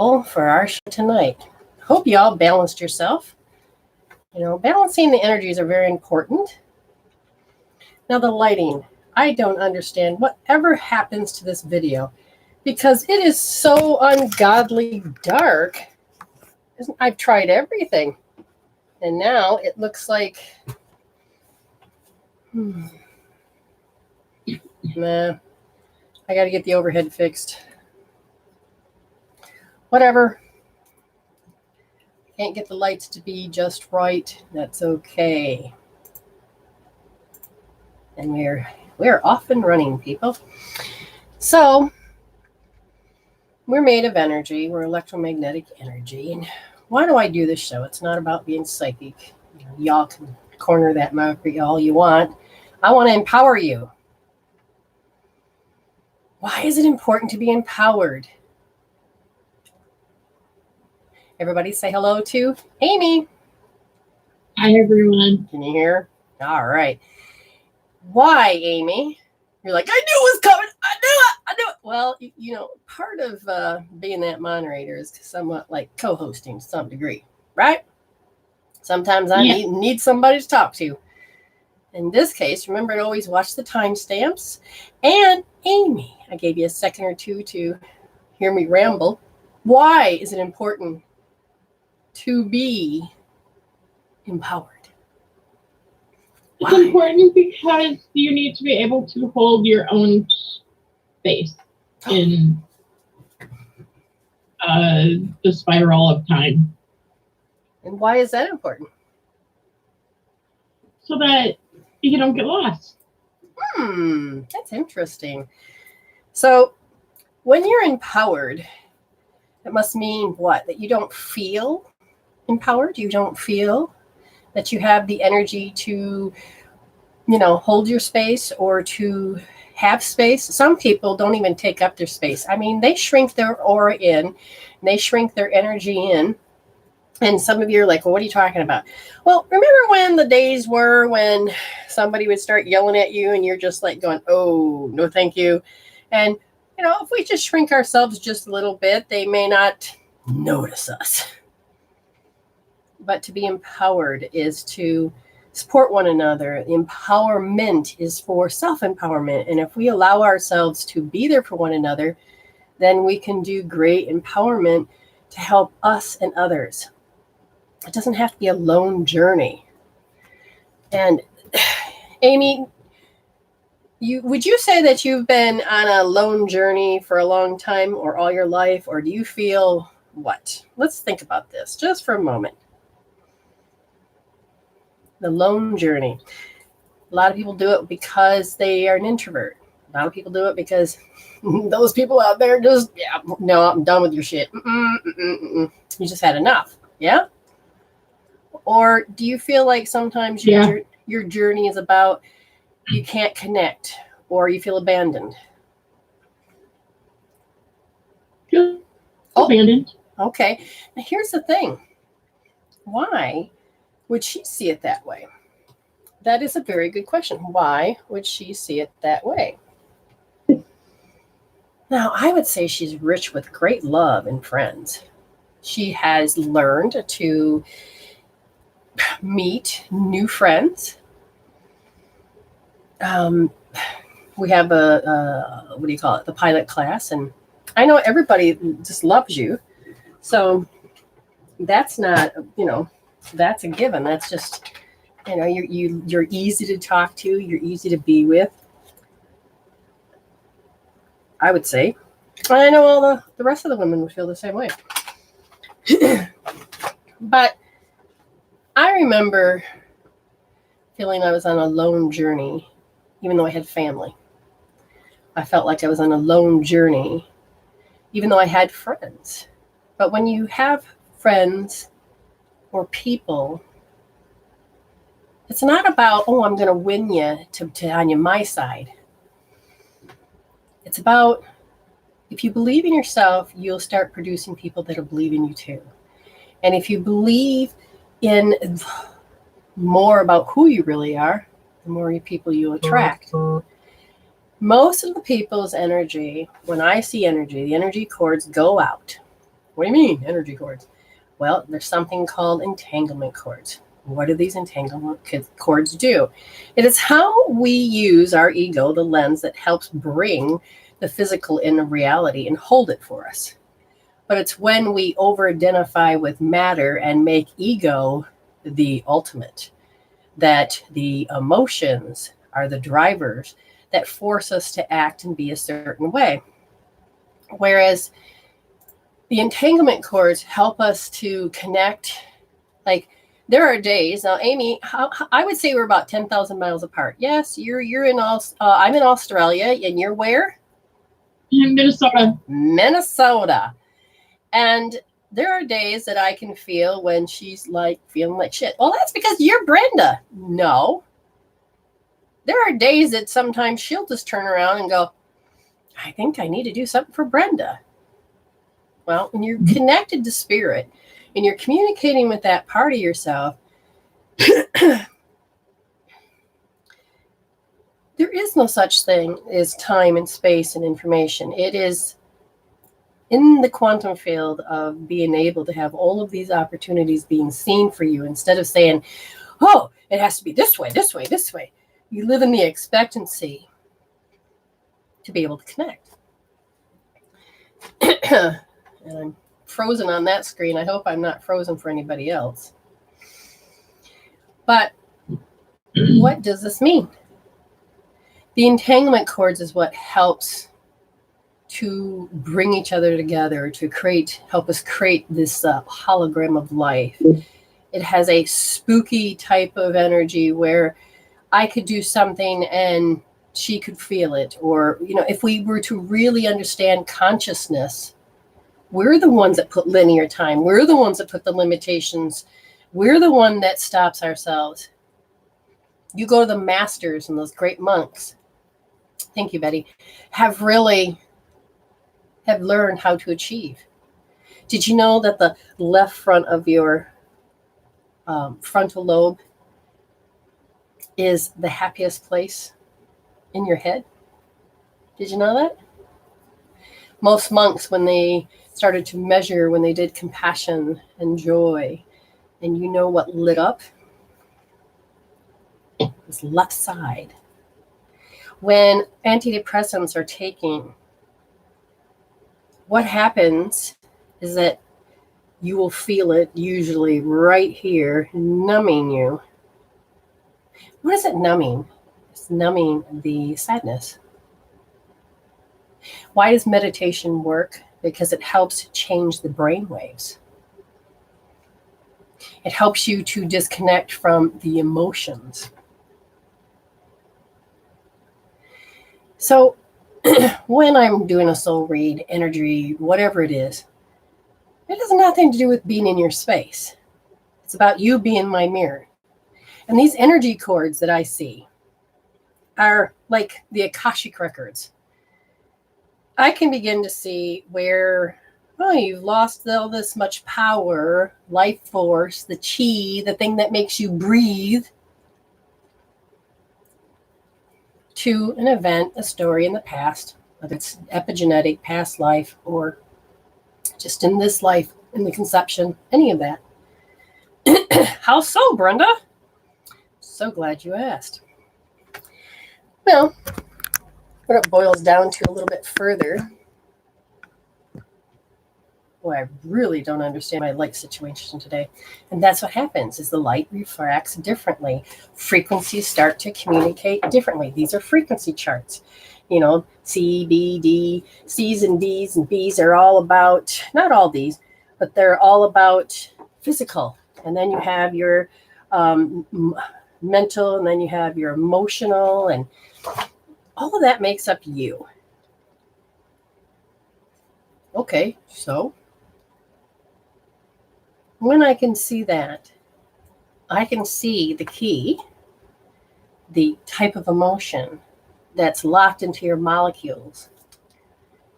For our show tonight. Hope you all balanced yourself. Balancing the energies are very important. Now the lighting, I don't understand whatever happens to this video because it is so ungodly dark. I've tried everything and now it looks like nah, I got to get the overhead fixed. Whatever. Can't get the lights to be just right. That's okay. And we're off and running, people. So we're made of energy. We're electromagnetic energy. And why do I do this show? It's not about being psychic. Y'all can corner that mouth all you want. I want to empower you. Why is it important to be empowered? Everybody say hello to Amy. Hi, everyone. Can you hear? All right. Why, Amy? You're like, I knew it was coming. I knew it. Well, part of being that moderator is somewhat like co-hosting to some degree, right? Sometimes I need somebody to talk to. In this case, remember to always watch the timestamps. And Amy, I gave you a second or two to hear me ramble. Why is it important to be empowered? It's important because you need to be able to hold your own space in the spiral of time. And why is that important? So that you don't get lost. That's interesting. So when you're empowered, it must mean what? That you don't feel empowered? You don't feel that you have the energy to, hold your space or to have space? Some people don't even take up their space. I mean, they shrink their aura in, and they shrink their energy in. And some of you are like, well, what are you talking about? Well, remember when the days were when somebody would start yelling at you and you're just like going, oh, no, thank you. And, if we just shrink ourselves just a little bit, they may not notice us. But to be empowered is to support one another. Empowerment is for self-empowerment. And if we allow ourselves to be there for one another, then we can do great empowerment to help us and others. It doesn't have to be a lone journey. And Amy, would you say that you've been on a lone journey for a long time or all your life? Or do you feel what? Let's think about this just for a moment. The lone journey. A lot of people do it because they are an introvert. A lot of people do it because those people out there just, no, I'm done with your shit. You just had enough. Yeah? Or do you feel like sometimes your journey is about you can't connect or you feel abandoned? Feel abandoned. Okay. Now here's the thing. Why would she see it that way? That is a very good question. Why would she see it that way? Now, I would say she's rich with great love and friends. She has learned to meet new friends. We have the pilot class, and I know everybody just loves you. So that's not, that's a given. That's just, you're easy to talk to. You're easy to be with. I would say. I know all the rest of the women would feel the same way. But I remember feeling I was on a lone journey, even though I had family. I felt like I was on a lone journey, even though I had friends. But when you have friends or people, it's not about, I'm going to win you to on my side. It's about, if you believe in yourself, you'll start producing people that'll believe in you too. And if you believe in more about who you really are, the more people you attract. Most of the people's energy, when I see energy, the energy cords go out. What do you mean, energy cords? Well, there's something called entanglement cords. What do these entanglement cords do? It is how we use our ego, the lens that helps bring the physical into reality and hold it for us. But it's when we over-identify with matter and make ego the ultimate, that the emotions are the drivers that force us to act and be a certain way. Whereas the entanglement cords help us to connect. Like, there are days now, Amy, I would say we're about 10,000 miles apart. Yes, you're in I'm in Australia, and you're where? In Minnesota. Minnesota. And there are days that I can feel when she's like feeling like shit. Well, that's because you're Brenda. No. There are days that sometimes she'll just turn around and go, I think I need to do something for Brenda. Well, when you're connected to spirit and you're communicating with that part of yourself, there is no such thing as time and space and information. It is in the quantum field of being able to have all of these opportunities being seen for you, instead of saying, oh, it has to be this way, this way, this way. You live in the expectancy to be able to connect. And I'm frozen on that screen. I hope I'm not frozen for anybody else. But what does this mean? The entanglement cords is what helps to bring each other together, to help us create this hologram of life. It has a spooky type of energy where I could do something and she could feel it. Or, if we were to really understand consciousness, we're the ones that put linear time. We're the ones that put the limitations. We're the one that stops ourselves. You go to the masters and those great monks, thank you, Betty, have learned how to achieve. Did you know that the left front of your frontal lobe is the happiest place in your head? Did you know that? Most monks, when they started to measure, when they did compassion and joy, and you know what lit up? This left side. When antidepressants are taking, what happens is that you will feel it usually right here, numbing you. What is it numbing? It's numbing the sadness. Why does meditation work? Because it helps change the brain waves. It helps you to disconnect from the emotions. So when I'm doing a soul read, energy, whatever it is, it has nothing to do with being in your space. It's about you being my mirror. And these energy cords that I see are like the Akashic records. I can begin to see where, you've lost all this much power, life force, the chi, the thing that makes you breathe, to an event, a story in the past, whether it's epigenetic, past life, or just in this life, in the conception, any of that. How so, Brenda? So glad you asked. Well, what it boils down to a little bit further, boy, I really don't understand my light situation today. And that's what happens, is the light refracts differently. Frequencies start to communicate differently. These are frequency charts. C, B, D, C's and D's and B's are all about, not all these, but they're all about physical. And then you have your mental, and then you have your emotional, and all of that makes up you. Okay, so when I can see that, I can see the key, the type of emotion that's locked into your molecules,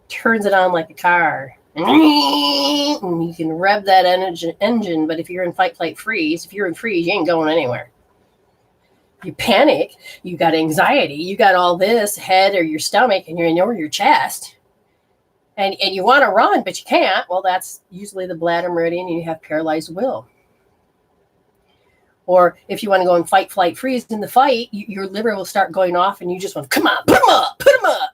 turns it on like a car, and you can rev that engine. But if you're in fight, flight, freeze, if you're in freeze, you ain't going anywhere. You panic, you got anxiety, you got all this head or your stomach, and you're in your chest. And you want to run, but you can't. Well, that's usually the bladder meridian, and you have paralyzed will. Or if you want to go and fight, flight, freeze in the fight, your liver will start going off, and you just want, come on, put them up, put them up.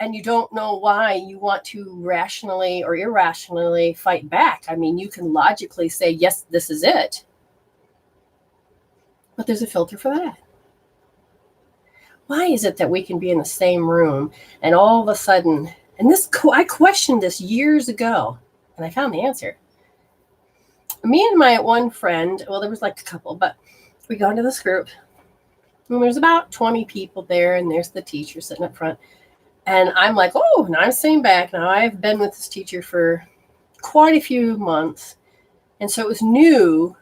And you don't know why you want to rationally or irrationally fight back. I mean, you can logically say, yes, this is it. But there's a filter for that. Why is it that we can be in the same room and all of a sudden, and this, I questioned this years ago, and I found the answer. Me and my one friend, well, there was like a couple, but we go into this group, and there's about 20 people there, and there's the teacher sitting up front. And I'm like, oh, now I'm sitting back. Now I've been with this teacher for quite a few months. And so it was new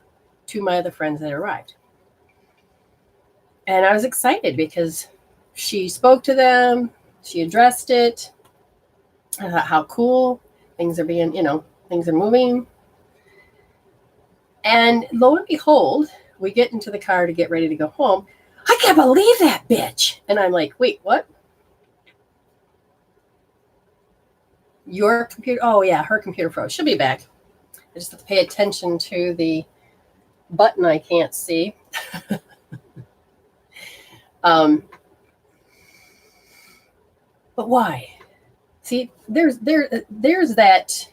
to my other friends that arrived. And I was excited because she spoke to them. She addressed it. I thought, how cool. Things are being, things are moving. And lo and behold, we get into the car to get ready to go home. I can't believe that bitch. And I'm like, wait, what? Your computer? Oh, yeah, her computer froze. She'll be back. I just have to pay attention to the button I can't see. But why? See, there's that.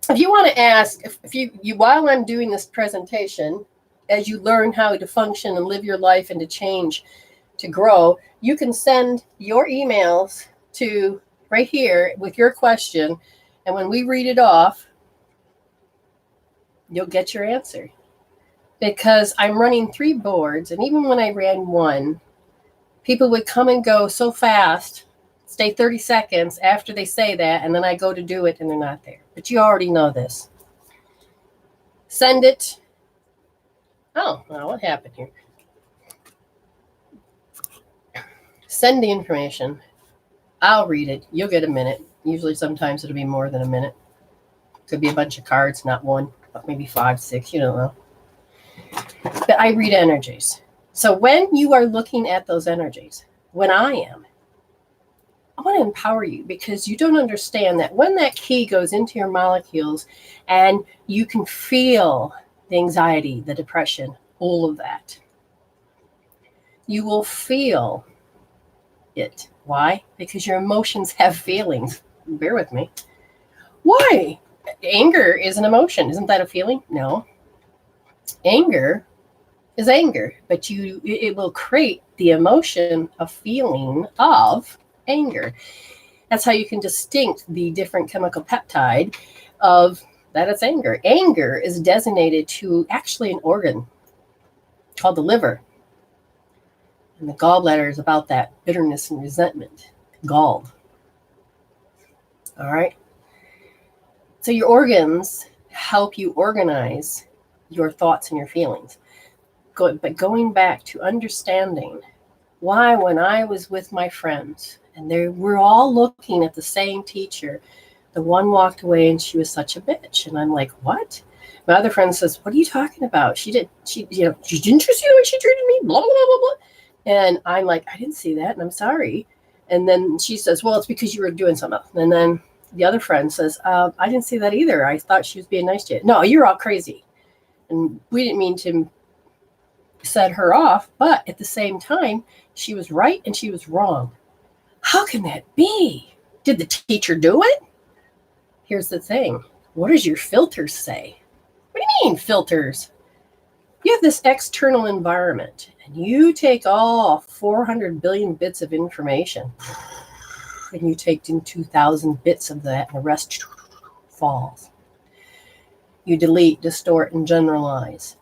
If you want to ask, if you while I'm doing this presentation, as you learn how to function and live your life and to change, to grow, you can send your emails to right here with your question. And when we read it off, you'll get your answer. Because I'm running 3 boards. And even when I ran one, people would come and go so fast, stay 30 seconds after they say that. And then I go to do it and they're not there. But you already know this. Send it. Oh, well, what happened here? Send the information. I'll read it. You'll get a minute. Usually sometimes it'll be more than a minute. Could be a bunch of cards, not one, but maybe 5, 6, you don't know. But I read energies. So when you are looking at those energies, when I am, I want to empower you because you don't understand that when that key goes into your molecules and you can feel the anxiety, the depression, all of that, you will feel it. Why? Because your emotions have feelings. Bear with me. Why? Anger is an emotion. Isn't that a feeling? No. Anger is anger, but it will create the emotion of feeling of anger. That's how you can distinct the different chemical peptide of that it's anger. Anger is designated to actually an organ called the liver. And the gallbladder is about that bitterness and resentment. Galled. All right. So your organs help you organize your thoughts and your feelings. But going back to understanding why when I was with my friends and we're all looking at the same teacher, the one walked away and she was such a bitch. And I'm like, what? My other friend says, what are you talking about? She didn't trust you the way she treated me, blah, blah, blah, blah. And I'm like, I didn't see that and I'm sorry. And then she says, well, it's because you were doing something else. And then the other friend says, I didn't see that either. I thought she was being nice to you. No, you're all crazy. And we didn't mean to set her off, but at the same time, she was right and she was wrong. How can that be? Did the teacher do it? Here's the thing. What does your filters say? What do you mean filters? You have this external environment and you take all 400 billion bits of information and you take in 2,000 bits of that and the rest falls. You delete, distort, and generalize.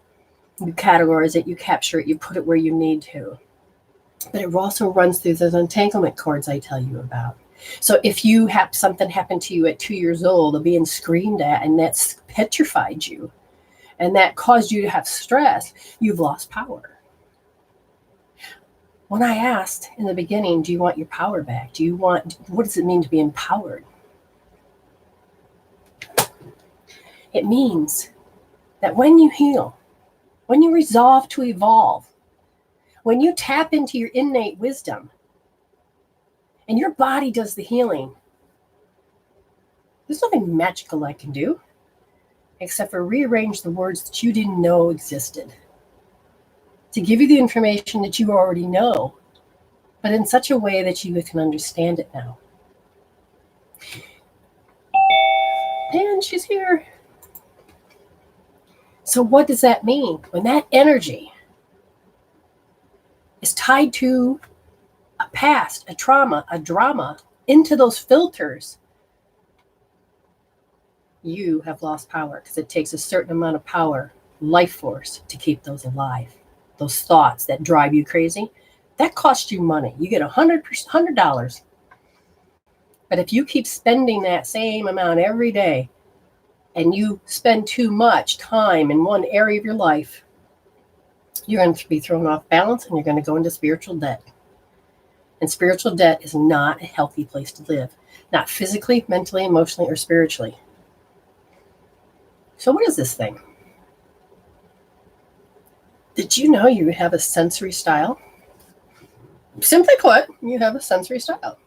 You categorize it, you capture it, you put it where you need to. But it also runs through those entanglement cords I tell you about. So if you have something happen to you at 2 years old of being screamed at and that's petrified you and that caused you to have stress, you've lost power. When I asked in the beginning, do you want your power back? What does it mean to be empowered? It means that when you heal, when you resolve to evolve, when you tap into your innate wisdom and your body does the healing, There's nothing magical I can do except for rearrange the words that you didn't know existed, to give you the information that you already know, but in such a way that you can understand it now. And she's here. So what does that mean? When that energy is tied to a past, a trauma, a drama, into those filters, you have lost power, because it takes a certain amount of power, life force, to keep those alive. Those thoughts that drive you crazy, that costs you money. You get $100. But if you keep spending that same amount every day, and you spend too much time in one area of your life, you're going to be thrown off balance, and you're going to go into spiritual debt. And spiritual debt is not a healthy place to live. Not physically, mentally, emotionally, or spiritually. So what is this thing? Did you know you have a sensory style? Simply put, you have a sensory style.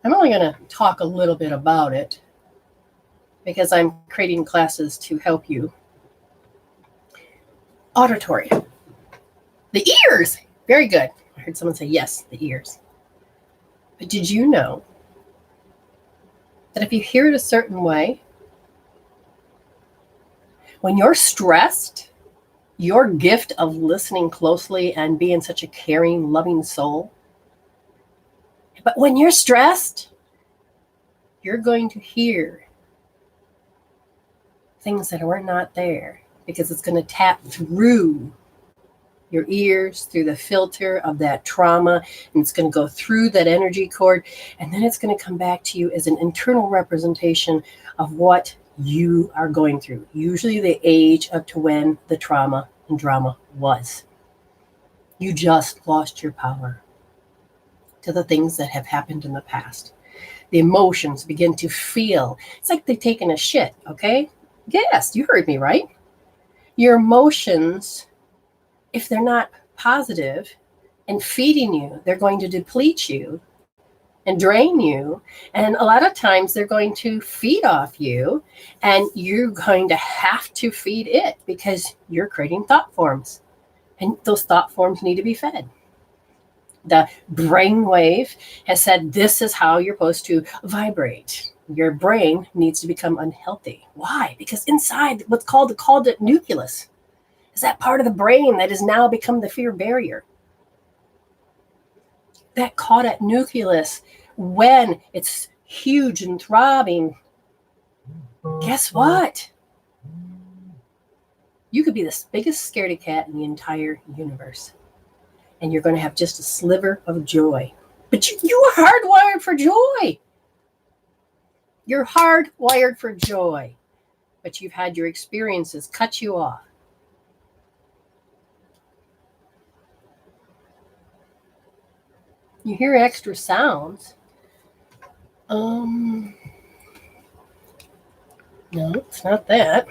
I'm only going to talk a little bit about it because I'm creating classes to help you. Auditory. The ears. Very good. I heard someone say, yes, the ears. But did you know that if you hear it a certain way, when you're stressed, your gift of listening closely and being such a caring, loving soul, but when you're stressed, you're going to hear things that were not there, because it's going to tap through your ears, through the filter of that trauma, and it's going to go through that energy cord, and then it's going to come back to you as an internal representation of what you are going through, usually the age up to when the trauma and drama was. You just lost your power to the things that have happened in the past. The emotions begin to feel. It's like they're taking a shit, okay? Yes, you heard me right. Your emotions, if they're not positive and feeding you, they're going to deplete you and drain you. And a lot of times they're going to feed off you, and you're going to have to feed it because you're creating thought forms. And those thought forms need to be fed. The brainwave has said this is how you're supposed to vibrate. Your brain needs to become unhealthy. Why? Because inside what's called the nucleus is that part of the brain that has now become the fear barrier. That caudate nucleus, when it's huge and throbbing, guess what? You could be the biggest scaredy cat in the entire universe, and you're going to have just a sliver of joy. But you are hardwired for joy. You're hardwired for joy, but you've had your experiences cut you off. You hear extra sounds. No, it's not that.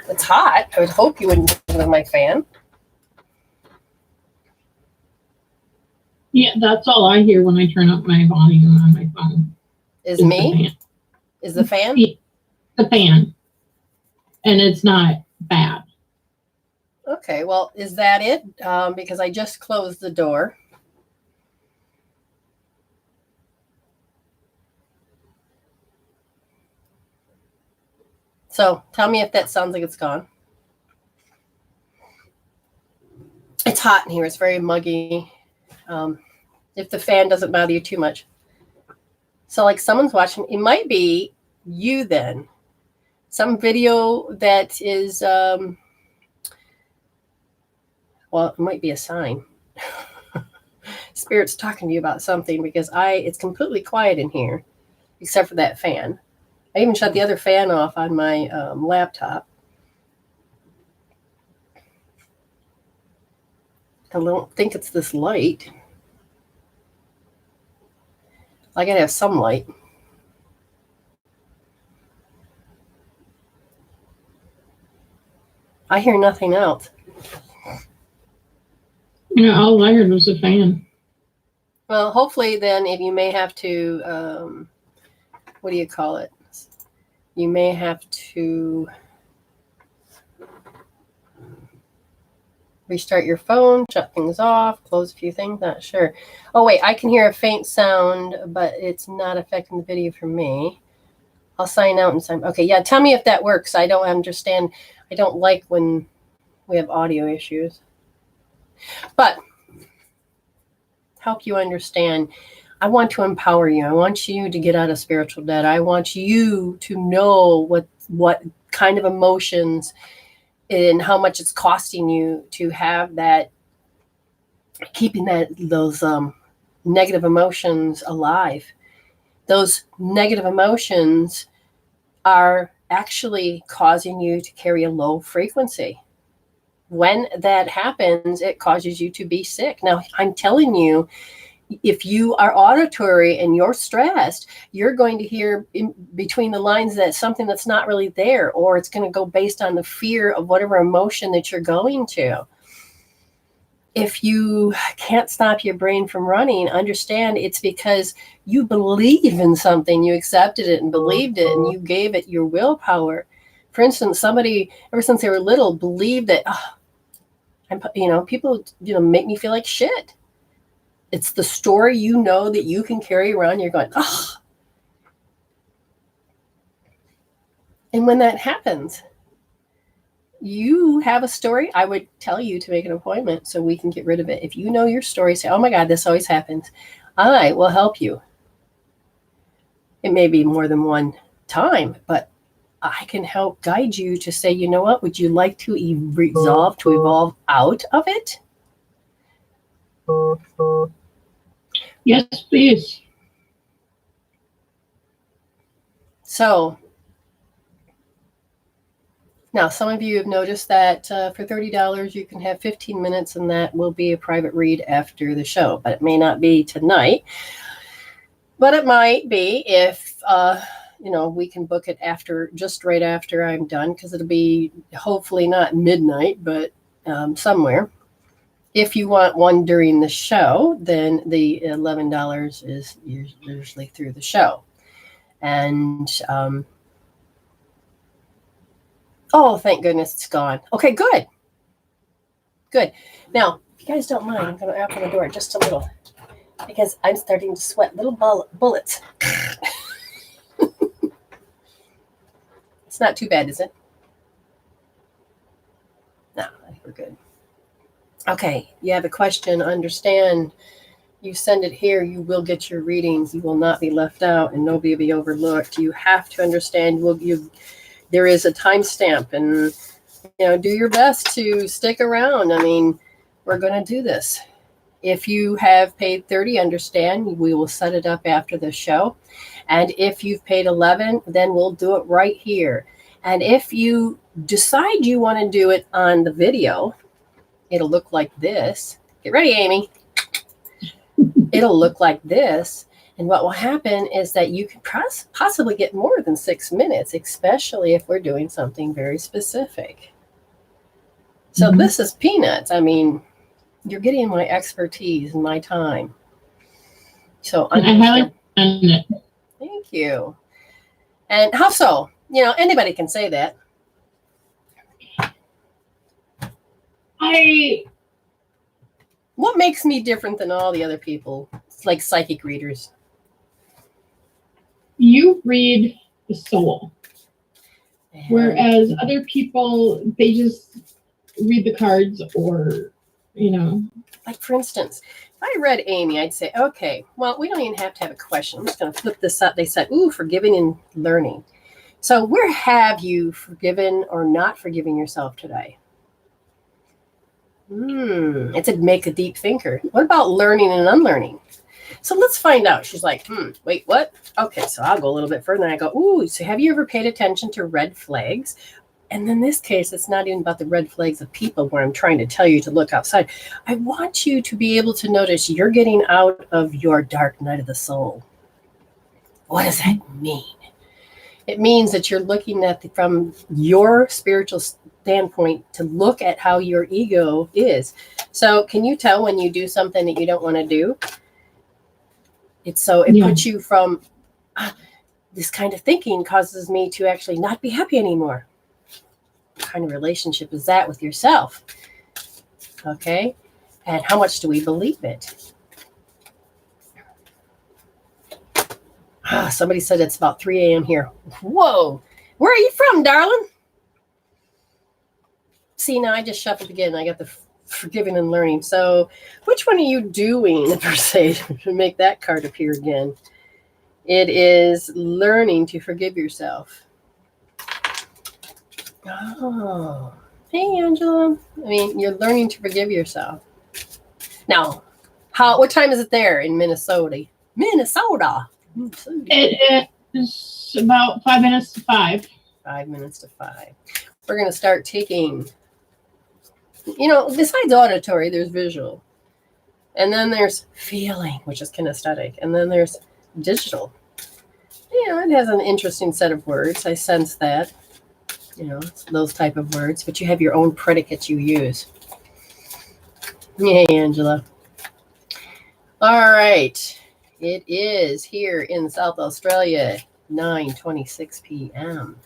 It's hot. I would hope you wouldn't turn on my fan. Yeah, that's all I hear when I turn up my volume on my phone. Is me? Is the fan? The fan. And it's not bad. Okay, well, is that it? Because I just closed the door. So tell me if that sounds like it's gone. It's hot in here. It's very muggy. If the fan doesn't bother you too much. So like someone's watching, it might be you then. Some video that is, well, it might be a sign. Spirit's talking to you about something, because it's completely quiet in here, except for that fan. I even shut the other fan off on my laptop. I don't think it's this light. I gotta have some light. I hear nothing else. You know, all I heard was a fan. Well, hopefully then, if you may have to what do you call it? You may have to restart your phone, shut things off, close a few things, not sure. Oh, wait, I can hear a faint sound, but it's not affecting the video for me. I'll sign out and sign. Okay, yeah, tell me if that works. I don't understand. I don't like when we have audio issues. But help you understand, I want to empower you. I want you to get out of spiritual debt. I want you to know what kind of emotions and how much it's costing you to have that, keeping those negative emotions alive. Those negative emotions are actually causing you to carry a low frequency. When that happens, it causes you to be sick. Now, I'm telling you, if you are auditory and you're stressed, you're going to hear in between the lines that something that's not really there, or it's going to go based on the fear of whatever emotion that you're going to. If you can't stop your brain from running, understand it's because you believe in something, you accepted it and believed it, and you gave it your willpower. For instance, somebody, ever since they were little, believed that, people, make me feel like shit. It's the story that you can carry around. You're going, oh. And when that happens, you have a story. I would tell you to make an appointment so we can get rid of it. If you know your story, say, oh my God, this always happens. I will help you. It may be more than one time, but I can help guide you to say, you know what, would you like to evolve out of it? Yes, please. So now some of you have noticed that for $30 you can have 15 minutes, and that will be a private read after the show. But it may not be tonight, but it might be if we can book it just right after I'm done, because it'll be hopefully not midnight, but somewhere. If you want one during the show, then the $11 is usually through the show. And, oh, thank goodness it's gone. Okay, good. Good. Now, if you guys don't mind, I'm going to open the door just a little, because I'm starting to sweat little bullets. It's not too bad, is it? No, I think we're good. Okay, you have a question, understand, you send it here, you will get your readings. You will not be left out and nobody will be overlooked. You have to understand, there is a timestamp, and do your best to stick around. I mean, we're going to do this. If you have paid $30, understand, we will set it up after the show. And if you've paid $11, then we'll do it right here. And if you decide you want to do it on the video, it'll look like this. Get ready, Amy. It'll look like this. And what will happen is that you can possibly get more than 6 minutes, especially if we're doing something very specific. So This is peanuts. I mean, you're getting my expertise and my time. So I highly recommend it. Thank you. And how so? Anybody can say that. What makes me different than all the other people? It's like psychic readers. You read the soul. Whereas other people, they just read the cards, or, Like, for instance, if I read Amy, I'd say, okay, well, we don't even have to have a question. I'm just going to flip this up. They said, forgiving and learning. So where have you forgiven or not forgiven yourself today? It's a make a deep thinker. What about learning and unlearning? So let's find out. She's like, wait, what? Okay, so I'll go a little bit further. And I go, so have you ever paid attention to red flags? And in this case, it's not even about the red flags of people where I'm trying to tell you to look outside. I want you to be able to notice you're getting out of your dark night of the soul. What does that mean? It means that you're looking at from your spiritual standpoint to look at how your ego is. So can you tell when you do something that you don't want to do? It puts you from, this kind of thinking causes me to actually not be happy anymore. What kind of relationship is that with yourself? Okay. And how much do we believe it? Somebody said it's about 3 a.m. here. Whoa. Where are you from, darling? See, now I just shuffled again. I got the forgiving and learning. So which one are you doing, per se, to make that card appear again? It is learning to forgive yourself. Oh. Hey, Angela. I mean, you're learning to forgive yourself. Now, what time is it there in Minnesota? Minnesota. It is about 5 minutes to 5. 5 minutes to 5. We're going to start taking, besides auditory, there's visual. And then there's feeling, which is kinesthetic. And then there's digital. It has an interesting set of words. I sense that. Those type of words. But you have your own predicates you use. Yay, Angela. All right. It is here in South Australia, 9:26 p.m.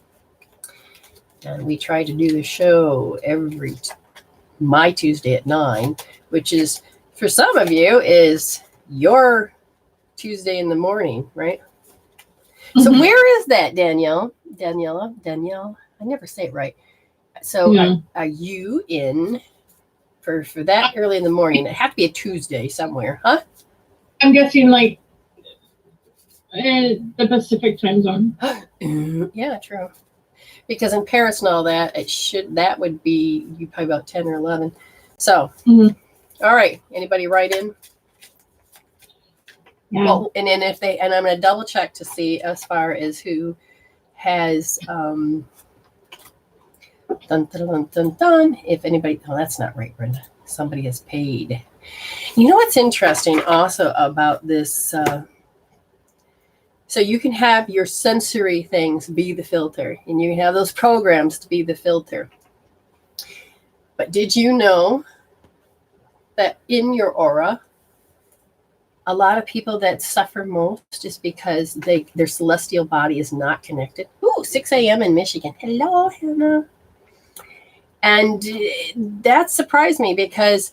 And we try to do the show my Tuesday at 9, which is, for some of you, is your Tuesday in the morning, right? Mm-hmm. So where is that, Danielle? Danielle? I never say it right. So are you in for that early in the morning? It have to be a Tuesday somewhere, huh? I'm guessing like the Pacific time zone. Yeah, true. Because in Paris and all that, that would be you probably about 10 or 11. So, all right. Anybody write in? Yeah. Well, and then and I'm going to double check to see as far as who has dun, dun, dun, dun, dun. If anybody, that's not right, Brenda. Somebody has paid. You know what's interesting also about this? So you can have your sensory things be the filter, and you can have those programs to be the filter. But did you know that in your aura, a lot of people that suffer most is because their celestial body is not connected? Ooh, 6 a.m. in Michigan. Hello, Hannah. And that surprised me because,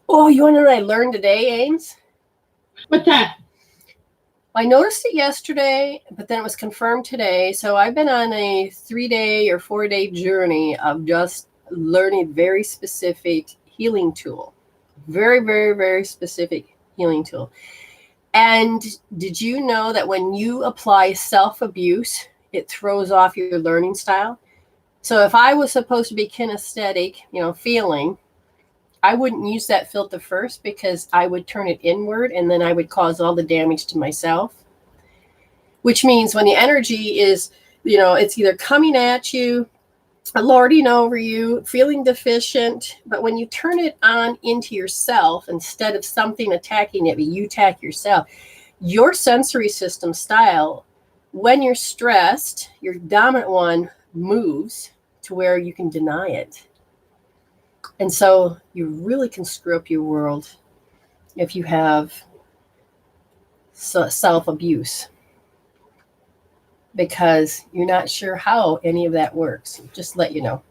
you want to know what I learned today, Ames? What's that? I noticed it yesterday, but then it was confirmed today. So I've been on a 3-day or 4-day journey of just learning very specific healing tool. Very, very, very specific healing tool. And did you know that when you apply self-abuse, it throws off your learning style? So if I was supposed to be kinesthetic, feeling, I wouldn't use that filter first because I would turn it inward and then I would cause all the damage to myself. Which means when the energy is, it's either coming at you, lording over you, feeling deficient, but when you turn it on into yourself, instead of something attacking it, but you attack yourself, your sensory system style, when you're stressed, your dominant one moves to where you can deny it. And so you really can screw up your world if you have self-abuse because you're not sure how any of that works. Just to let you know.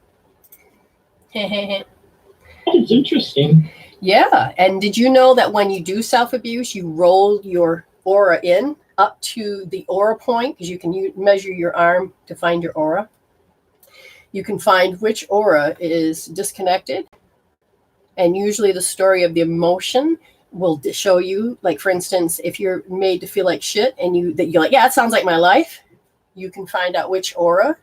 That's interesting. Yeah. And did you know that when you do self-abuse, you roll your aura in up to the aura point because you can measure your arm to find your aura. You can find which aura is disconnected. And usually the story of the emotion will show you, like, for instance, if you're made to feel like shit and you're like, yeah, it sounds like my life, you can find out which aura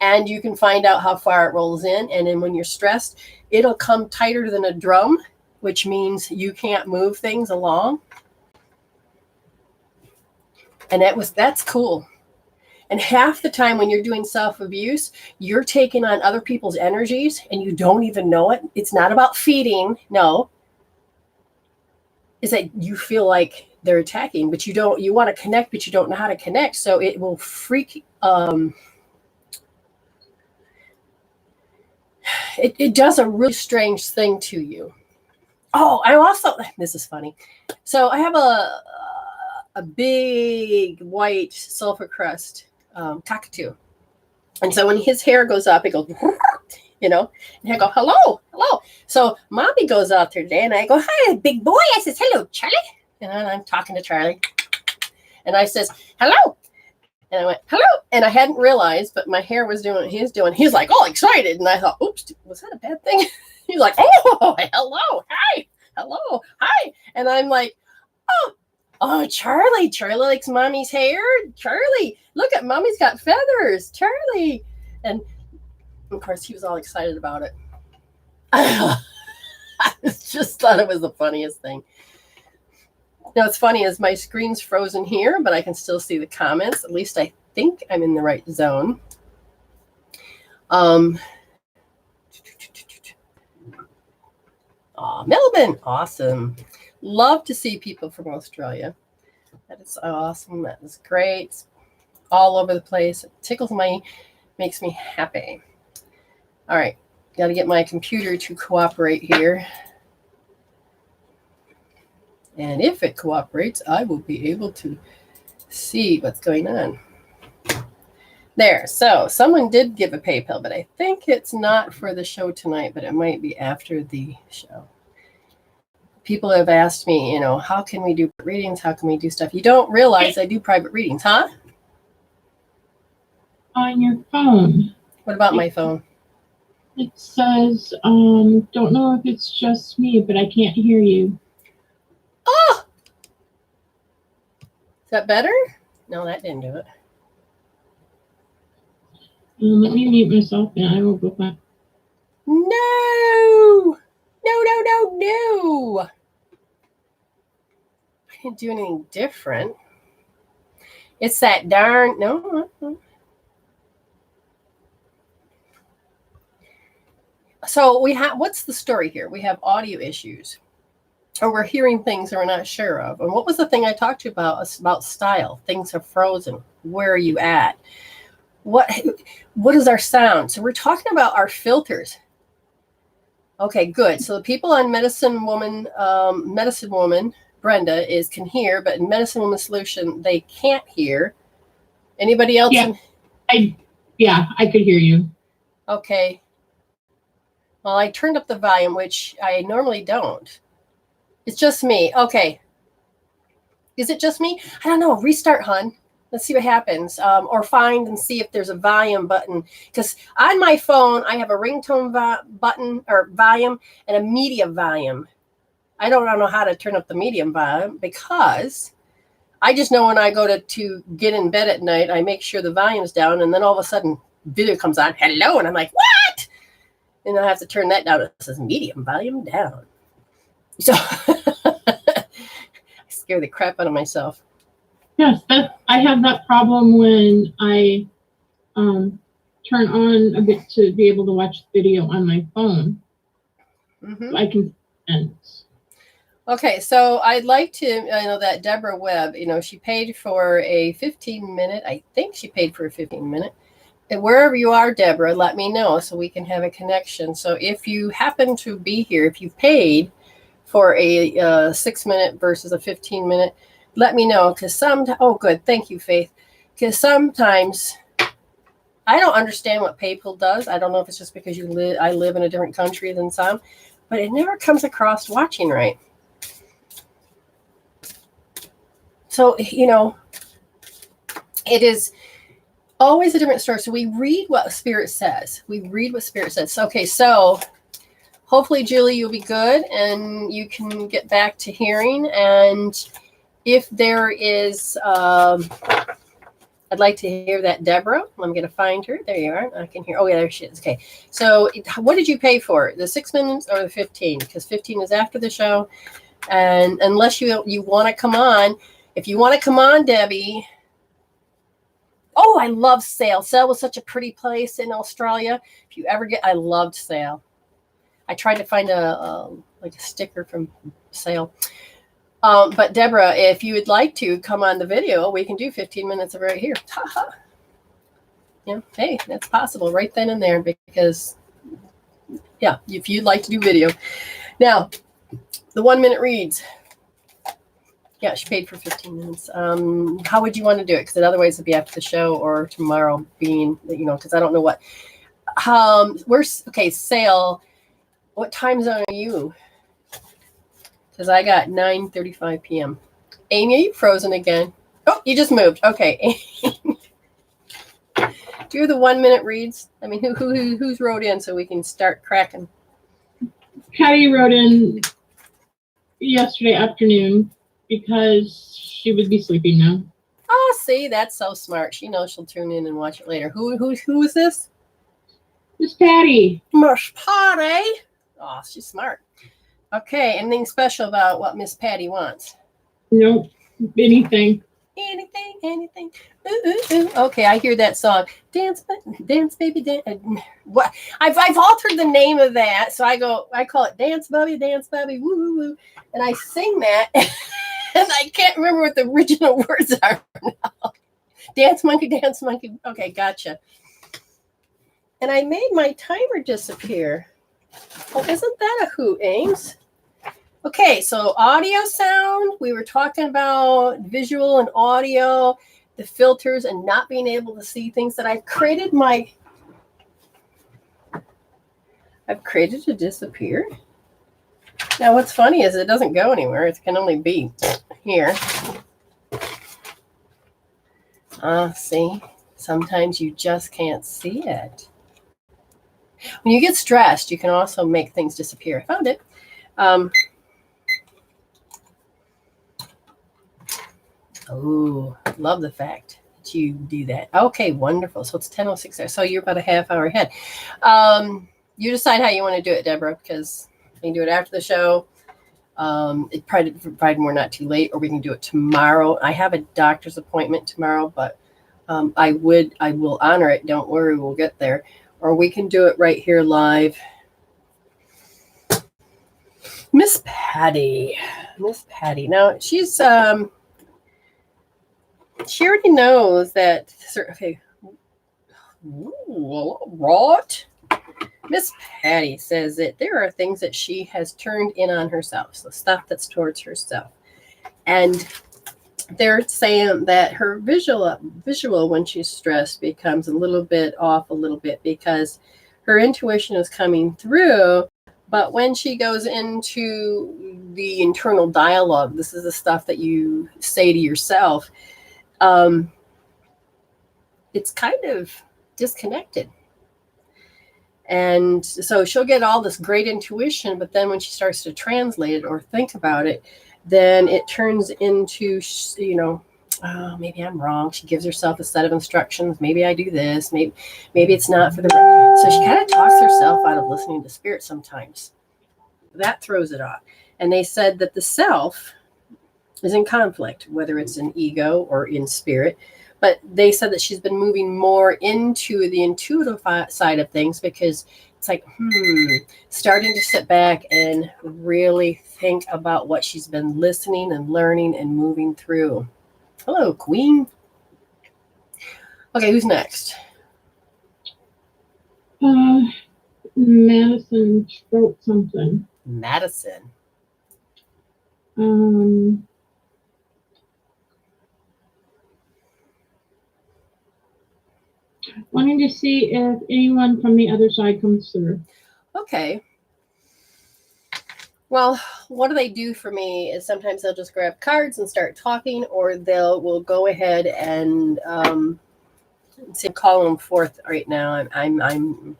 and you can find out how far it rolls in. And then when you're stressed, it'll come tighter than a drum, which means you can't move things along. And that's cool. And half the time when you're doing self-abuse, you're taking on other people's energies and you don't even know it. It's not about feeding. No. Is that you feel like they're attacking, but you want to connect, but you don't know how to connect. So it will it does a really strange thing to you. Oh, this is funny. So I have a big white sulfur crust cockatoo. And so when his hair goes up, it goes, and I go, hello, hello. So mommy goes out there today and I go, hi, big boy. I says, hello, Charlie. And I'm talking to Charlie. And I says, hello. And I went, hello. And I hadn't realized, but my hair was doing what he was doing. He's like, all excited. And I thought, oops, was that a bad thing? He's like, oh, hello, hi, hello, hi. And I'm like, oh, Charlie likes mommy's hair. Charlie, look at mommy's got feathers. Charlie. And of course, he was all excited about it. I just thought it was the funniest thing. Now, what's funny is my screen's frozen here, but I can still see the comments. At least I think I'm in the right zone. Melbourne, awesome. Love to see people from Australia. That is awesome. That is great. It's all over the place. It tickles makes me happy. All right, got to get my computer to cooperate here. And if it cooperates, I will be able to see what's going on. There, so someone did give a PayPal, but I think it's not for the show tonight, but it might be after the show. People have asked me, how can we do readings? How can we do stuff? You don't realize I do private readings, huh? On your phone. What about my phone? It says, don't know if it's just me, but I can't hear you. Oh! Is that better? No, that didn't do it. Let me mute myself and I will go back. No! No. I didn't do anything different. It's that darn... No. So we have... What's the story here? We have audio issues. Or we're hearing things that we're not sure of. And what was the thing I talked to you about style? Things are frozen. Where are you at? What is our sound? So we're talking about our filters. Okay, good. So the people on Medicine Woman, Brenda can hear, but in Medicine Woman Soultion, they can't hear. Anybody else? Yeah, I could hear you. Okay. Well, I turned up the volume, which I normally don't. It's just me. Okay. Is it just me? I don't know. Restart, hon. Let's see what happens. Or find and see if there's a volume button. Because on my phone, I have a ringtone button or volume and a medium volume. I don't know how to turn up the medium volume because I just know when I go to get in bed at night, I make sure the volume's down. And then all of a sudden, video comes on. Hello. And I'm like, what? And I have to turn that down. It says medium volume down. So I scare the crap out of myself. Yes, I have that problem when I turn on a bit to be able to watch the video on my phone. Mm-hmm. So I can end. Okay, so I'd like to, I know that Deborah Webb, she paid for a 15-minute, I think she paid for a 15-minute. And wherever you are, Deborah, let me know so we can have a connection. So if you happen to be here, if you paid for a 6-minute versus a 15-minute, let me know, because oh, good. Thank you, Faith. Because sometimes I don't understand what PayPal does. I don't know if it's just because I live in a different country than some, but it never comes across watching right. So, it is always a different story. So we read what Spirit says. Okay, so hopefully, Julie, you'll be good and you can get back to hearing. And if there is, I'd like to hear that, Deborah. I'm going to find her. There you are. I can hear. Oh, yeah, there she is. Okay. So what did you pay for? The 6 minutes or the 15? Because 15 is after the show. And unless you want to come on, if you want to come on, Debbie. Oh, I love Sale. Sale was such a pretty place in Australia. If you ever I loved Sale. I tried to find a sticker from Sale. But Deborah, if you would like to come on the video, we can do 15 minutes of right here. Ha-ha. Yeah, hey, that's possible right then and there because, yeah, if you'd like to do video. Now, the 1 minute reads. Yeah, she paid for 15 minutes. How would you want to do it? Because otherwise it'd be after the show or tomorrow being, because I don't know what. Okay, Sale, what time zone are you? Because I got 9:35 p.m. Amy, are you frozen again? Oh, you just moved. Okay. Do the 1 minute reads. I mean, who's wrote in so we can start cracking? Patty wrote in yesterday afternoon because she would be sleeping now. Oh, see, that's so smart. She knows she'll tune in and watch it later. Who is this? Miss Patty. Miss Patty. Oh, she's smart. Okay, anything special about what Miss Patty wants? Nope. Anything. Anything. Ooh, ooh, ooh. Okay, I hear that song. Dance, baby, dance. What? I've altered the name of that, so I call it Dance, Bubby, woo, woo, woo, and I sing that, and I can't remember what the original words are now. Dance monkey. Okay, gotcha. And I made my timer disappear. Oh, isn't that a hoot, Ames? Okay, so audio sound, we were talking about visual and audio, the filters and not being able to see things that I've created to disappear. Now what's funny is it doesn't go anywhere. It can only be here. See, sometimes you just can't see it. When you get stressed, you can also make things disappear. I found it. Oh, love the fact that you do that. Okay, wonderful. So it's 10:06 there. So you're about a half hour ahead. You decide how you want to do it, Deborah, because we can do it after the show. It provided we're not too late, or we can do it tomorrow. I have a doctor's appointment tomorrow, but I will honor it. Don't worry, we'll get there. Or we can do it right here live. Miss Patty. Now she's she already knows that. Okay. Right. Miss Patty says that there are things that she has turned in on herself, so stuff that's towards herself, and they're saying that her visual when she's stressed becomes a little bit off because her intuition is coming through, but when she goes into the internal dialogue, this is the stuff that you say to yourself. It's kind of disconnected. And so she'll get all this great intuition, but then when she starts to translate it or think about it, then it turns into, oh, maybe I'm wrong. She gives herself a set of instructions. Maybe I do this. Maybe it's not for the right. So she kind of talks herself out of listening to spirit sometimes. That throws it off. And they said that the self is in conflict, whether it's in ego or in spirit. But they said that she's been moving more into the intuitive side of things because it's like, starting to sit back and really think about what she's been listening and learning and moving through. Hello, Queen. Okay, who's next? Madison wrote something. Madison. Wanting to see if anyone from the other side comes through. Okay. Well, what do they do for me is sometimes they'll just grab cards and start talking, or will go ahead and call them forth right now. I'm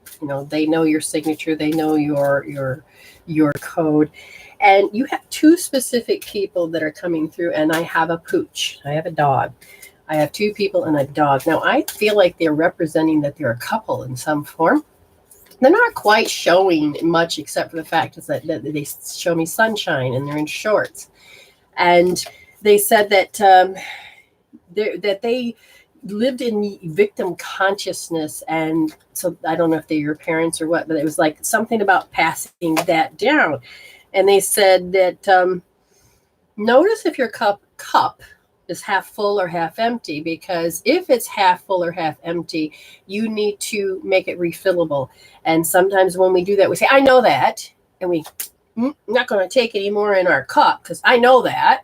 they know your signature, they know your code, and you have two specific people that are coming through, and I have a pooch. I have a dog. I have two people and a dog. Now, I feel like they're representing that they're a couple in some form. They're not quite showing much except for the fact is that they show me sunshine and they're in shorts. And they said that they lived in victim consciousness. And so I don't know if they're your parents or what, but it was like something about passing that down. And they said that notice if your cup is half full or half empty, because if it's half full or half empty, you need to make it refillable. And sometimes when we do that, we say, I know that, and we not going to take any more in our cup because I know that.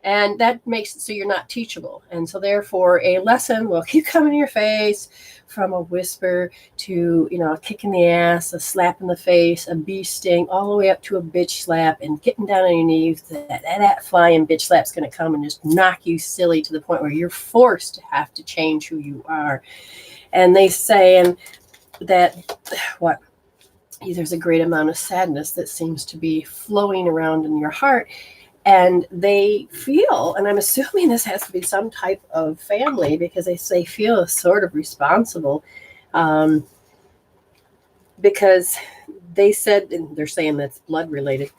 And that makes it so you're not teachable. And so therefore a lesson will keep coming in your face, from a whisper to, a kick in the ass, a slap in the face, a bee sting, all the way up to a bitch slap, and getting down on your knees. That flying bitch slap's going to come and just knock you silly to the point where you're forced to have to change who you are. And they say that there's a great amount of sadness that seems to be flowing around in your heart. And they feel, and I'm assuming this has to be some type of family, because they feel sort of responsible, because they said, and they're saying that's blood related,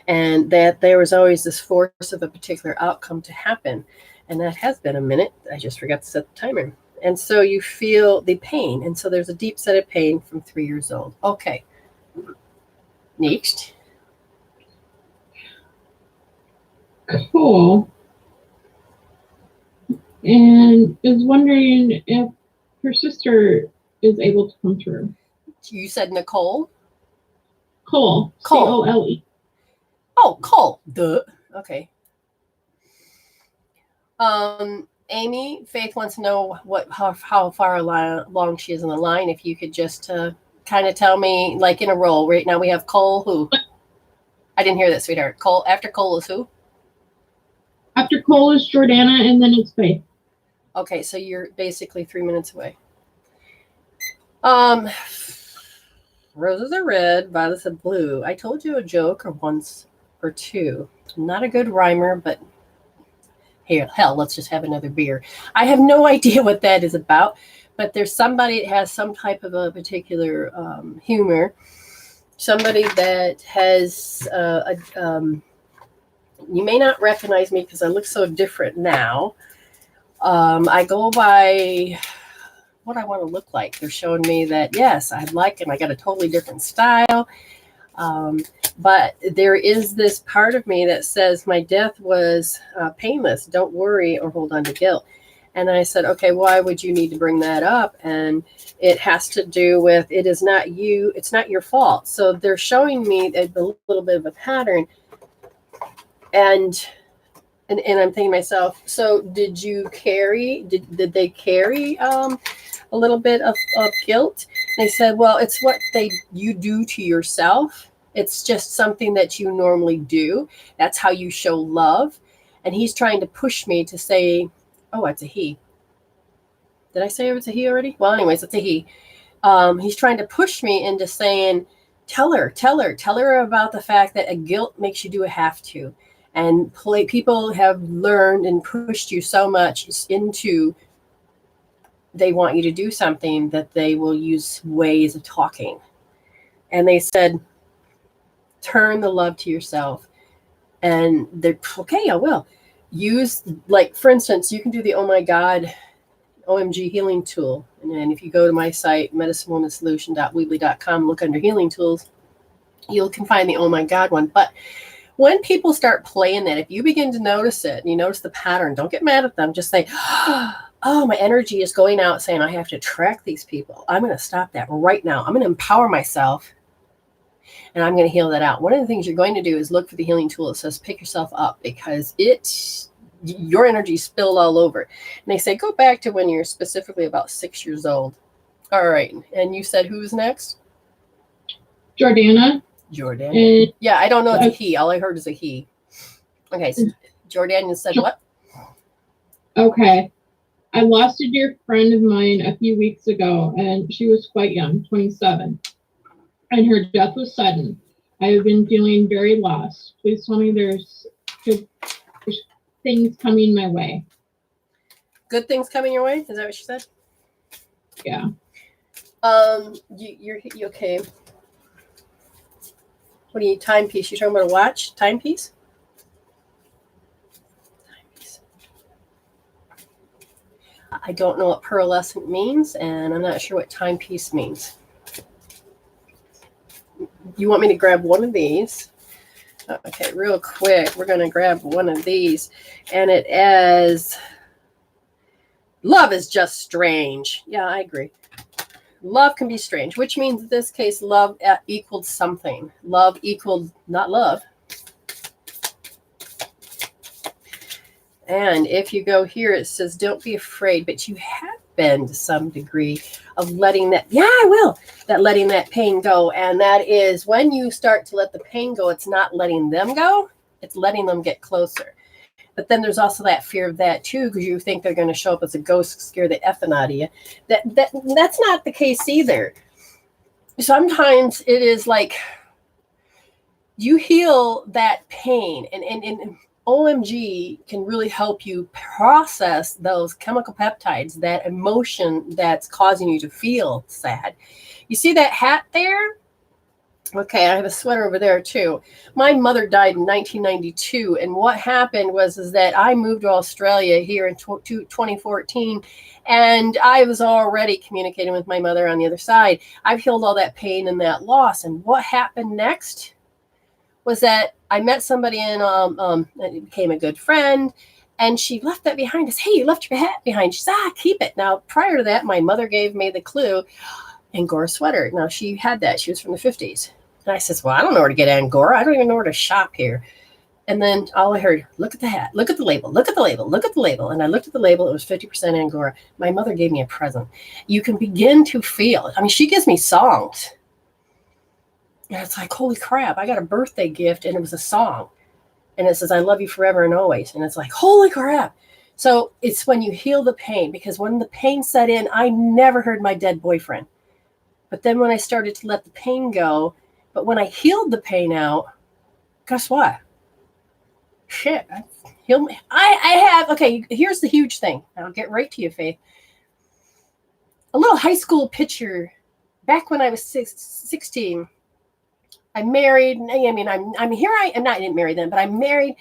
and that there was always this force of a particular outcome to happen. And that has been a minute. I just forgot to set the timer. And so you feel the pain. And so there's a deep set of pain from 3 years old. Okay. Next. Cool. And is wondering if her sister is able to come through. You said Nicole? Cole. Cole. Oh, Cole. Duh. Okay. Amy, Faith wants to know how far along she is in the line. If you could just kind of tell me, like in a row. Right now we have Cole, who? I didn't hear that, sweetheart. Cole. After Cole is who? After Cole is Jordana, and then it's Faith. Okay, so you're basically 3 minutes away. Roses are red, violets are blue. I told you a joke once or two. I'm not a good rhymer, but hell, let's just have another beer. I have no idea what that is about, but there's somebody that has some type of a particular humor. Somebody that has you may not recognize me because I look so different now. I go by what I want to look like. They're showing me that, yes, I like it. I got a totally different style. But there is this part of me that says my death was painless. Don't worry or hold on to guilt. And I said, okay, why would you need to bring that up? And it has to do with, it is not you. It's not your fault. So they're showing me a little bit of a pattern. And I'm thinking to myself, so did they carry a little bit of guilt? They said, well, it's what you do to yourself. It's just something that you normally do. That's how you show love. And he's trying to push me to say, oh, it's a he. Did I say it was a he already? Well, anyways, it's a he. He's trying to push me into saying, tell her about the fact that a guilt makes you do a have to. And people have learned and pushed you so much into, they want you to do something that they will use ways of talking. And they said, turn the love to yourself. And they're, okay, I will. Use, like, for instance, you can do the Oh My God, OMG healing tool. And if you go to my site, medicinewomansolution.weebly.com, look under healing tools, you can find the Oh My God one. But when people start playing that, if you begin to notice it and you notice the pattern, don't get mad at them. Just say, oh, my energy is going out saying I have to track these people. I'm going to stop that right now. I'm going to empower myself and I'm going to heal that out. One of the things you're going to do is look for the healing tool that says pick yourself up, because your energy spilled all over. And they say, go back to when you're specifically about 6 years old. All right. And you said who's next? Jordana. Yeah, I don't know it's a he. All I heard is a he. Okay, so Jordana said what? Okay. I lost a dear friend of mine a few weeks ago, and she was quite young, 27. And her death was sudden. I have been feeling very lost. Please tell me there's good things coming my way. Good things coming your way? Is that what she said? Yeah. You okay? What are you, timepiece? You talking about a watch? Timepiece? Timepiece. I don't know what pearlescent means, and I'm not sure what timepiece means. You want me to grab one of these? Okay, real quick, we're going to grab one of these, and it is, love is just strange. Yeah, I agree. Love can be strange, which means in this case, love equaled something. Love equaled not love. And if you go here, it says, don't be afraid, but you have been to some degree of letting that, letting that pain go. And that is when you start to let the pain go, it's not letting them go, it's letting them get closer. But then there's also that fear of that too, because you think they're going to show up as a ghost, scare the effing out of you. That's not the case either. Sometimes it is like you heal that pain, and OMG can really help you process those chemical peptides, that emotion that's causing you to feel sad. You see that hat there? Okay, I have a sweater over there too. My mother died in 1992, and what happened was that I moved to Australia here in 2014, and I was already communicating with my mother on the other side. I've healed all that pain and that loss, and what happened next was that I met somebody and became a good friend, and she left that behind us. Hey, you left your hat behind. She said, keep it. Now, prior to that, my mother gave me the clue, Angora sweater. Now, she had that. She was from the 50s. And I says, well, I don't know where to get Angora. I don't even know where to shop here. And then all I heard, look at the hat, look at the label, look at the label, look at the label. And I looked at the label. It was 50% Angora. My mother gave me a present. You can begin to feel. I mean, she gives me songs. And it's like, holy crap, I got a birthday gift, and it was a song. And it says, I love you forever and always. And it's like, holy crap. So it's when you heal the pain, because when the pain set in, I never heard my dead boyfriend. But then when I started to let the pain go, but when I healed the pain out, guess what? Shit, I healed me. I have, okay, here's the huge thing. I'll get right to you, Faith. A little high school picture back when I was 16. I'm married. I mean, I'm here. I didn't marry then, but I'm married.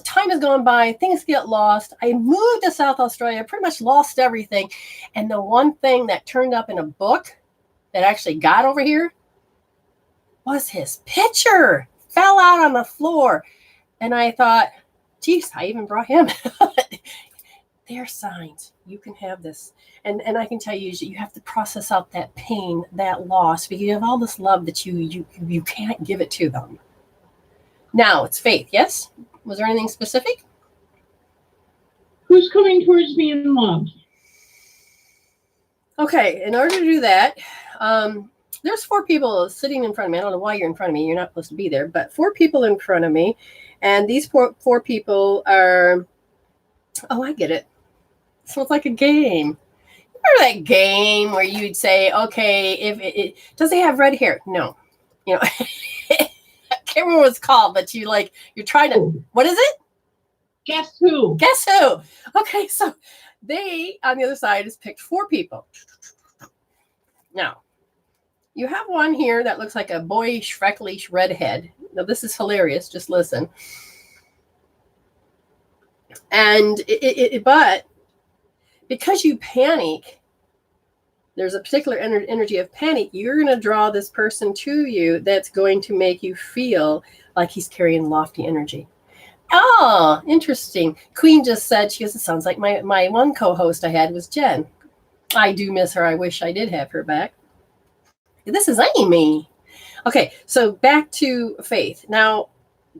Time has gone by. Things get lost. I moved to South Australia, pretty much lost everything. And the one thing that turned up in a book that actually got over here was his picture. Fell out on the floor. And I thought, geez, I even brought him. They're signs. You can have this. And I can tell you, you have to process out that pain, that loss, because you have all this love that you can't give it to them. Now it's Faith. Yes? Was there anything specific? Who's coming towards me in love? Okay, in order to do that, there's 4 people sitting in front of me. I don't know why you're in front of me. You're not supposed to be there, but 4 people in front of me. And these four people are, oh, I get it. So it's like a game. Remember that game where you'd say, okay, if it does it have red hair? No. You know, I can't remember what it's called, but you're trying to, what is it? Guess who? Guess who? Okay, so they, on the other side, has picked 4 people. Now, you have one here that looks like a boyish, frecklish redhead. Now, this is hilarious. Just listen. And but because you panic, there's a particular energy of panic. You're going to draw this person to you that's going to make you feel like he's carrying lofty energy. Oh, interesting. Queen just said, she goes, it sounds like my one co-host I had was Jen. I do miss her. I wish I did have her back. This is Amy. Okay, so back to Faith. Now,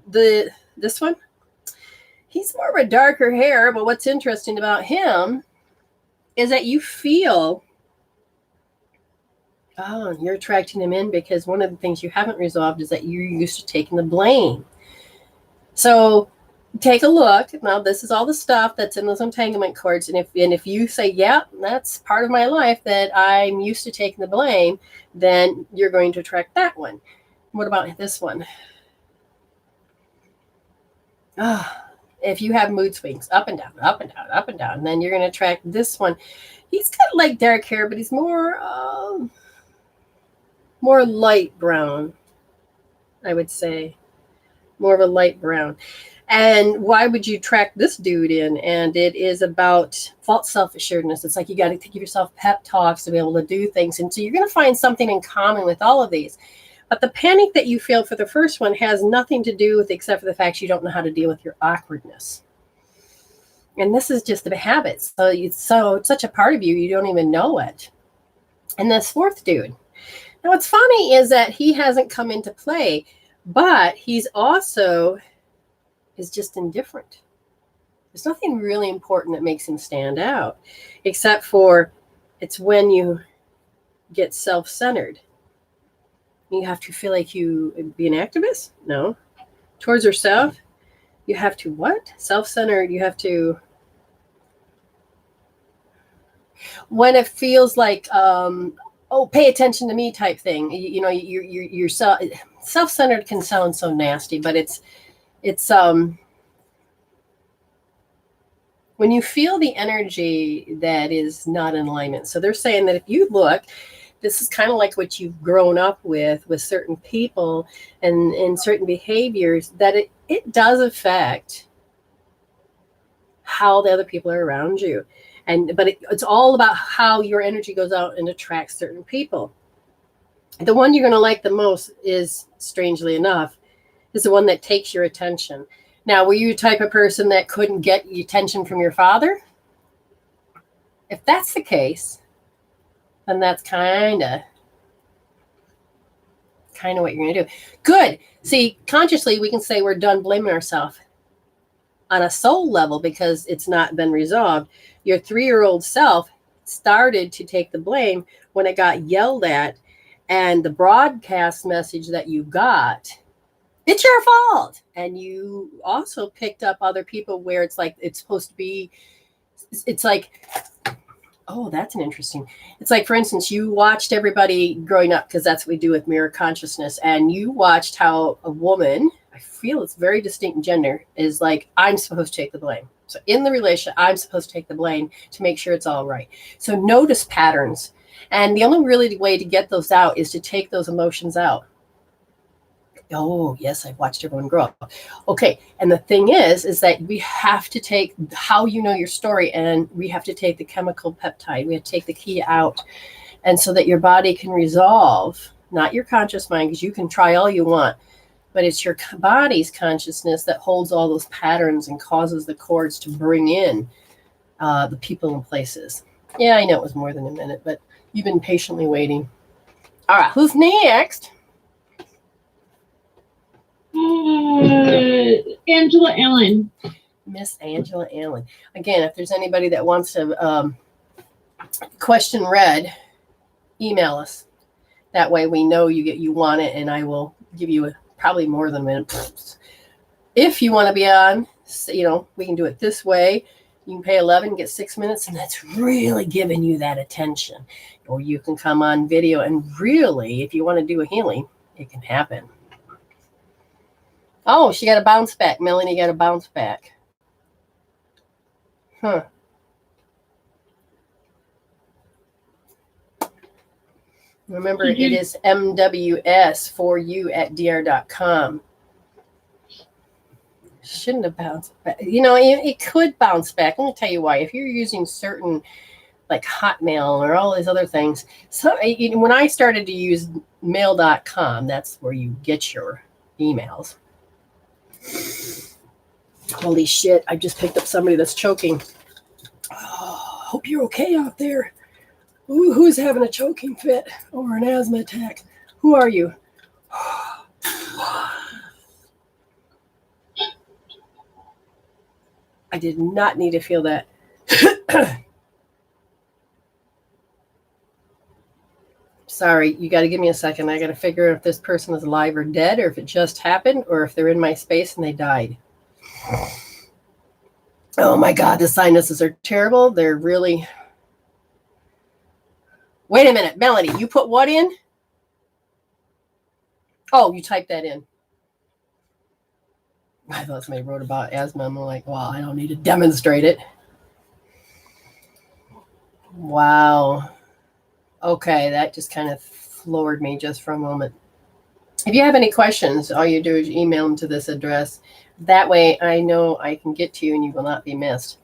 this one, he's more of a darker hair, but what's interesting about him is that you feel, oh, you're attracting him in because one of the things you haven't resolved is that you're used to taking the blame. So take a look. Now, this is all the stuff that's in those entanglement cords. And if you say, yeah, that's part of my life that I'm used to taking the blame, then you're going to attract that one. What about this one? If you have mood swings, up and down, up and down, up and down, then you're going to attract this one. He's got like dark hair, but he's more light brown, I would say. More of a light brown. And why would you track this dude in? And it is about false self-assuredness. It's like you got to give yourself pep talks to be able to do things. And so you're going to find something in common with all of these. But the panic that you feel for the first one has nothing to do with except for the fact you don't know how to deal with your awkwardness. And this is just a habit. So it's such a part of you, you don't even know it. And this 4th dude. Now, what's funny is that he hasn't come into play, but he's also is just indifferent. There's nothing really important that makes him stand out, except for it's when you get self-centered. You have to feel like you be an activist? No. Towards yourself, you have to what? Self-centered, you have to, when it feels like, pay attention to me type thing. You're self-centered can sound so nasty, but it's when you feel the energy that is not in alignment. So they're saying that if you look, this is kind of like what you've grown up with certain people and certain behaviors, that it does affect how the other people are around you. But it's all about how your energy goes out and attracts certain people. The one you're going to like the most is, strangely enough, is the one that takes your attention. Now, were you the type of person that couldn't get attention from your father? If that's the case, then that's kind of what you're going to do. Good. See, consciously, we can say we're done blaming ourselves on a soul level because it's not been resolved. Your 3-year-old self started to take the blame when it got yelled at, and the broadcast message that you got, it's your fault. And you also picked up other people where it's like, it's supposed to be, it's like, oh, that's an interesting. It's like, for instance, you watched everybody growing up, because that's what we do with mirror consciousness. And you watched how a woman, I feel it's very distinct gender, is like, I'm supposed to take the blame. So in the relationship, I'm supposed to take the blame to make sure it's all right. So notice patterns. And the only really way to get those out is to take those emotions out. Oh, yes, I've watched everyone grow up. Okay, and the thing is that we have to take how you know your story, and we have to take the chemical peptide. We have to take the key out, and so that your body can resolve, not your conscious mind, because you can try all you want, but it's your body's consciousness that holds all those patterns and causes the cords to bring in the people and places. Yeah, I know it was more than a minute, but you've been patiently waiting. All right, who's next? Angela Allen. Miss Angela Allen. Again, if there's anybody that wants to question read, email us. That way we know you want it, and I will give you probably more than a minute. If you want to be on, we can do it this way. You can pay $11, get 6 minutes, and that's really giving you that attention. Or you can come on video, and really, if you want to do a healing, it can happen. Oh, she got a bounce back. Melanie got a bounce back. Huh. Remember, it is MWS4U@dr.com. Shouldn't have bounced back. It could bounce back. Let me tell you why. If you're using certain, like Hotmail or all these other things. So when I started to use mail.com, that's where you get your emails. Holy shit, I just picked up somebody that's choking. Oh, hope you're okay out there. Ooh, who's having a choking fit or an asthma attack? Who are you? I did not need to feel that. Sorry, you got to give me a second. I got to figure out if this person is alive or dead, or if it just happened, or if they're in my space and they died. Oh my God, the sinuses are terrible. They're really... Wait a minute, Melanie, you put what in? Oh, you typed that in. I thought somebody wrote about asthma. I'm like, well, I don't need to demonstrate it. Wow. Okay, that just kind of floored me just for a moment. If you have any questions, all you do is email them to this address. That way I know I can get to you and you will not be missed.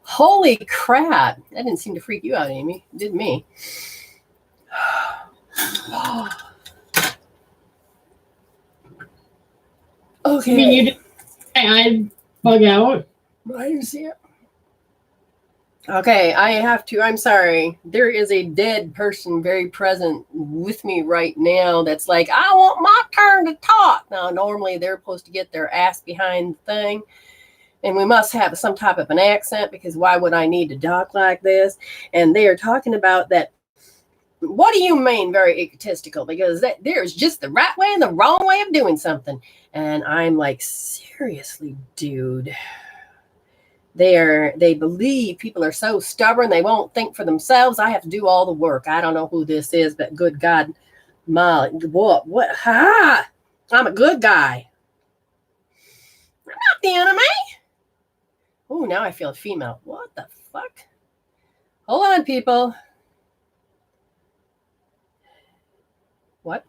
Holy crap. That didn't seem to freak you out, Amy. It did me. Okay. I mean, you did my eyes bug out. I didn't see it. Okay, I'm sorry. There is a dead person very present with me right now that's like, I want my turn to talk. Now, normally they're supposed to get their ass behind the thing, And we must have some type of an accent, because why would I need to talk like this? And they are talking about that. What do you mean very egotistical? Because there's just the right way and the wrong way of doing something. And I'm like, seriously, dude. They believe people are so stubborn they won't think for themselves. I have to do all the work. I don't know who this is, but good God, what? Ha! I'm a good guy. I'm not the enemy. Oh, now I feel a female. What the fuck? Hold on, people. What?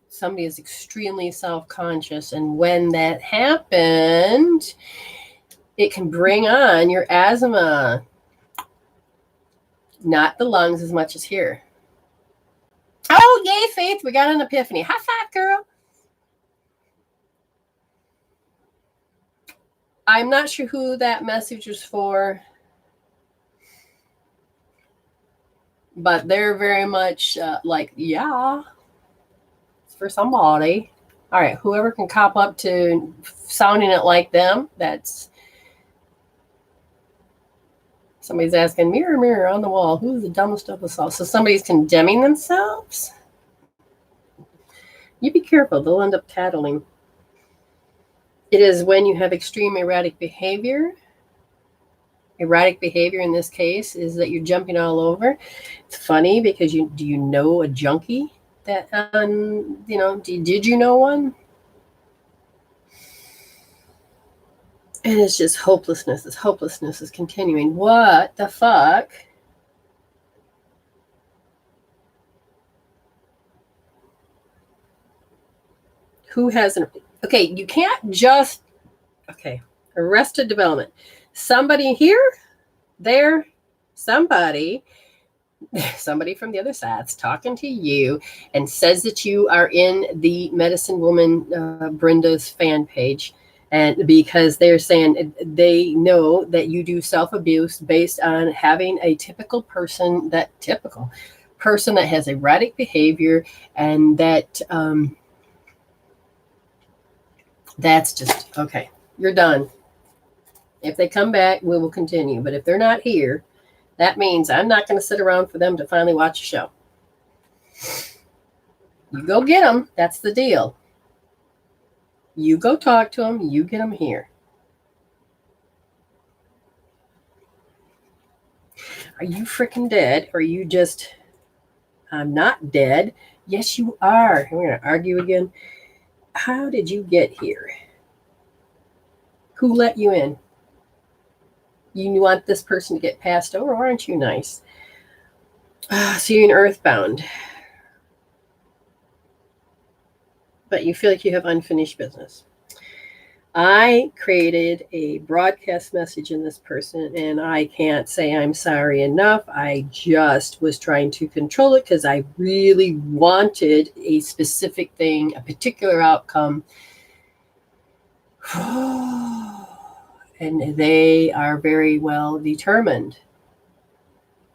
Somebody is extremely self-conscious, and when that happened, it can bring on your asthma. Not the lungs as much as here. Oh, yay, Faith. We got an epiphany. High five, girl. I'm not sure who that message was for, but they're very much like, yeah, it's for somebody. All right, whoever can cop up to sounding it like them, that's... Somebody's asking, mirror, mirror on the wall, who's the dumbest of us all? So somebody's condemning themselves? You be careful, they'll end up tattling. It is when you have extreme erratic behavior. Erratic behavior in this case is that you're jumping all over. It's funny because do you know a junkie that, did you know one? And it's just hopelessness. This hopelessness is continuing. What the fuck? Who hasn't? Okay, you can't just... Okay, arrested development. Somebody here, there, somebody from the other side's talking to you and says that you are in the Medicine Woman Brenda's fan page. And because they're saying they know that you do self-abuse based on having a typical person that has erratic behavior, and that that's just, okay, you're done. If they come back, we will continue. But if they're not here, that means I'm not going to sit around for them to finally watch a show. You go get them. That's the deal. You go talk to them. You get them here. Are you freaking dead? Or are you just, I'm not dead? Yes, you are. We're going to argue again. How did you get here? Who let you in? You want this person to get passed over? Aren't you nice? So you're in earthbound. But you feel like you have unfinished business. I created a broadcast message in this person, and I can't say I'm sorry enough. I just was trying to control it because I really wanted a specific thing, a particular outcome. And they are very well determined.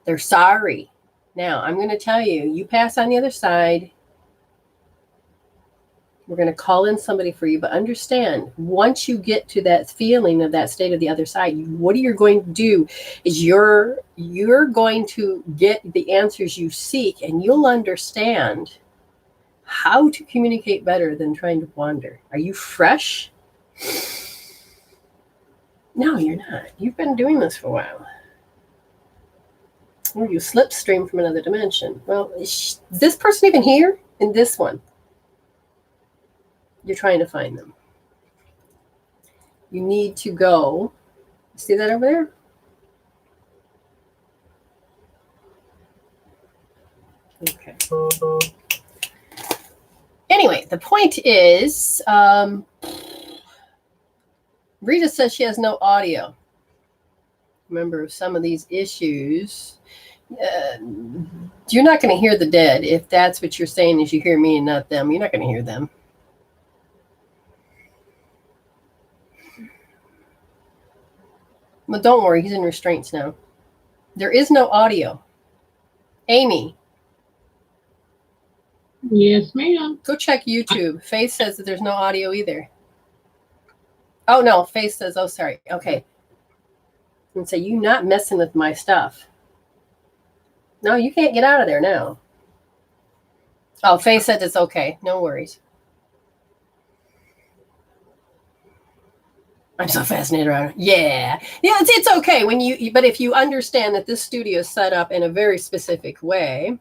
They're sorry. Now, I'm going to tell you, you pass on the other side. We're going to call in somebody for you, but understand, once you get to that feeling of that state of the other side, what you're going to do is you're going to get the answers you seek, and you'll understand how to communicate better than trying to wander. Are you fresh? No, you're not. You've been doing this for a while. Or you slipstream from another dimension. Well, is this person even here in this one? You're trying to find them. You need to go. See that over there? Okay. Anyway, the point is, Rita says she has no audio. Remember, some of these issues, you're not going to hear the dead. If that's what you're saying is you hear me and not them, you're not going to hear them. Well, don't worry. He's in restraints now. There is no audio. Amy. Yes, ma'am. Go check YouTube. Faith says that there's no audio either. Oh, no. Faith says, oh, sorry. Okay. And say, you not messing with my stuff. No, you can't get out of there now. Oh, Faith said it's okay. No worries. I'm so fascinated around it. Yeah. Yeah, it's okay when but if you understand that this studio is set up in a very specific way,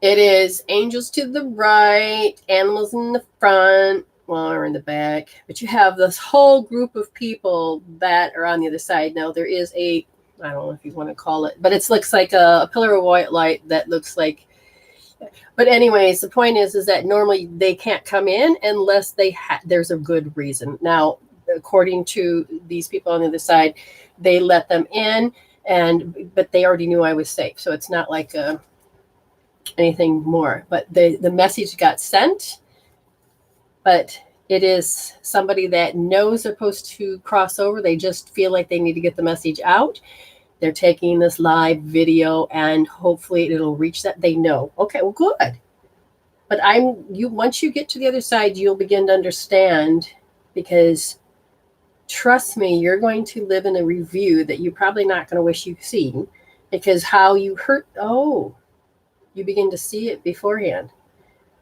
it is angels to the right, animals in the front, well, or in the back, but you have this whole group of people that are on the other side. Now there is I don't know if you want to call it, but it looks like a pillar of white light that looks like, but anyways, the point is that normally they can't come in unless there's a good reason. Now, according to these people on the other side, they let them in, but they already knew I was safe. So it's not like anything more, but the message got sent, but it is somebody that knows they're supposed to cross over. They just feel like they need to get the message out. They're taking this live video and hopefully it'll reach that. They know. Okay, well, good. But once you get to the other side, you'll begin to understand, because trust me, you're going to live in a review that you're probably not going to wish you'd seen, because how you hurt, you begin to see it beforehand.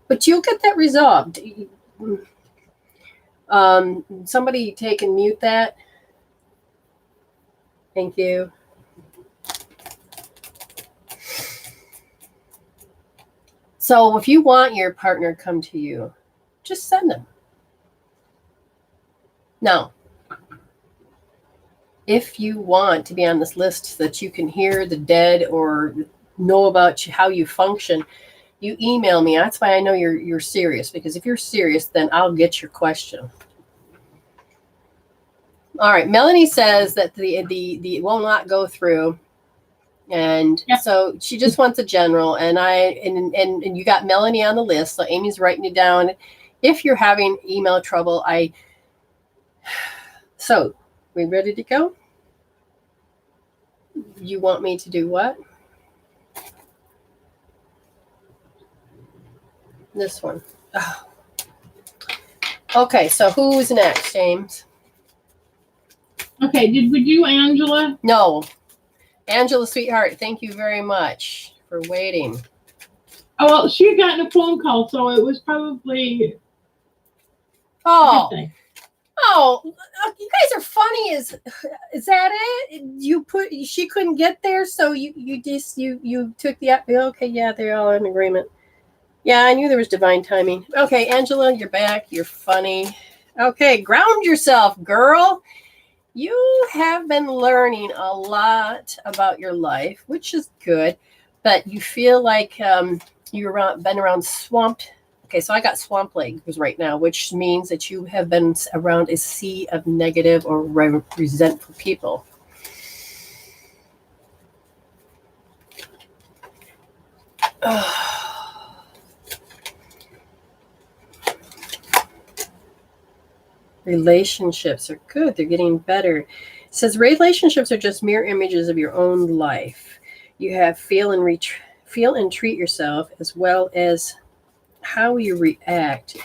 But you'll get that resolved. Somebody take and mute that. Thank you. So if you want your partner to come to you, just send them. Now, if you want to be on this list so that you can hear the dead or know about how you function, you email me. That's why I know you're serious, because if you're serious, then I'll get your question. All right. Melanie says that the will not go through. And so she just wants a general, and you got Melanie on the list. So Amy's writing it down. If you're having email trouble, so we ready to go? You want me to do what? This one. Oh. Okay, so who's next, James? Okay, did we do Angela? No. Angela, sweetheart, thank you very much for waiting. Oh, well, she had gotten a phone call, so it was probably... Oh, you guys are funny. Is that it? She couldn't get there, so you took the... Okay, yeah, they're all in agreement. Yeah, I knew there was divine timing. Okay, Angela, you're back. You're funny. Okay, ground yourself, girl. You have been learning a lot about your life, which is good, but you feel like you've been around swamped. Okay, so I got swamp legs right now, which means that you have been around a sea of negative or resentful people. Relationships are good. They're getting better. It says relationships are just mirror images of your own life. You have feel and treat yourself, as well as how you react.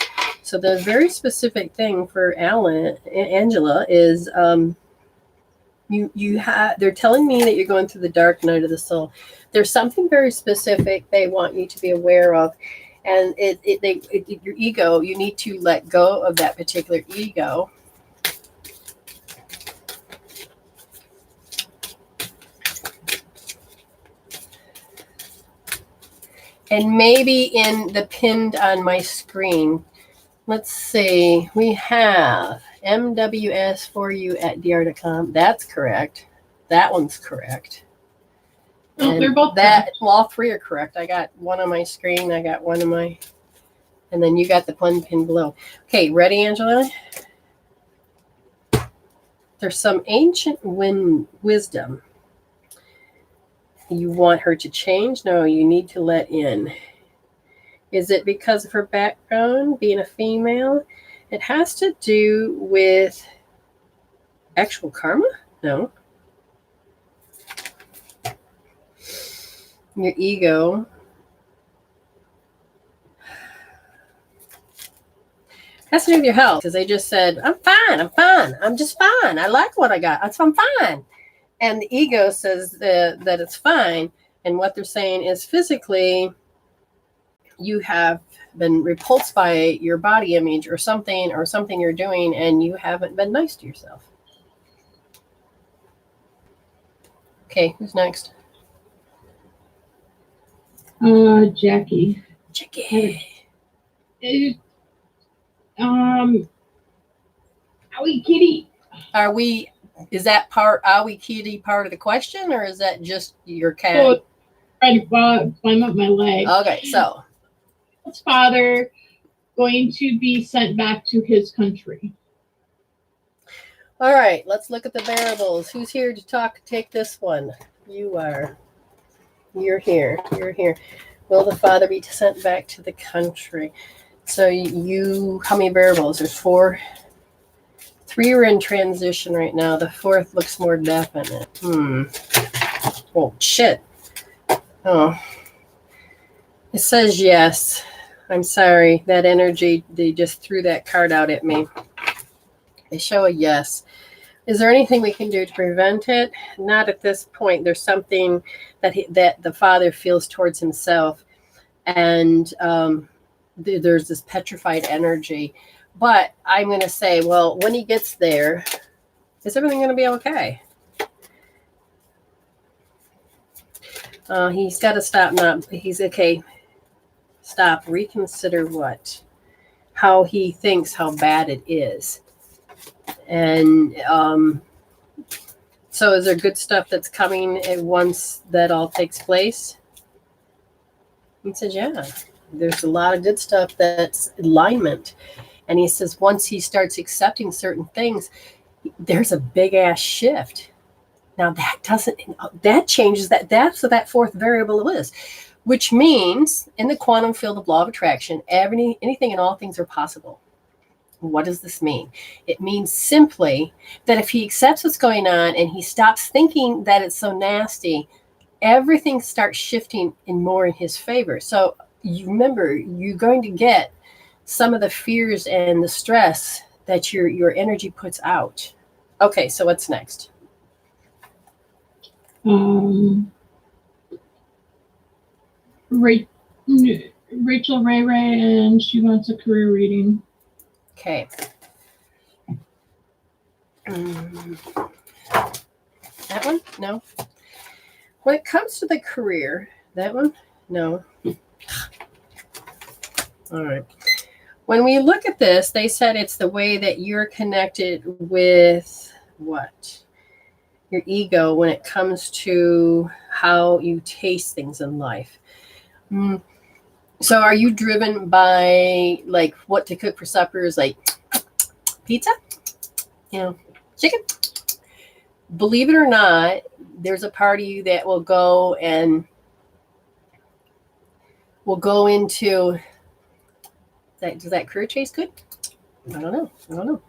So the very specific thing for Angela is they're telling me that you're going through the dark night of the soul. There's something very specific they want you to be aware of. And your ego, you need to let go of that particular ego. And maybe in the pinned on my screen, let's see, we have mws4u@dr.com. That's correct. That one's correct. Oh, they're both correct. Well, all three are correct. I got one on my screen. I got one on my, and then you got the one pin below. Okay, ready, Angela? There's some ancient wisdom. You want her to change? No, you need to let in. Is it because of her background, being a female? It has to do with actual karma? No. Your ego. It has to do with your health, because they just said, I'm fine, I'm just fine. I like what I got, so I'm fine. And the ego says that it's fine. And what they're saying is physically, you have been repulsed by your body image or something you're doing, and you haven't been nice to yourself. Okay, who's next? Jackie. Owie kitty. Is that owie kitty part of the question, or is that just your cat? Oh, trying to climb up my leg. Okay, so. His father going to be sent back to his country. All right, let's look at the variables. Who's here to take this one? You are. You're here. Will the father be sent back to the country? So how many variables? There's 4. 3 are in transition right now. The 4th looks more definite. Oh, shit. Oh. It says yes. I'm sorry. That energy, they just threw that card out at me. They show a yes. Is there anything we can do to prevent it? Not at this point. There's something that the father feels towards himself. And there's this petrified energy. But I'm going to say, well, when he gets there, is everything going to be okay? He's got to stop. He's okay. Stop. Reconsider what? How he thinks how bad it is. And so is there good stuff that's coming at once that all takes place? He said, yeah, there's a lot of good stuff that's alignment. And he says once he starts accepting certain things, there's a big ass shift. Now that changes that. That's what that 4th variable is, which means in the quantum field of law of attraction, anything and all things are possible. What does this mean? It means simply that if he accepts what's going on and he stops thinking that it's so nasty, everything starts shifting more in his favor. So you remember, you're going to get some of the fears and the stress that your energy puts out. Okay, so what's next? Rachel Ray, and she wants a career reading. Okay. That one? No. When it comes to the career, that one? No. All right. When we look at this, they said it's the way that you're connected with what? Your ego when it comes to how you taste things in life. So are you driven by like what to cook for suppers, like pizza? Chicken? Believe it or not, there's a part of you that will go into that. Does that career chase good? I don't know.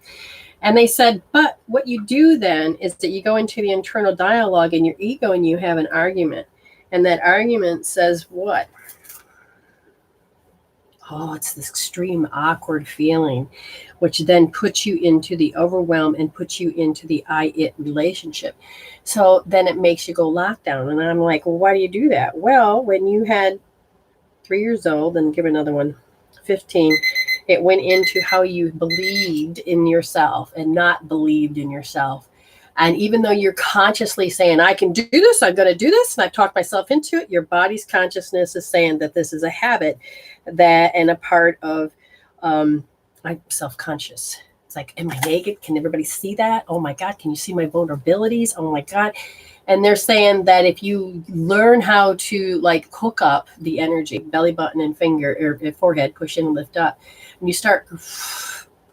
And they said, but what you do then is that you go into the internal dialogue and your ego and you have an argument. And that argument says what? Oh, it's this extreme awkward feeling, which then puts you into the overwhelm and puts you into the I-it relationship. So then it makes you go lockdown. And I'm like, well, why do you do that? Well, when you had 3 years old, and give another one, 15, it went into how you believed in yourself and not believed in yourself. And even though you're consciously saying, I can do this, I'm going to do this, and I've talked myself into it, your body's consciousness is saying that this is a habit and a part of I'm self-conscious. It's like, am I naked? Can everybody see that? Oh my God, can you see my vulnerabilities? Oh my God. And they're saying that if you learn how to like hook up the energy, belly button and finger or forehead, push in and lift up, and you start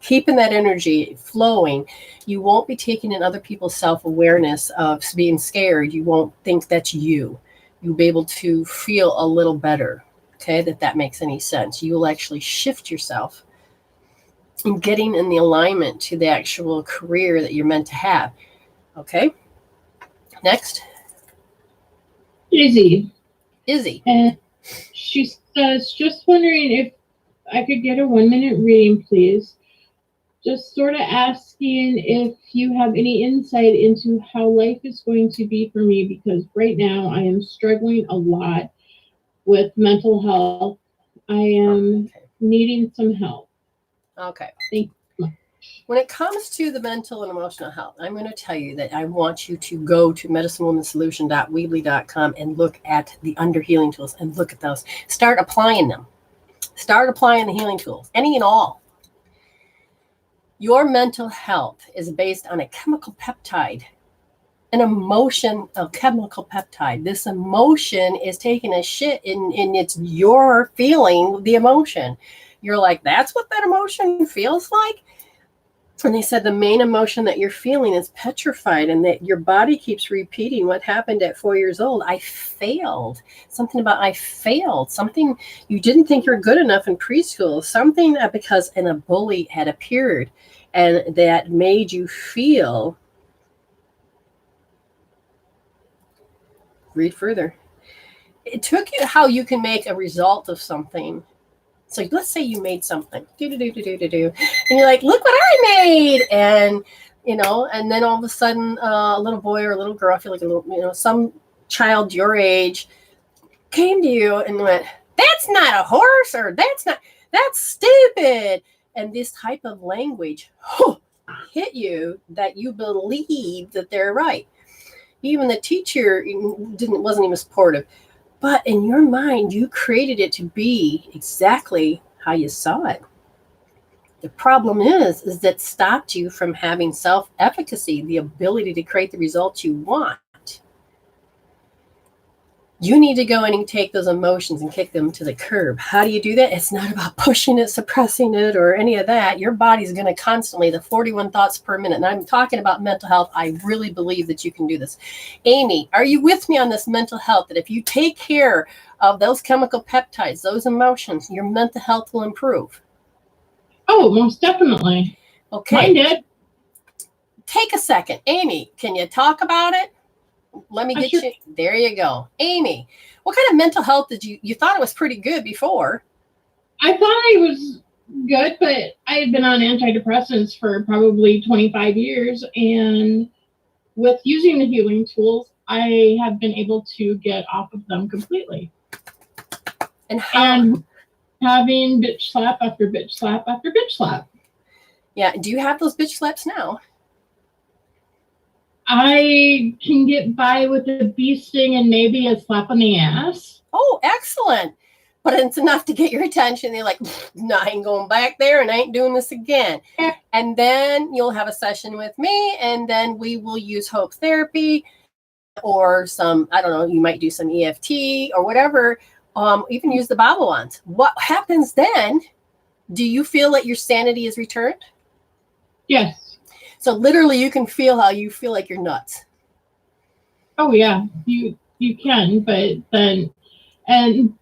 keeping that energy flowing, you won't be taking in other people's self-awareness of being scared. You won't think that's you. You'll be able to feel a little better. Okay, that makes any sense. You will actually shift yourself in getting in the alignment to the actual career that you're meant to have. Okay, next. Izzy. And she says, just wondering if I could get a 1-minute reading, please. Just sort of asking if you have any insight into how life is going to be for me, because right now I am struggling a lot with mental health. I am needing some help. Okay. Thank you. When it comes to the mental and emotional health, I'm going to tell you that I want you to go to medicinewomansolution.weebly.com and look at the under healing tools and look at those. Start applying them. Start applying the healing tools, any and all. Your mental health is based on a chemical peptide, an emotion, a chemical peptide. This emotion is taking a shit and it's your feeling the emotion. You're like, that's what that emotion feels like? And they said the main emotion that you're feeling is petrified, and that your body keeps repeating what happened at 4 years old. I failed. Something about I failed. Something you didn't think you're good enough in preschool. Something because a bully had appeared, and that made you feel. Read further. It took you how you can make a result of something. So let's say you made something, and you're like, look what I made. And, and then all of a sudden a little boy or a little girl, I feel like a little, some child your age came to you and went, that's not a horse, or that's stupid. And this type of language hit you that you believe that they're right. Even the teacher wasn't even supportive. But in your mind, you created it to be exactly how you saw it. The problem is that stopped you from having self-efficacy, the ability to create the results you want. You need to go in and take those emotions and kick them to the curb. How do you do that? It's not about pushing it, suppressing it, or any of that. Your body's going to constantly, the 41 thoughts per minute. And I'm talking about mental health. I really believe that you can do this. Amy, are you with me on this mental health? That if you take care of those chemical peptides, those emotions, your mental health will improve? Oh, most definitely. Okay. Mine did. Take a second. Amy, can you talk about it? Let me get you. There you go. Amy, what kind of mental health did you thought it was pretty good before? I thought I was good, but I had been on antidepressants for probably 25 years. And with using the healing tools, I have been able to get off of them completely. And how? And having bitch slap after bitch slap after bitch slap. Yeah. Do you have those bitch slaps now? I can get by with a bee sting and maybe a slap on the ass. Oh, excellent. But it's enough to get your attention. They're like, no, I ain't going back there and I ain't doing this again. And then you'll have a session with me, and then we will use hope therapy or some, I don't know, you might do some EFT or whatever. You can use the Bobble ones. What happens then? Do you feel that your sanity is returned? Yes. So literally you can feel how you feel like you're nuts. Oh yeah, you can, but then, and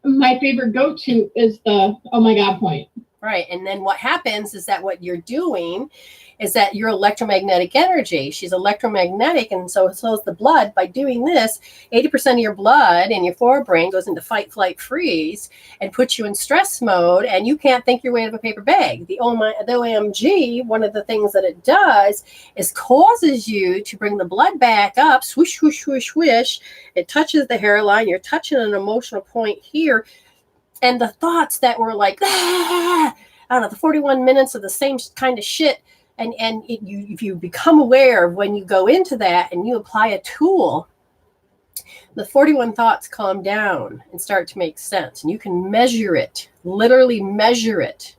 my favorite go-to is the oh my god point. Right. And then what happens is that what you're doing is that your electromagnetic energy, she's electromagnetic, and so is the blood. By doing this, 80% of your blood in your forebrain goes into fight, flight, freeze and puts you in stress mode, and you can't think your way out of a paper bag. The OMG, one of the things that it does is causes you to bring the blood back up, swoosh, swoosh, swoosh, swish. It touches the hairline. You're touching an emotional point here. And the thoughts that were like, I don't know, the 41 minutes of the same kind of shit. And if you become aware of when you go into that and you apply a tool, the 41 thoughts calm down and start to make sense. And you can measure it, literally measure it.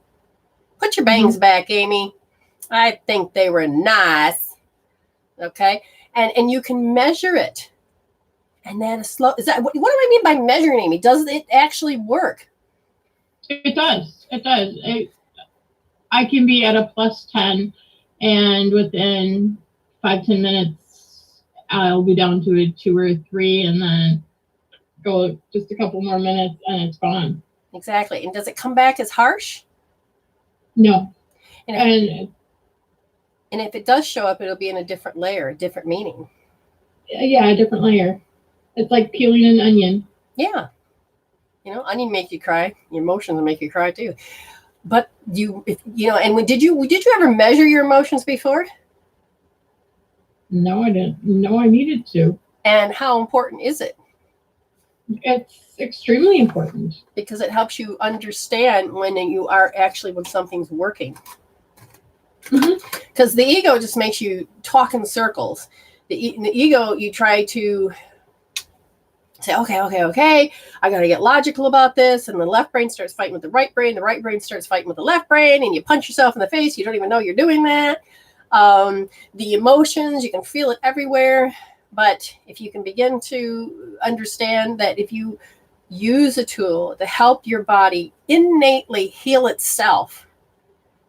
Put your bangs back, Amy. I think they were nice. Okay. And you can measure it. And then what do I mean by measuring, Amy? Does it actually work? It does. It does. I can be at a +10, and within 5-10 minutes, I'll be down to a 2 or 3, and then go just a couple more minutes, and it's gone. Exactly. And does it come back as harsh? No. And if it does show up, it'll be in a different layer, a different meaning. Yeah, a different layer. It's like peeling an onion. Yeah. Onion make you cry. Your emotions will make you cry too. But and did you ever measure your emotions before? No, I didn't. No, I needed to. And how important is it? It's extremely important. Because it helps you understand when something's working. Because the ego just makes you talk in circles. The ego, you try to say, okay, I got to get logical about this. And the left brain starts fighting with the right brain. The right brain starts fighting with the left brain. And you punch yourself in the face. You don't even know you're doing that. The emotions, you can feel it everywhere. But if you can begin to understand that if you use a tool to help your body innately heal itself,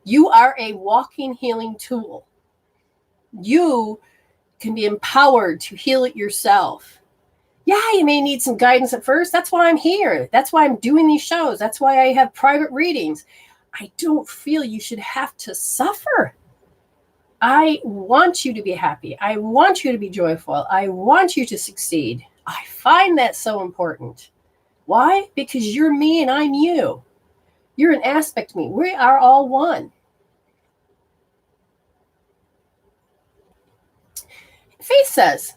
you are a walking healing tool. You can be empowered to heal it yourself. Yeah, you may need some guidance at first. That's why I'm here. That's why I'm doing these shows. That's why I have private readings. I don't feel you should have to suffer. I want you to be happy. I want you to be joyful. I want you to succeed. I find that so important. Why? Because you're me and I'm you. You're an aspect of me. We are all one. Faith says,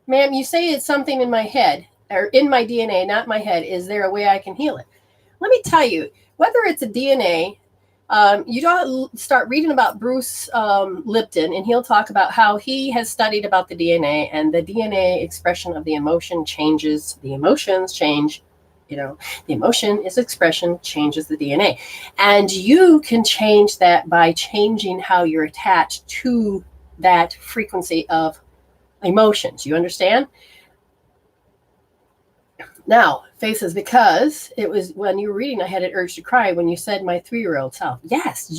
ma'am, you say it's something in my head, or in my DNA, not my head. Is there a way I can heal it? Let me tell you, whether it's a DNA, you don't start reading about Bruce Lipton, and he'll talk about how he has studied about the DNA, and the DNA expression of the emotion changes. The emotions change. The emotion is expression, changes the DNA. And you can change that by changing how you're attached to that frequency of emotions. You understand? Now, Faith says, because it was when you were reading, I had an urge to cry when you said my 3-year-old self. Yes,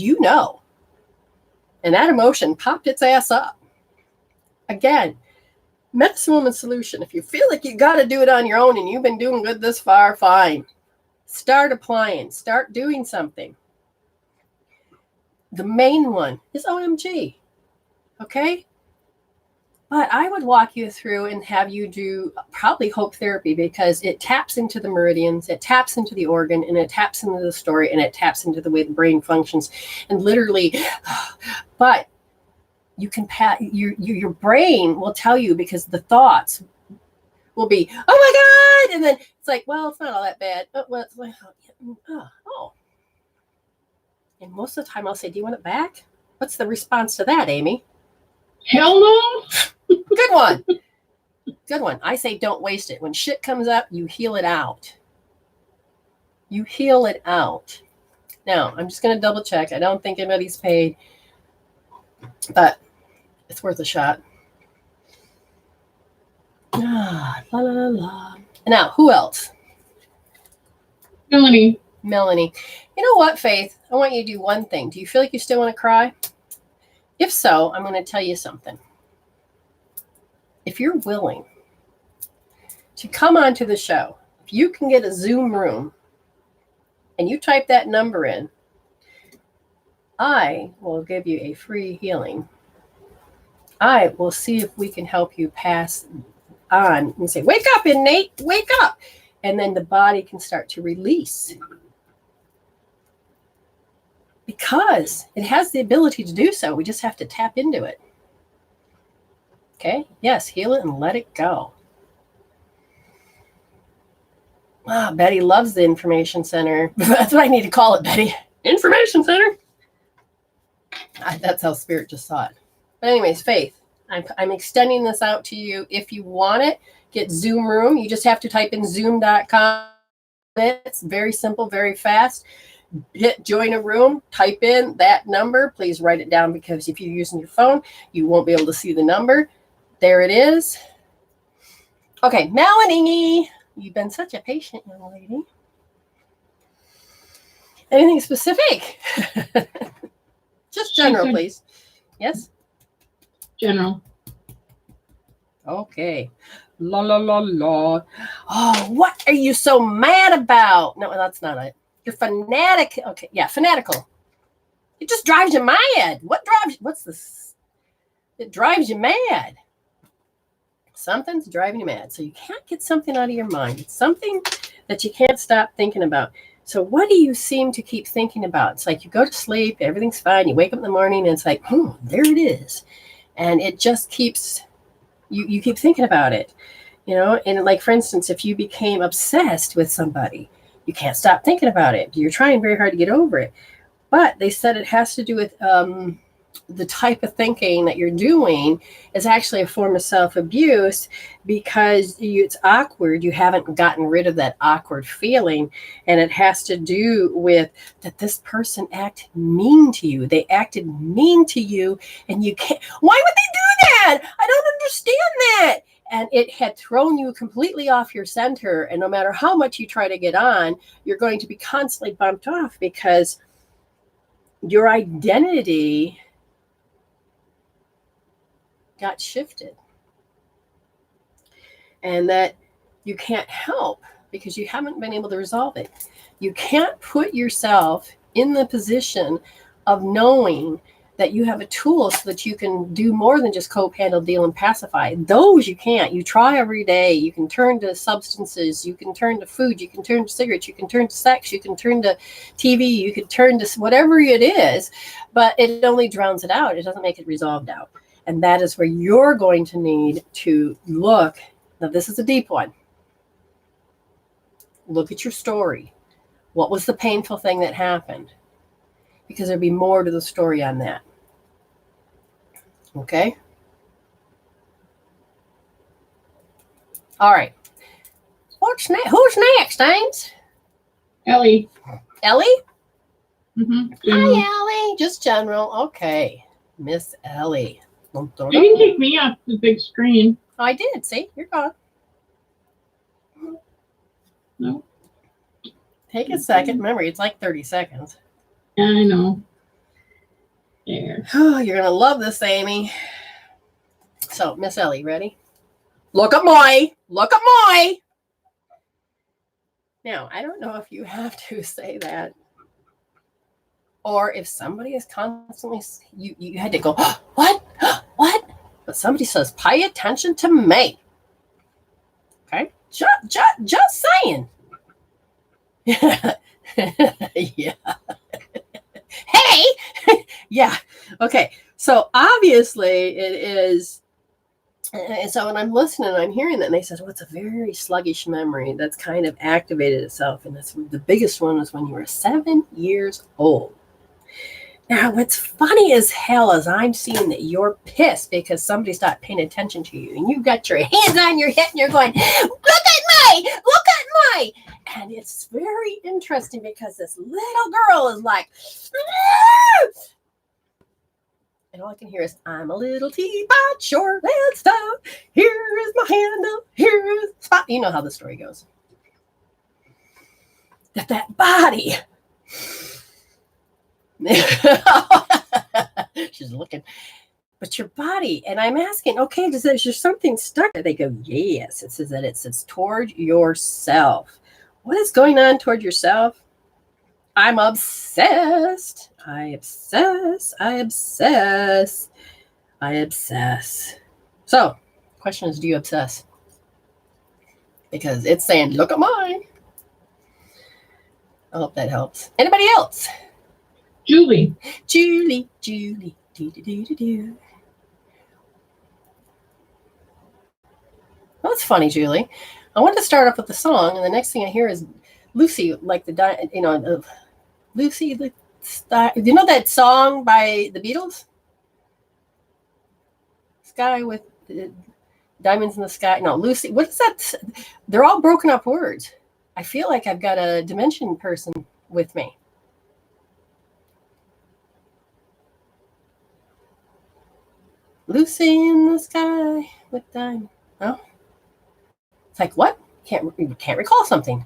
And that emotion popped its ass up. Again, Medicine Woman Solution. If you feel like you got to do it on your own and you've been doing good this far, fine. Start applying. Start doing something. The main one is OMG. Okay? But I would walk you through and have you do probably hope therapy, because it taps into the meridians, it taps into the organ, and it taps into the story, and it taps into the way the brain functions. And literally, but you can your brain will tell you, because the thoughts will be, oh my God. And then it's like, well, it's not all that bad. Oh. And most of the time I'll say, do you want it back? What's the response to that, Amy? Hell no. Good one. Good one. I say don't waste it. When shit comes up, you heal it out. You heal it out. Now, I'm just going to double check. I don't think anybody's paid, but it's worth a shot. La, la, la. Now, who else? Melanie. You know what, Faith? I want you to do one thing. Do you feel like you still want to cry? If so, I'm going to tell you something. If you're willing to come onto the show, if you can get a Zoom room and you type that number in, I will give you a free healing. I will see if we can help you pass on and say, wake up, innate, wake up. And then the body can start to release. Because it has the ability to do so. We just have to tap into it. Okay? Yes, heal it and let it go. Betty loves the information center. That's what I need to call it, Betty. Information center. That's how Spirit just saw it. But anyways, Faith, I'm extending this out to you. If you want it, get Zoom Room. You just have to type in zoom.com. It's very simple, very fast. Hit join a room, type in that number. Please write it down, because if you're using your phone, you won't be able to see the number. There it is. Okay, Melanie, you've been such a patient young lady. Anything specific? Just general, please. Yes? General. Okay. La, la, la, la. Oh, what are you so mad about? No, that's not it. You're fanatic. Okay, yeah, fanatical. It just drives you mad. What's this? It drives you mad. Something's driving you mad. So you can't get something out of your mind. It's something that you can't stop thinking about. So what do you seem to keep thinking about? It's like you go to sleep, everything's fine. You wake up in the morning and it's like, there it is. And it just keeps, you keep thinking about it, and like, for instance, if you became obsessed with somebody, you can't stop thinking about it. You're trying very hard to get over it. But they said it has to do with the type of thinking that you're doing is actually a form of self-abuse because it's awkward. You haven't gotten rid of that awkward feeling. And it has to do with that this person acted mean to you. They acted mean to you and you can't. Why would they do that? I don't understand that. And it had thrown you completely off your center. And no matter how much you try to get on, you're going to be constantly bumped off because your identity got shifted. And that you can't help because you haven't been able to resolve it. You can't put yourself in the position of knowing that you have a tool so that you can do more than just cope, handle, deal, and pacify. Those you can't. You try every day. You can turn to substances. You can turn to food. You can turn to cigarettes. You can turn to sex. You can turn to TV. You can turn to whatever it is, but it only drowns it out. It doesn't make it resolved out. And that is where you're going to need to look. Now, this is a deep one. Look at your story. What was the painful thing that happened? Because there'll be more to the story on that. Okay? All right. Who's next, Ames? Ellie. Ellie? Mm-hmm. Hi, Ellie. Just general. Okay. Miss Ellie. You can take me off the big screen. Oh, I did. See? You're gone. No. Take a second. Remember, it's like 30 seconds. Yeah, I know. There. Oh, you're going to love this, Amy. So, Miss Ellie, ready? Look at my. Now, I don't know if you have to say that or if somebody is constantly, you had to go, what? What? But somebody says, pay attention to me. Okay? Just saying. Yeah. Hey! Yeah. Okay. So obviously it is. And so when I'm listening, I'm hearing that, and they said, well, it's a very sluggish memory that's kind of activated itself. And that's the biggest one was when you were 7 years old. Now, what's funny as hell is I'm seeing that you're pissed because somebody stopped paying attention to you. And you've got your hands on your head and you're going, look at me! And it's very interesting because this little girl is like, ah! And all I can hear is, I'm a little teapot, short and stout. Here is my handle, here is the spot. You know how the story goes. That body. She's looking. But your body, and I'm asking, okay, is there something stuck? They go, yes. It says that it says toward yourself. What is going on toward yourself? I'm obsessed. I obsess. So, question is, do you obsess? Because it's saying, look at mine. I hope that helps. Anybody else? Julie. Well, it's funny, Julie. I wanted to start off with the song, and the next thing I hear is Lucy, like Lucy, you know that song by the Beatles? Sky with diamonds in the sky. No, Lucy. What is that? They're all broken up words. I feel like I've got a dimension person with me. Lucy in the sky with diamonds. Oh, it's like what? Can't recall something.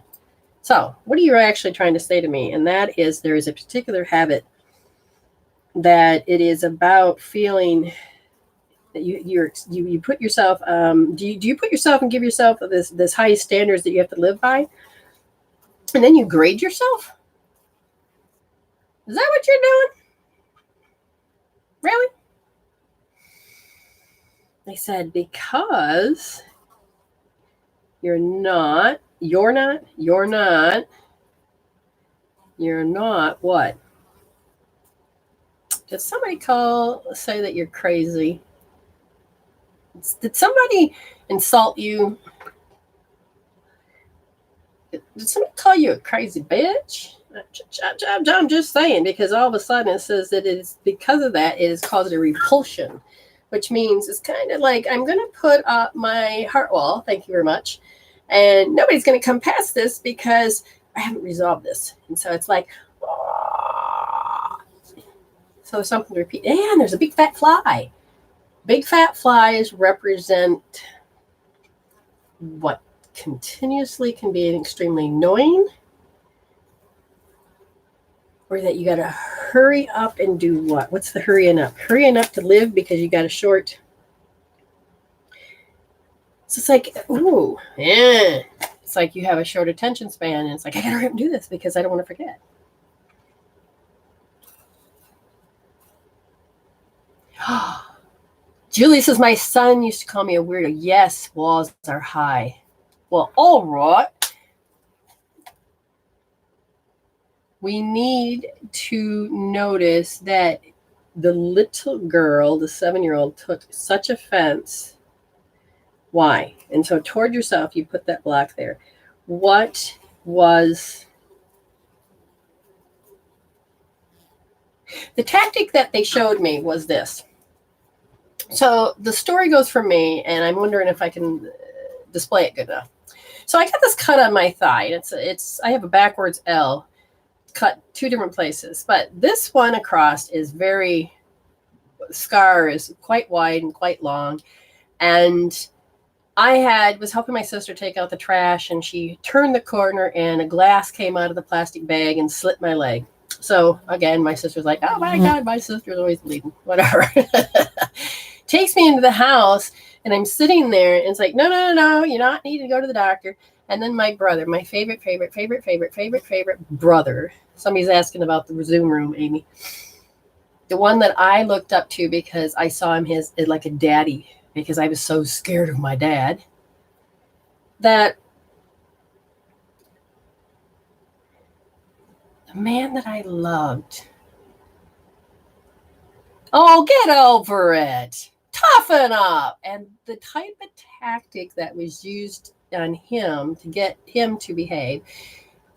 So, what are you actually trying to say to me? And that is, there is a particular habit that it is about feeling that you put yourself. Do you put yourself and give yourself this high standards that you have to live by, and then you grade yourself? Is that what you're doing? Really? They said because you're not You're not what? Did somebody say that you're crazy? Did somebody insult you? Did somebody call you a crazy bitch? I'm just saying, because all of a sudden it says that it is because of that, it has caused a repulsion, which means it's kind of like, I'm going to put up my heart wall. Thank you very much. And nobody's going to come past this because I haven't resolved this. And so it's like, oh. So something to repeat. And there's a big fat fly. Big fat flies represent what continuously can be extremely annoying, or that you got to hurry up and do what? What's the hurrying up? Hurrying up to live because you got a short. So it's like, ooh, yeah. It's like you have a short attention span, and it's like, I got to hurry up and do this because I don't want to forget. Julie says, my son used to call me a weirdo. Yes, walls are high. Well, all right. We need to notice that the little girl, the 7-year-old, took such offense. Why? And so toward yourself, you put that block there. What was the tactic that they showed me was this. So the story goes from me, and I'm wondering if I can display it good enough. So I got this cut on my thigh. It's I have a backwards L cut 2 different places, but this one across is scar is quite wide and quite long. And I was helping my sister take out the trash, and she turned the corner and a glass came out of the plastic bag and slit my leg. So again, my sister's like, oh my God, my sister's always bleeding, whatever. Takes me into the house, and I'm sitting there, and it's like, no, you not need to go to the doctor. And then my brother, my favorite brother. Somebody's asking about the Zoom room, Amy. The one that I looked up to because I saw him like a daddy, because I was so scared of my dad. That the man that I loved. Oh, get over it. Toughen up. And the type of tactic that was used on him to get him to behave,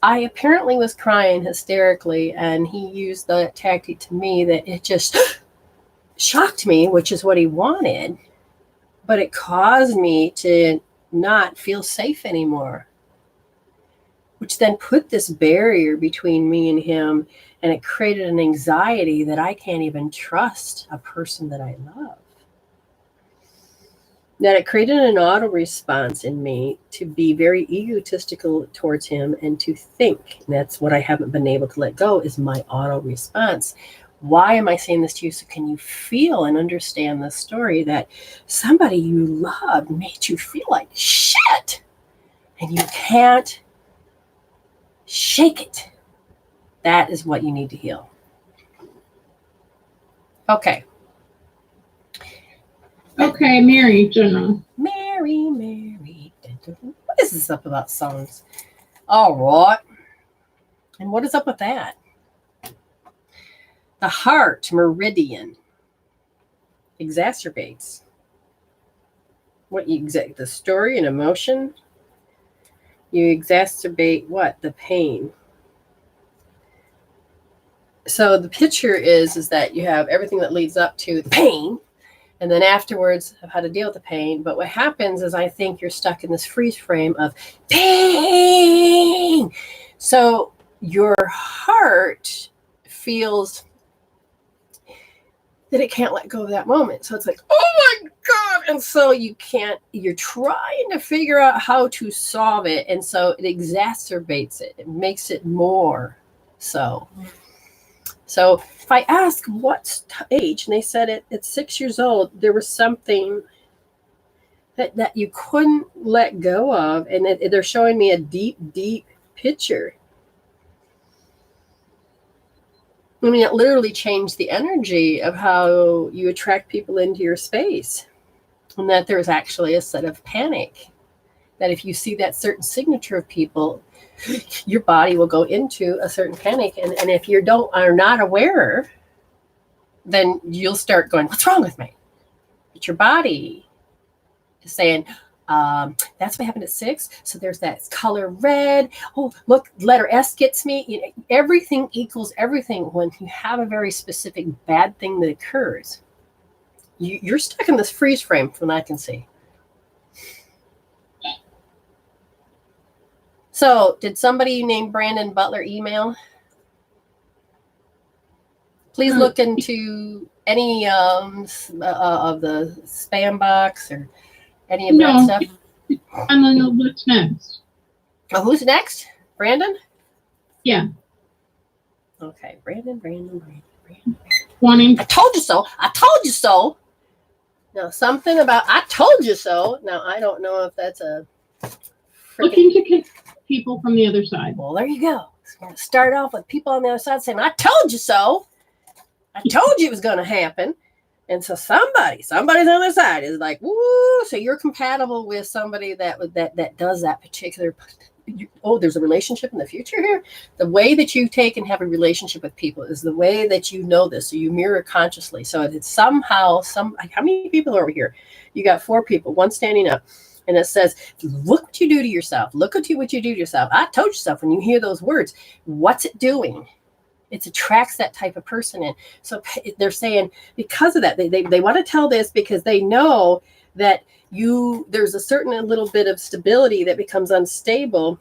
I apparently was crying hysterically, and he used the tactic to me that it just shocked me, which is what he wanted, but it caused me to not feel safe anymore, which then put this barrier between me and him, and it created an anxiety that I can't even trust a person that I love. That it created an auto response in me to be very egotistical towards him and to think. And that's what I haven't been able to let go, is my auto response. Why am I saying this to you? So can you feel and understand the story that somebody you loved made you feel like shit, and you can't shake it? That is what you need to heal. Okay. Okay, Mary, General. Mary. What is this up about songs? All right. And what is up with that? The heart meridian exacerbates the story and emotion. You exacerbate what? The pain. So the picture is that you have everything that leads up to the pain, and then afterwards of how to deal with the pain. But what happens is I think you're stuck in this freeze frame of pain. So your heart feels that it can't let go of that moment. So it's like, oh my God. And so you're trying to figure out how to solve it. And so it exacerbates it. It makes it more so. So if I ask what age, and they said at 6 years old, there was something that you couldn't let go of. And they're showing me a deep, deep picture. I mean, it literally changed the energy of how you attract people into your space. And that there's actually a set of panic that if you see that certain signature of people, your body will go into a certain panic. And if you are not aware, then you'll start going, what's wrong with me? But your body is saying, that's what happened at 6. So there's that color red. Oh, look, letter S gets me. You know, everything equals everything. When you have a very specific bad thing that occurs, you're stuck in this freeze frame from what I can see. So did somebody named Brandon Butler email? Please look into any of the spam box or any of that stuff. And then what's next? Oh, who's next? Brandon? Yeah. Okay, Brandon. Wanting. I told you so. I told you so. Now, something about I told you so. Now, I don't know if that's a looking to connect people from the other side. Well, there you go. It's going to start off with people on the other side saying, I told you so. I told you it was going to happen. And so somebody's on the other side is like, woo. So you're compatible with somebody that does that particular. Oh, there's a relationship in the future here. The way that you take and have a relationship with people is the way that you know this. So you mirror consciously. So it's somehow how many people are over here? You got 4 people, one standing up. And it says, look what you do to yourself. Look at what you do to yourself. I told you so. When you hear those words, what's it doing? It attracts that type of person in. So they're saying because of that, they want to tell this because they know that there's a certain little bit of stability that becomes unstable.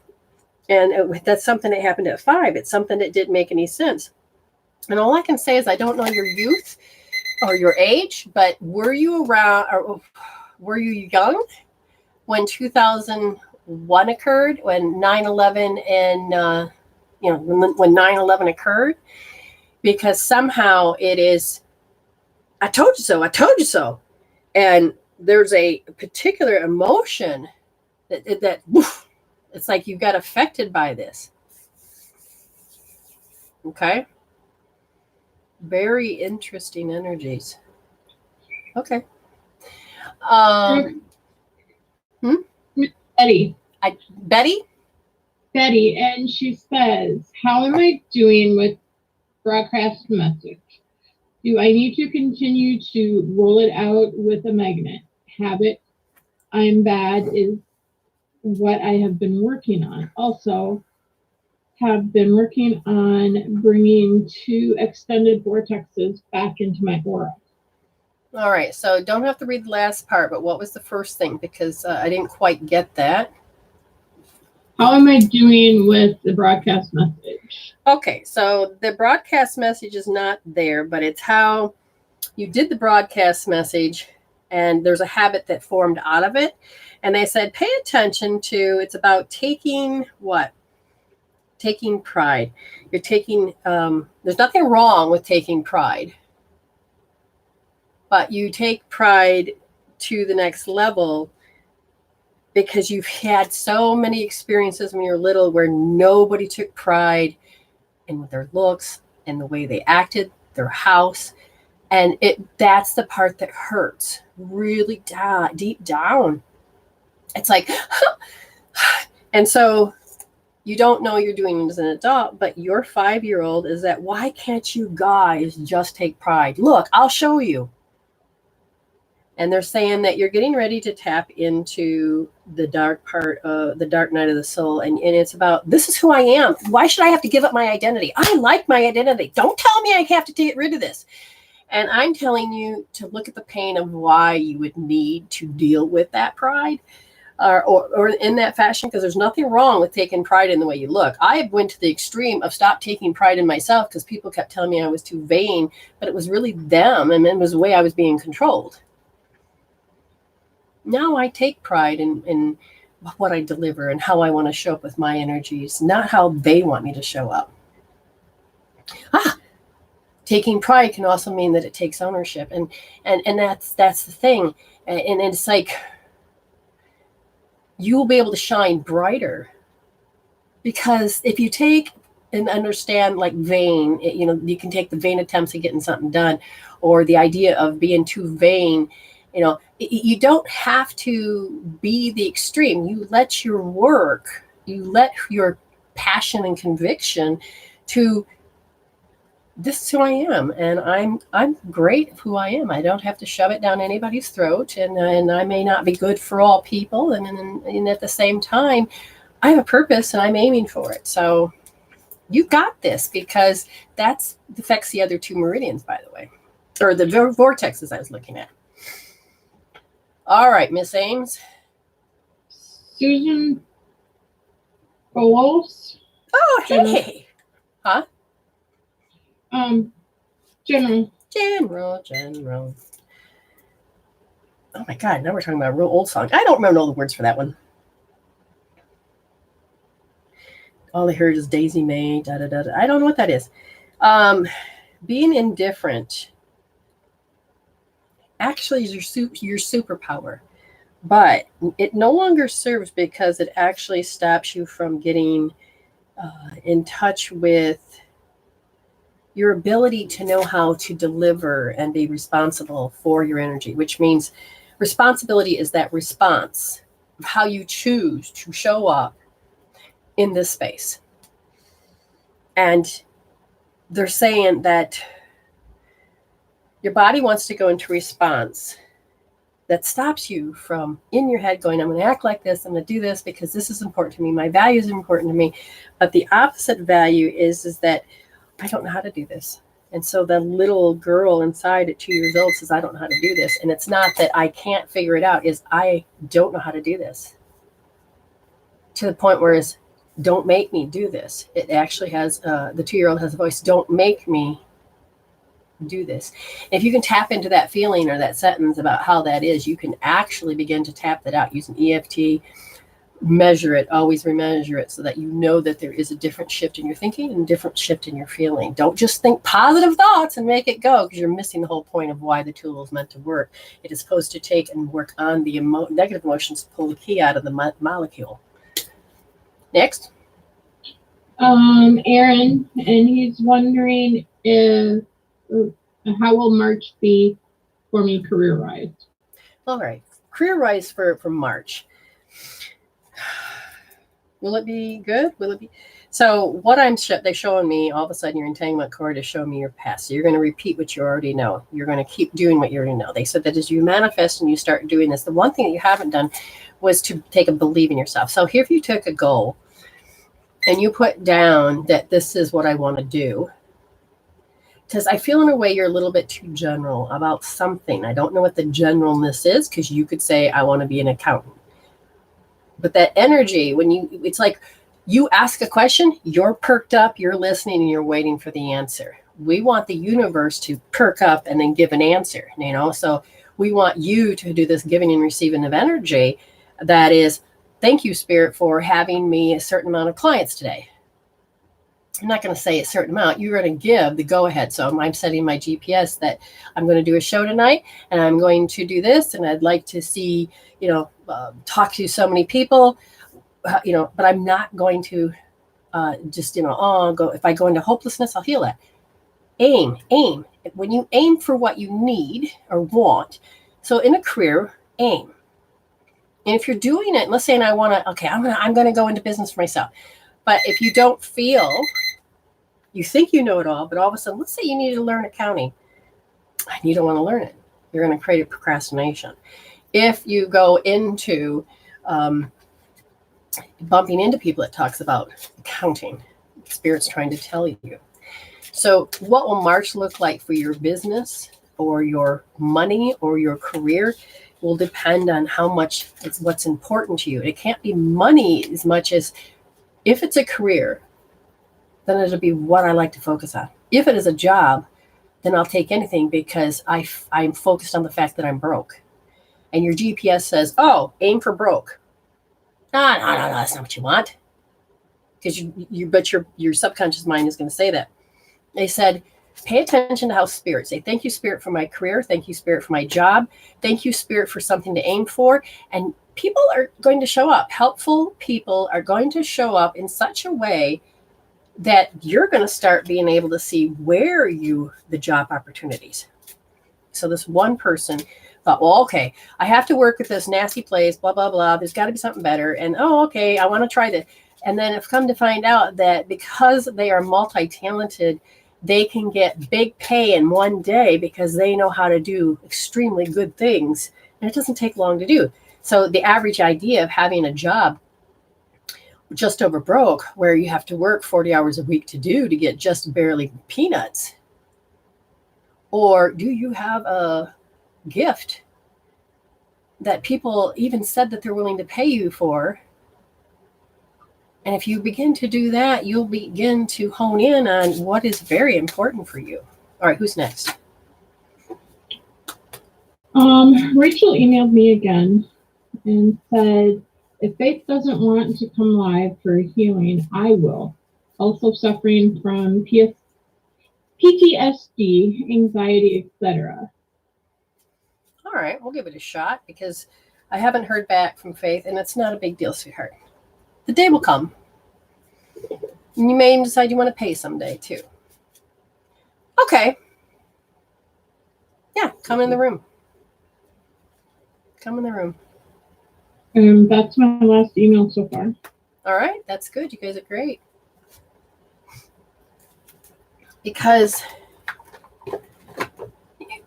And that's something that happened at 5. It's something that didn't make any sense. And all I can say is I don't know your youth or your age, but were you around or were you young when 2001 occurred, when 9/11 and when 9/11 occurred? Because somehow it is, I told you so, I told you so. And there's a particular emotion that it's like you got affected by this. Okay. Very interesting energies. Okay. Betty. Betty, and she says, how am I doing with broadcast message? Do I need to continue to roll it out with a magnet? Habit, I'm bad is what I have been working on. Also, have been working on bringing 2 extended vortexes back into my aura. All right, so don't have to read the last part, but what was the first thing? Because I didn't quite get that. How am I doing with the broadcast message? Okay, so the broadcast message is not there, but it's how you did the broadcast message, and there's a habit that formed out of it. And they said, pay attention to, it's about taking what? Taking pride. You're taking, there's nothing wrong with taking pride. But you take pride to the next level because you've had so many experiences when you're little where nobody took pride in their looks and the way they acted, their house. And that's the part that hurts really deep down. It's like, and so you don't know you're doing it as an adult, but your 5-year-old is that, why can't you guys just take pride? Look, I'll show you. And they're saying that you're getting ready to tap into the dark part of the dark night of the soul. And it's about, this is who I am. Why should I have to give up my identity? I like my identity. Don't tell me I have to get rid of this. And I'm telling you to look at the pain of why you would need to deal with that pride or in that fashion, because there's nothing wrong with taking pride in the way you look. I went to the extreme of stop taking pride in myself because people kept telling me I was too vain, but it was really them. And it was the way I was being controlled. Now I take pride in what I deliver and how I want to show up with my energies, not how they want me to show up. Taking pride can also mean that it takes ownership, and that's the thing. And it's like you will be able to shine brighter because if you take and understand like vain, you can take the vain attempts at getting something done, or the idea of being too vain. you don't have to be the extreme. You let your work, you let your passion and conviction to, this is who I am, and I'm great at who I am. I don't have to shove it down anybody's throat, and I may not be good for all people, and at the same time, I have a purpose and I'm aiming for it. So you got this, because that affects the other two meridians, by the way, or the vortexes I was looking at. All right, Miss Ames. Susan Bolos. Oh, hey. Huh? General. Oh my God, now we're talking about a real old song. I don't remember all the words for that one. All I heard is Daisy May, da da da da. I don't know what that is. Being indifferent actually is your superpower, but it no longer serves, because it actually stops you from getting in touch with your ability to know how to deliver and be responsible for your energy, which means responsibility is that response of how you choose to show up in this space. And they're saying that your body wants to go into response that stops you from in your head going, I'm going to act like this, I'm going to do this because this is important to me, my values are important to me. But the opposite value is that I don't know how to do this. And so the little girl inside at 2 years old says, I don't know how to do this. And it's not that I can't figure it out, is I don't know how to do this. To the point where it's, don't make me do this. It actually has, the 2-year-old has a voice, don't make me do this. If you can tap into that feeling or that sentence about how that is, you can actually begin to tap that out using EFT. Measure it, always remeasure it, so that you know that there is a different shift in your thinking and a different shift in your feeling. Don't just think positive thoughts and make it go, because you're missing the whole point of why the tool is meant to work. It is supposed to take and work on the negative emotions, pull the key out of the molecule. Next. Aaron, and he's wondering if how will March be for me career-wise? All right, career-wise for March. Will it be good? Will it be? So what they're showing me, all of a sudden your entanglement cord is showing me your past. So you're going to repeat what you already know. You're going to keep doing what you already know. They said that as you manifest and you start doing this, the one thing that you haven't done was to take a believe in yourself. So here, if you took a goal and you put down that this is what I want to do, because I feel in a way you're a little bit too general about something. I don't know what the generalness is, because you could say, I want to be an accountant. But that energy, it's like you ask a question, you're perked up, you're listening, and you're waiting for the answer. We want the universe to perk up and then give an answer, So we want you to do this giving and receiving of energy. That is, thank you, Spirit, for having me a certain amount of clients today. I'm not going to say a certain amount. You're going to give the go-ahead. So I'm setting my GPS that I'm going to do a show tonight, and I'm going to do this, and I'd like to see, talk to so many people, but I'm not going to just, go. If I go into hopelessness, I'll heal that. Aim. When you aim for what you need or want, so in a career, aim. And if you're doing it, let's say, and I want to, okay, I'm going to go into business for myself. But if you don't feel, you think you know it all, but all of a sudden, let's say you need to learn accounting and you don't want to learn it. You're going to create a procrastination. If you go into bumping into people that talks about accounting, Spirit's trying to tell you. So what will March look like for your business or your money or your career will depend on how much it's what's important to you. It can't be money as much as, if it's a career, then it'll be what I like to focus on. If it is a job, then I'll take anything, because I'm focused on the fact that I'm broke. And your GPS says, oh, aim for broke. No, that's not what you want. Because but your subconscious mind is going to say that. They said, pay attention to how Spirit say, thank you, Spirit, for my career. Thank you, Spirit, for my job. Thank you, Spirit, for something to aim for. And people are going to show up. Helpful people are going to show up in such a way that you're going to start being able to see where the job opportunities. So this one person Thought, well, okay, I have to work with this nasty place, blah, blah, blah. There's got to be something better. And, oh, okay, I want to try this. And then I've come to find out that because they are multi-talented, they can get big pay in one day because they know how to do extremely good things. And it doesn't take long to do. So the average idea of having a job just over broke, where you have to work 40 hours a week to get just barely peanuts. Or do you have a gift that people even said that they're willing to pay you for? And if you begin to do that, you'll begin to hone in on what is very important for you. All right, who's next? Rachel emailed me again and said, if Faith doesn't want to come live for healing, I will. Also suffering from PTSD, anxiety, etc. All right, we'll give it a shot because I haven't heard back from Faith, and it's not a big deal, sweetheart. The day will come. And you may decide you want to pay someday, too. Okay. Yeah, come in the room. Come in the room. That's my last email so far. All right, that's good. You guys are great. Because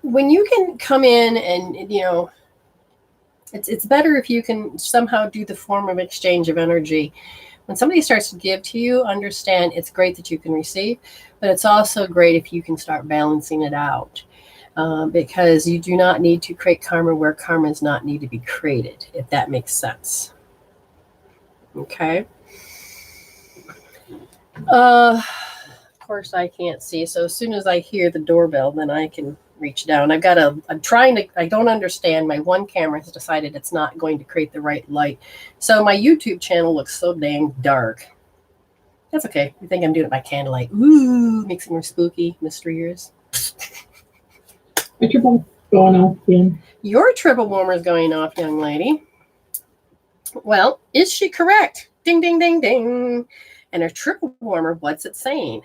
when you can come in and, you know, it's better if you can somehow do the form of exchange of energy. When somebody starts to give to you, understand it's great that you can receive, but it's also great if you can start balancing it out. Because you do not need to create karma where karma does not need to be created, if that makes sense. Okay. Of course, I can't see. So as soon as I hear the doorbell, then I can reach down. I don't understand. My one camera has decided it's not going to create the right light. So my YouTube channel looks so dang dark. That's okay. I think I'm doing it by candlelight. Ooh, makes it more spooky, mysterious. My triple going off again. Your triple warmer is going off, young lady. Well, is she correct? Ding, ding, ding, ding. And a triple warmer, what's it saying?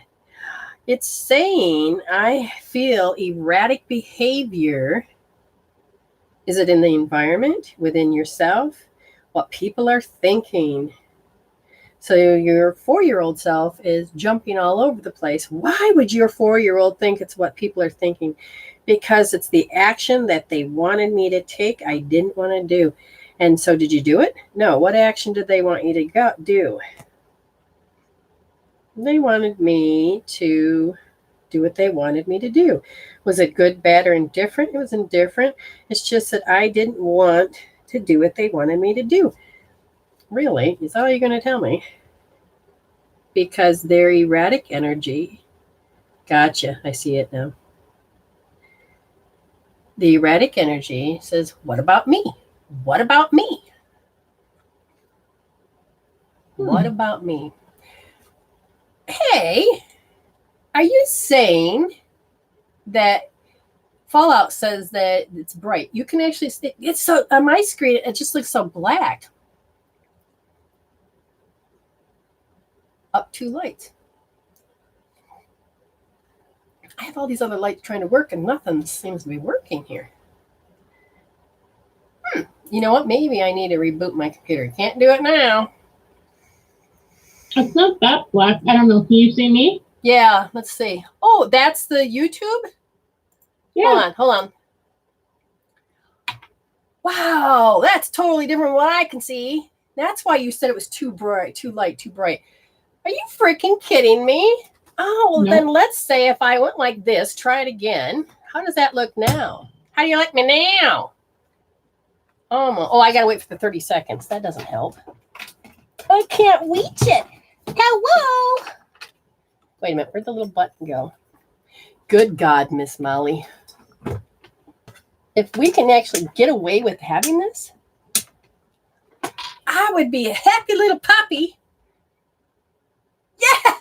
It's saying, I feel erratic behavior. Is it in the environment, within yourself? What people are thinking? So your 4-year-old self is jumping all over the place. Why would your 4-year-old think it's what people are thinking? Because it's the action that they wanted me to take, I didn't want to do. And so did you do it? No. What action did they want you to do? They wanted me to do what they wanted me to do. Was it good, bad, or indifferent? It was indifferent. It's just that I didn't want to do what they wanted me to do. Really? Is that all you're going to tell me? Because their erratic energy. Gotcha. I see it now. The erratic energy says, what about me? What about me? What about me? Hey, are you saying that Fallout says that it's bright? You can actually see it's so on my screen, it just looks so black. Up 2 lights. I have all these other lights trying to work and nothing seems to be working here. You know what? Maybe I need to reboot my computer. Can't do it now. It's not that black. I don't know. Can you see me? Yeah, let's see. Oh, that's the YouTube? Yeah. Hold on. Wow, that's totally different from what I can see. That's why you said it was too bright, too light, too bright. Are you freaking kidding me? Oh, well, Then let's say if I went like this, try it again. How does that look now? How do you like me now? Oh, I got to wait for the 30 seconds. That doesn't help. I can't reach it. Hello? Wait a minute. Where'd the little button go? Good God, Miss Molly. If we can actually get away with having this, I would be a happy little puppy. Yeah.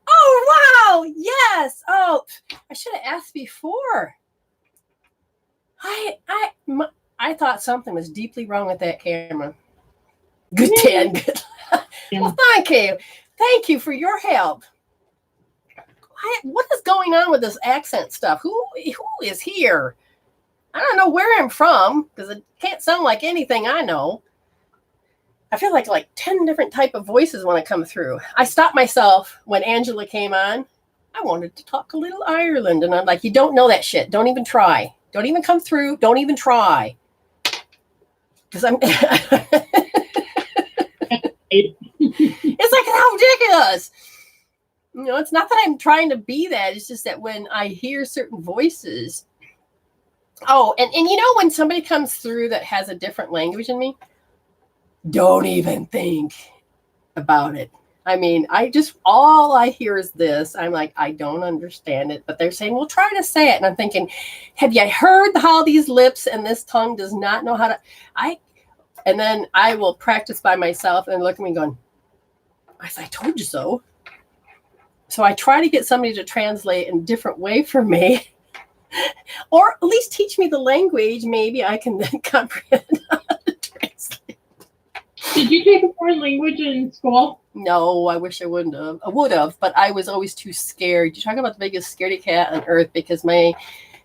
Oh, wow. Yes. Oh, I should have asked before. I thought something was deeply wrong with that camera. Good, Dan. Good. Well, thank you. Thank you for your help. What is going on with this accent stuff? Who is here? I don't know where I'm from because it can't sound like anything I know. I feel like 10 different type of voices when I come through. I stopped myself when Angela came on. I wanted to talk a little Ireland. And I'm like, you don't know that shit. Don't even try. Don't even come through. Don't even try. Because I'm... It's like, how ridiculous. You know, it's not that I'm trying to be that. It's just that when I hear certain voices. Oh, and you know, when somebody comes through that has a different language than me, don't even think about it. I mean, all I hear is this. I'm like, I don't understand it. But they're saying, well, try to say it. And I'm thinking, have you heard how these lips and this tongue does not know how to... And then I will practice by myself and look at me going, I told you so. So I try to get somebody to translate in a different way for me. Or at least teach me the language. Maybe I can then comprehend how to translate. Did you take a foreign language in school? No, I wish I wouldn't have. I would have, but I was always too scared. You talk about the biggest scaredy cat on earth because my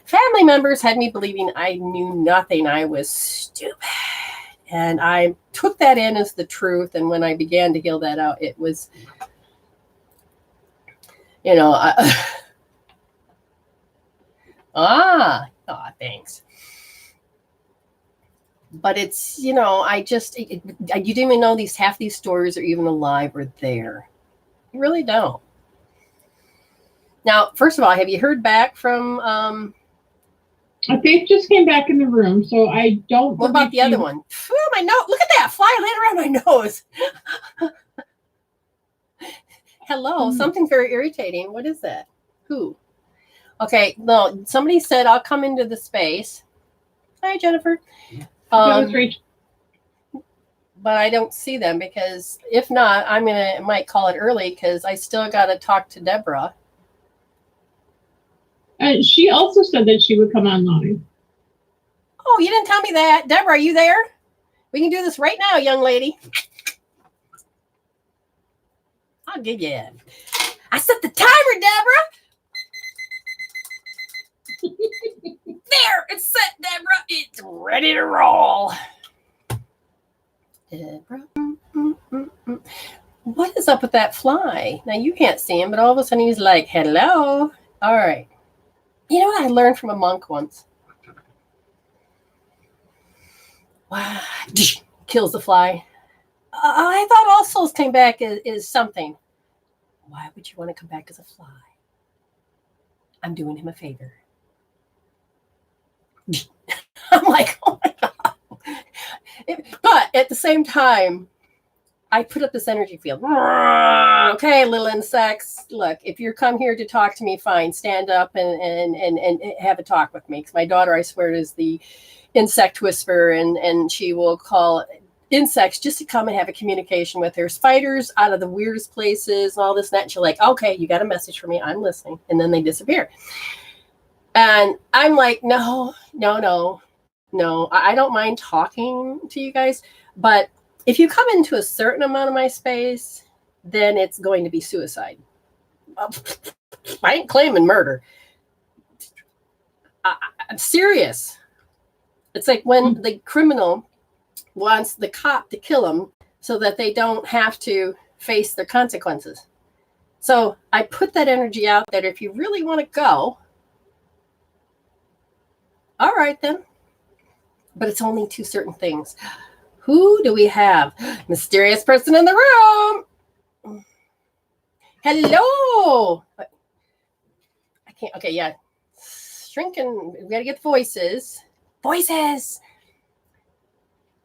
family members had me believing I knew nothing. I was stupid. And I took that in as the truth. And when I began to heal that out, it was, you know, thanks. But it's, you know, you didn't even know half these stories are even alive or there. You really don't. Now, first of all, have you heard back from... Faith just came back in the room, so I don't... What about the other one? Oh, my nose. Look at that. Fly right around my nose. Hello. Something very irritating. What is that? Who? Okay. No, somebody said, I'll come into the space. Hi, Jennifer. That was Rachel. But I don't see them because if not, might call it early because I still got to talk to Deborah. She also said that she would come online. Oh, you didn't tell me that. Deborah, are you there? We can do this right now, young lady. I'll give you it. I set the timer, Deborah. There, it's set, Deborah. It's ready to roll. Deborah. What is up with that fly? Now, you can't see him, but all of a sudden he's like, hello. All right. You know what I learned from a monk once? Wow. Kills the fly. I thought all souls came back as something. Why would you want to come back as a fly? I'm doing him a favor. I'm like, oh my God. But at the same time, I put up this energy field. Okay, little insects. Look, if you come here to talk to me, fine. Stand up and have a talk with me. Because my daughter, I swear, is the insect whisperer, and she will call insects just to come and have a communication with her. Spiders out of the weirdest places and all this and that. And she's like, okay, you got a message for me. I'm listening. And then they disappear. And I'm like, no. I don't mind talking to you guys. But if you come into a certain amount of my space, then it's going to be suicide. I ain't claiming murder. I'm serious. It's like when the criminal wants the cop to kill him so that they don't have to face their consequences. So I put that energy out that if you really want to go, all right then. But it's only to certain things. Who do we have? Mysterious person in the room. Hello. I can't. Okay, yeah. Shrinking. We got to get voices. Voices.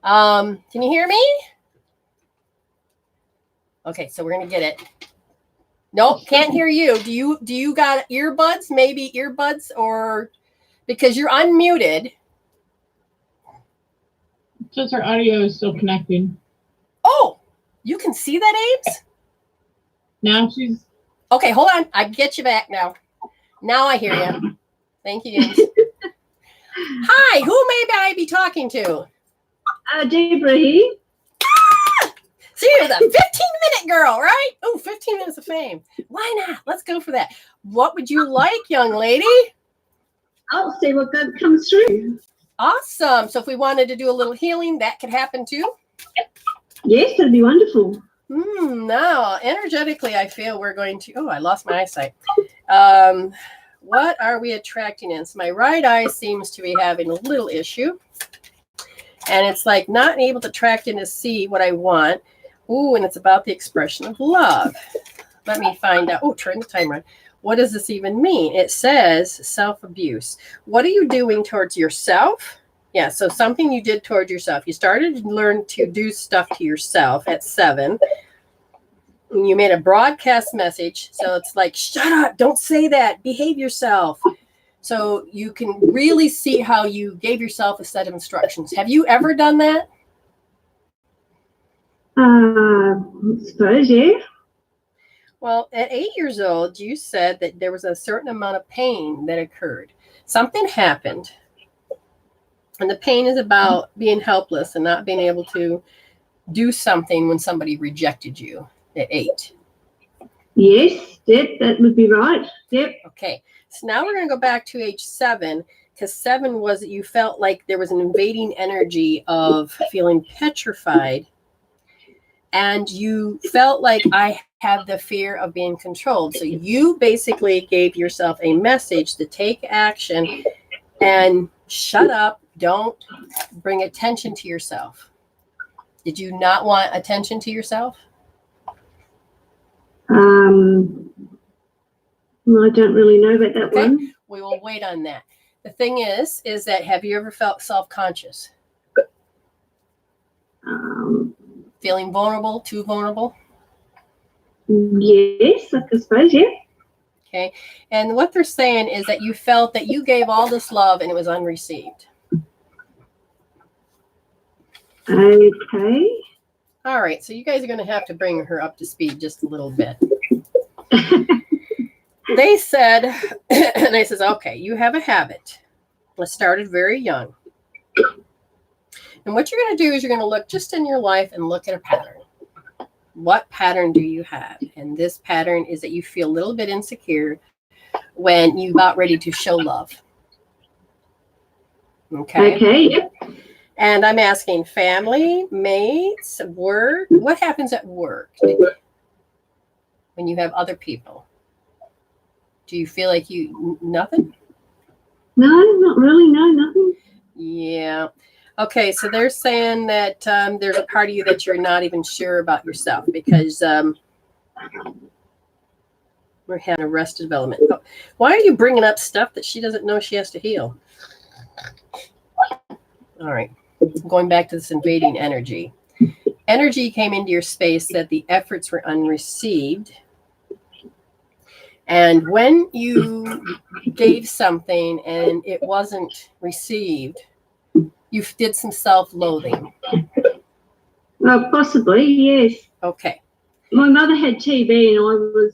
Can you hear me? Okay, so we're gonna get it. Nope, can't hear you. Do you got earbuds? Maybe earbuds, or because you're unmuted. It says her audio is still connecting. Oh, you can see that, Ames? Now she's... Okay, hold on. I get you back now. Now I hear you. Thank you, Ames. Hi, who may I be talking to? Deborah. So you're the 15-minute girl, right? Oh, 15 minutes of fame. Why not? Let's go for that. What would you like, young lady? I'll see what good comes through. Awesome. So if we wanted to do a little healing, that could happen too. Yes, that'd be wonderful. Now, energetically, I feel we're going to... Oh, I lost my eyesight. What are we attracting in? So my right eye seems to be having a little issue. And it's like not able to track in to see what I want. Ooh, and it's about the expression of love. Let me find out. Oh, turn the timer on. What does this even mean? It says self-abuse. What are you doing towards yourself? Yeah, so something you did towards yourself. You started to learn to do stuff to yourself at 7. You made a broadcast message. So it's like, shut up, don't say that, behave yourself. So you can really see how you gave yourself a set of instructions. Have you ever done that? I suppose, yeah. Well, at 8 years old, you said that there was a certain amount of pain that occurred. Something happened. And the pain is about being helpless and not being able to do something when somebody rejected you at 8. Yes, yep, that would be right. Yep. Okay. So now we're going to go back to age 7, because 7 was that you felt like there was an invading energy of feeling petrified. And you felt like I have the fear of being controlled. So you basically gave yourself a message to take action and shut up. Don't bring attention to yourself. Did you not want attention to yourself? Well, I don't really know about that one. We will wait on that. The thing is that have you ever felt self-conscious? Feeling vulnerable, too vulnerable? Yes, I suppose, yeah. Okay. And what they're saying is that you felt that you gave all this love and it was unreceived. Okay. All right. So you guys are going to have to bring her up to speed just a little bit. They said, and they says, okay, you have a habit. It started very young. And what you're going to do is you're going to look just in your life and look at a pattern. What pattern do you have? And this pattern is that you feel a little bit insecure when you got ready to show love. Okay. Okay, yep. And I'm asking family, mates, work. What happens at work when you have other people? Do you feel like nothing? No, not really. No, nothing. Yeah. Okay, so they're saying that there's a part of you that you're not even sure about yourself because we're having arrested development. Oh, why are you bringing up stuff that she doesn't know she has to heal? All right, going back to this invading energy. Energy came into your space that the efforts were unreceived. And when you gave something and it wasn't received, you did some self-loathing. Well, possibly, yes. Okay. My mother had TB and I was,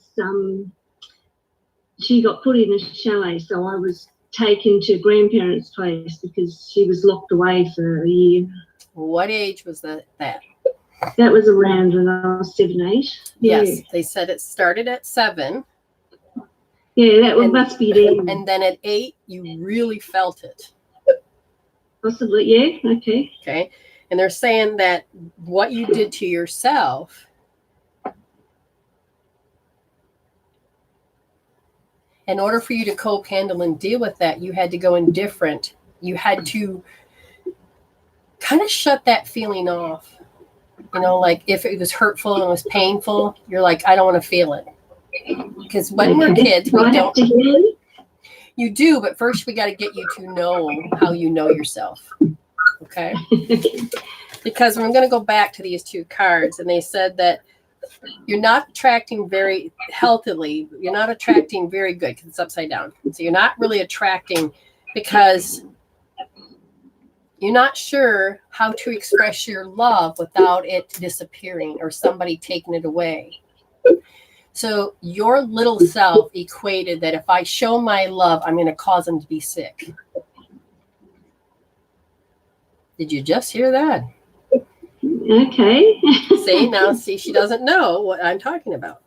she got put in a chalet, so I was taken to grandparents' place because she was locked away for a year. What age was that? That was around when I was 7, 8. Yeah. Yes, they said it started at 7. Yeah, that one must be there. And then at 8, you really felt it. Possibly, yeah, okay. Okay. And they're saying that what you did to yourself in order for you to cope, handle, and deal with that, you had to go indifferent. You had to kind of shut that feeling off. You know, like if it was hurtful and it was painful, you're like, I don't want to feel it. Because when we're kids, we don't. You do, but first we got to get you to know how you know yourself. Okay? Because I'm going to go back to these 2 cards, and they said that you're not attracting very healthily. You're not attracting very good because it's upside down. So you're not really attracting because you're not sure how to express your love without it disappearing or somebody taking it away. So your little self equated that if I show my love, I'm going to cause them to be sick. Did you just hear that? Okay. See, she doesn't know what I'm talking about.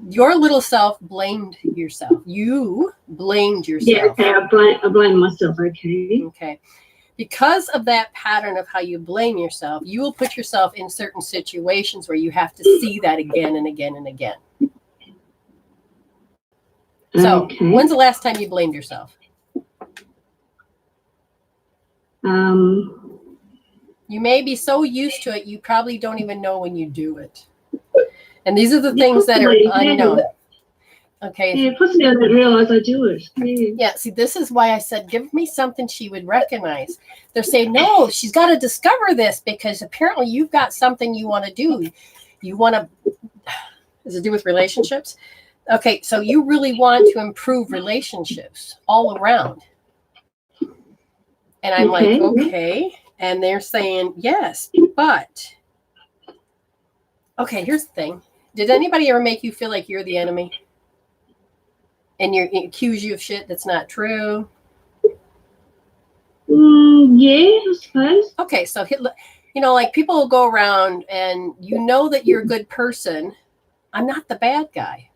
Your little self blamed yourself. You blamed yourself. Yeah, okay, I blame myself, okay. Okay. Because of that pattern of how you blame yourself, you will put yourself in certain situations where you have to see that again and again and again. So, when's the last time you blamed yourself? You may be so used to it, you probably don't even know when you do it. And these are the things that are unknown. Okay. Yeah, possibly I didn't realize I do it. Yeah, see, this is why I said, give me something she would recognize. They're saying, no, she's got to discover this because apparently you've got something you want to do. You want to, does it do with relationships? Okay, so you really want to improve relationships all around. And I'm like, okay. And they're saying, yes, but. Okay, here's the thing. Did anybody ever make you feel like you're the enemy? And accuse you of shit that's not true? Yeah, I suppose. Okay, so like people will go around and you know that you're a good person. I'm not the bad guy.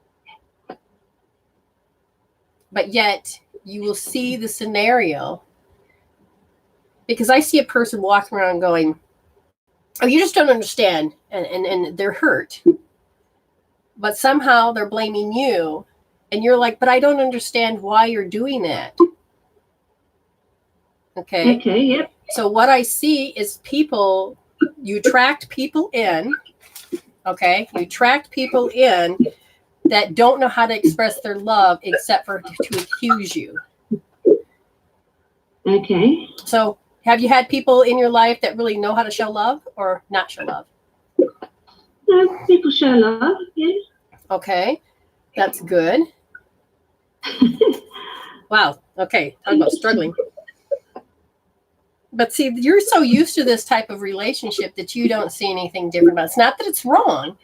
But yet you will see the scenario. Because I see a person walking around going, oh, you just don't understand. And they're hurt. But somehow they're blaming you. And you're like, but I don't understand why you're doing that. Okay. Okay, yep. So what I see is people, you attract people in. Okay. You attract people in that don't know how to express their love except for to accuse you. Okay. So have you had people in your life that really know how to show love or not show love? No, people show love, yeah. Okay. That's good. Wow. Okay. Talk about struggling. But see, you're so used to this type of relationship that you don't see anything different about it. It's not that it's wrong.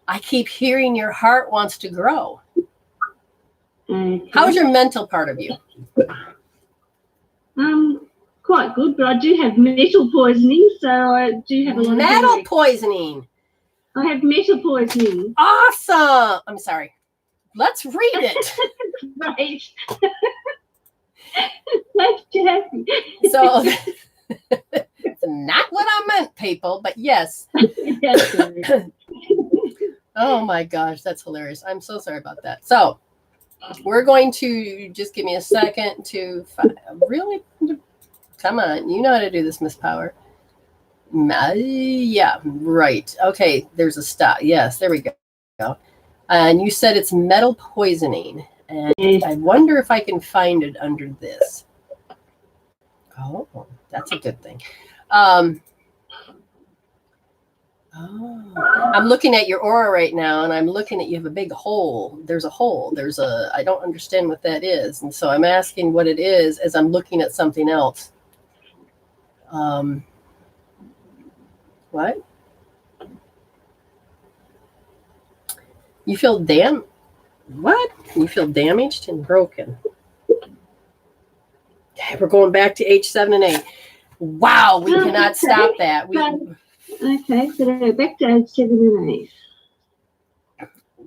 I keep hearing your heart wants to grow. Okay. How's your mental part of you? Quite good, but I do have metal poisoning, so I do have a lot of metal poisoning. I have metal poisoning. Awesome. I'm sorry. Let's read it. Right. Glad you're happy. So it's not what I meant, people, but yes. Oh my gosh, that's hilarious. I'm so sorry about that. So we're going to just give me a second to really come on. You know how to do this, Miss Power. Yeah, right. Okay, there's a stop. Yes, there we go. And you said it's metal poisoning. And I wonder if I can find it under this. Oh, that's a good thing. I'm looking at your aura right now, and I'm looking at you have a big hole. There's a hole. I don't understand what that is. And so I'm asking what it is as I'm looking at something else. What? You feel what? You feel damaged and broken. Okay, we're going back to H7 and 8. Wow, we cannot stop that. Okay, so back to H7 and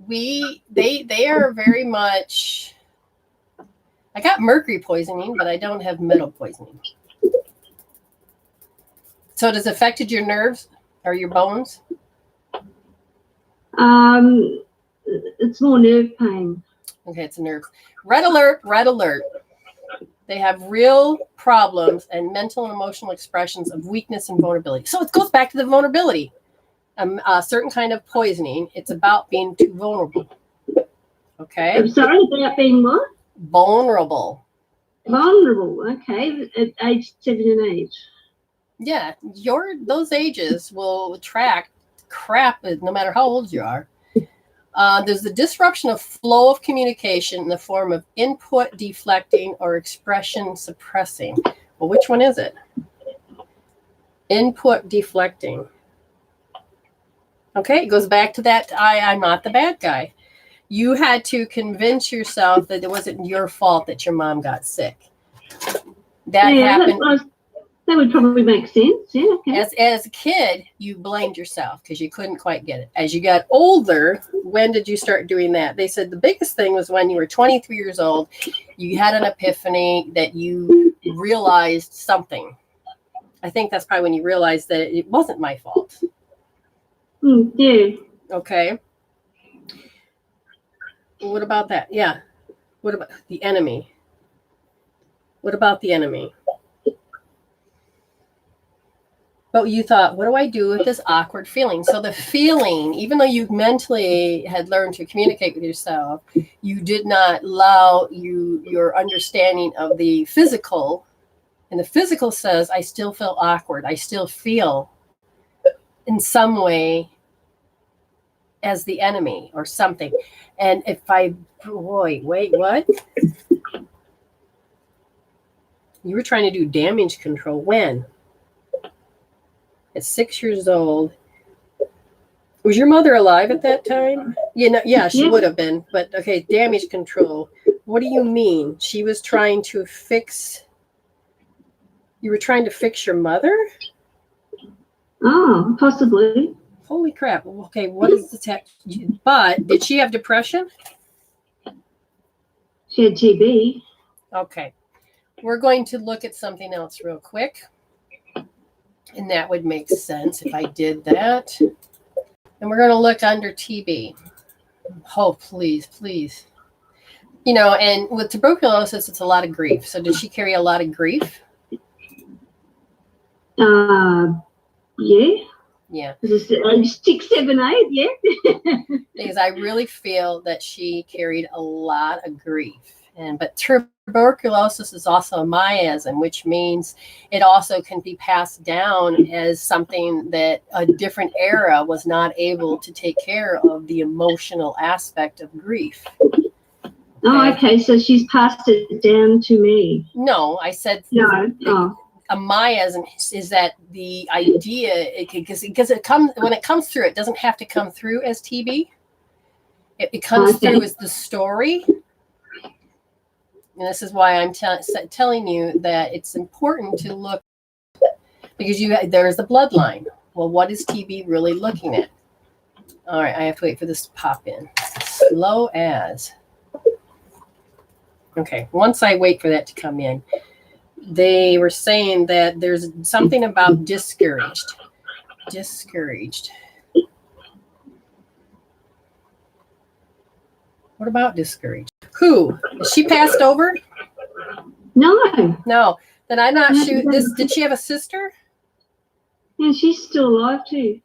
8. They are very much. I got mercury poisoning, but I don't have metal poisoning. So it has affected your nerves or your bones? It's more nerve pain. Okay, it's nerves. Red alert, red alert. They have real problems and mental and emotional expressions of weakness and vulnerability. So it goes back to the vulnerability. A certain kind of poisoning. It's about being too vulnerable. Okay? I'm sorry, about being what? Vulnerable. Vulnerable, okay, at age 7 and 8. Yeah, those ages will attract crap no matter how old you are. There's the disruption of flow of communication in the form of input deflecting or expression suppressing. Well, which one is it? Input deflecting. Okay, it goes back to that I'm not the bad guy. You had to convince yourself that it wasn't your fault that your mom got sick. That happened. That would probably make sense. Yeah, okay. As a kid, you blamed yourself because you couldn't quite get it. As you got older, when did you start doing that? They said the biggest thing was when you were 23 years old. You had an epiphany that you realized something. I think that's probably when you realized that it wasn't my fault. Yeah. Okay. What about that? Yeah. What about the enemy? What about the enemy? But you thought, what do I do with this awkward feeling? So the feeling, even though you mentally had learned to communicate with yourself, you did not allow your understanding of the physical. And the physical says, I still feel awkward. I still feel in some way as the enemy or something. And if wait, what? You were trying to do damage control. When? At 6 years old. Was your mother alive at that time? Yeah, she would have been. But okay, damage control. What do you mean? She was trying to fix. You were trying to fix your mother? Oh, possibly. Holy crap. Okay, what is the text? But did she have depression? She had TB. Okay. We're going to look at something else real quick. And that would make sense if I did that. And we're going to look under TB. Oh, please, please. And with tuberculosis, it's a lot of grief. So did she carry a lot of grief? Yeah. Yeah. Age 6, 7, 8, yeah. Because I really feel that she carried a lot of grief. But tuberculosis is also a miasm, which means it also can be passed down as something that a different era was not able to take care of the emotional aspect of grief. Oh, okay. So she's passed it down to me. No, I said no. A miasm is that the idea because it comes when it comes through, it doesn't have to come through as TB. It comes through as the story. And this is why I'm telling you that it's important to look because there's the bloodline. Well, what is TB really looking at? All right, I have to wait for this to pop in. Slow as. Okay, once I wait for that to come in, they were saying that there's something about discouraged. Discouraged. What about discouraged? Who? Is she passed over? No. Then I'm not sure. Did she have a sister? Yeah, she's still alive too.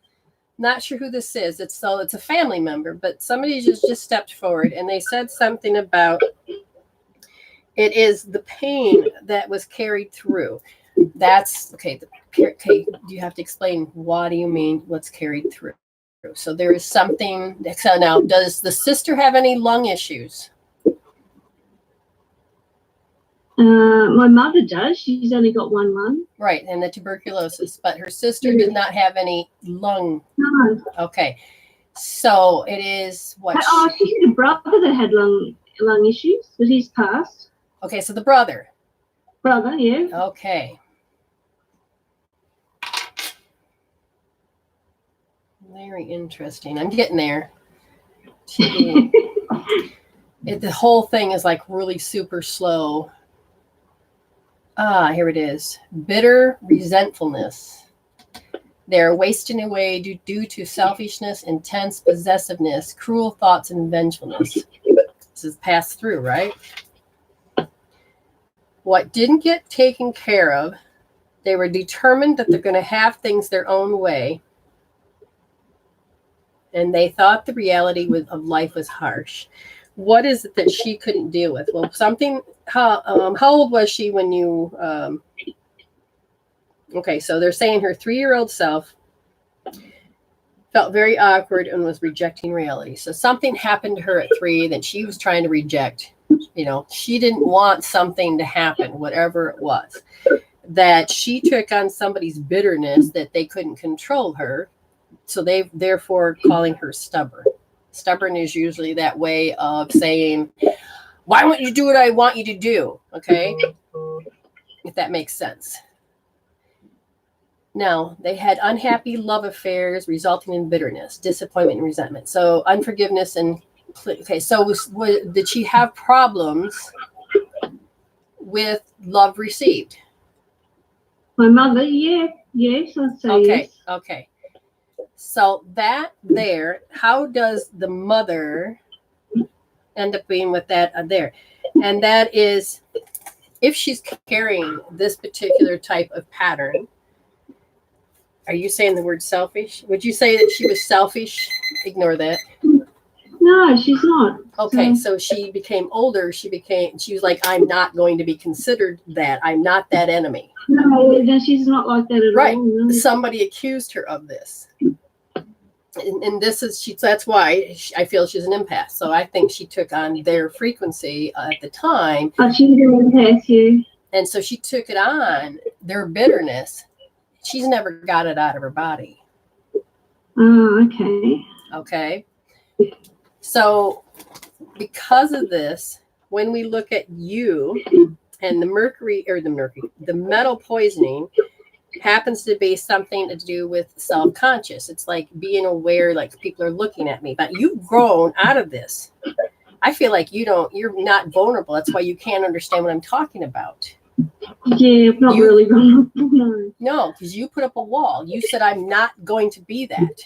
Not sure who this is. It's a family member, but somebody just stepped forward and they said something about it is the pain that was carried through. That's okay. Okay, you have to explain what do you mean what's carried through. So there is something. So now, does the sister have any lung issues? My mother does. She's only got one lung. Right, and the tuberculosis, but her sister did not have any lung. No. Okay, so it is what? She had a brother that had lung issues, but he's passed. Okay, so the brother. Brother, yeah. Okay. Very interesting. I'm getting there. The whole thing is like really super slow. Here it is. Bitter resentfulness. They're wasting away due to selfishness, intense possessiveness, cruel thoughts, and vengefulness. This is passed through, right? What didn't get taken care of, they were determined that they're going to have things their own way. And they thought the reality of life was harsh. What is it that she couldn't deal with? Well, how old was she when you, okay, so they're saying her 3-year-old self felt very awkward and was rejecting reality. So something happened to her at 3 that she was trying to reject. She didn't want something to happen, whatever it was, that she took on somebody's bitterness that they couldn't control her. So they therefore calling her stubborn. Stubborn is usually that way of saying, why won't you do what I want you to do? Okay. If that makes sense. Now, they had unhappy love affairs resulting in bitterness, disappointment, and resentment. So unforgiveness and, okay, so did she have problems with love received? My mother, yes, I'd say Okay, yes. okay. So that there, how does the mother end up being with that there? And that is, if she's carrying this particular type of pattern, are you saying the word selfish? Would you say that she was selfish? Ignore that. No, she's not. Okay, so she became older. She was like, I'm not going to be considered that. I'm not that enemy. No, she's not like that at Right. all. No. Somebody accused her of this. And this is, that's why I feel she's an empath. So I think she took on their frequency at the time. Oh, she's an empath, yeah. And so she took it on, their bitterness. She's never got it out of her body. Oh, okay. Okay. So because of this, when we look at you and the metal poisoning happens to be something to do with self-conscious. It's like being aware, like people are looking at me, but you've grown out of this. I feel like you're not vulnerable. That's why you can't understand what I'm talking about. Yeah, not really vulnerable, no, because you put up a wall. You said, I'm not going to be that.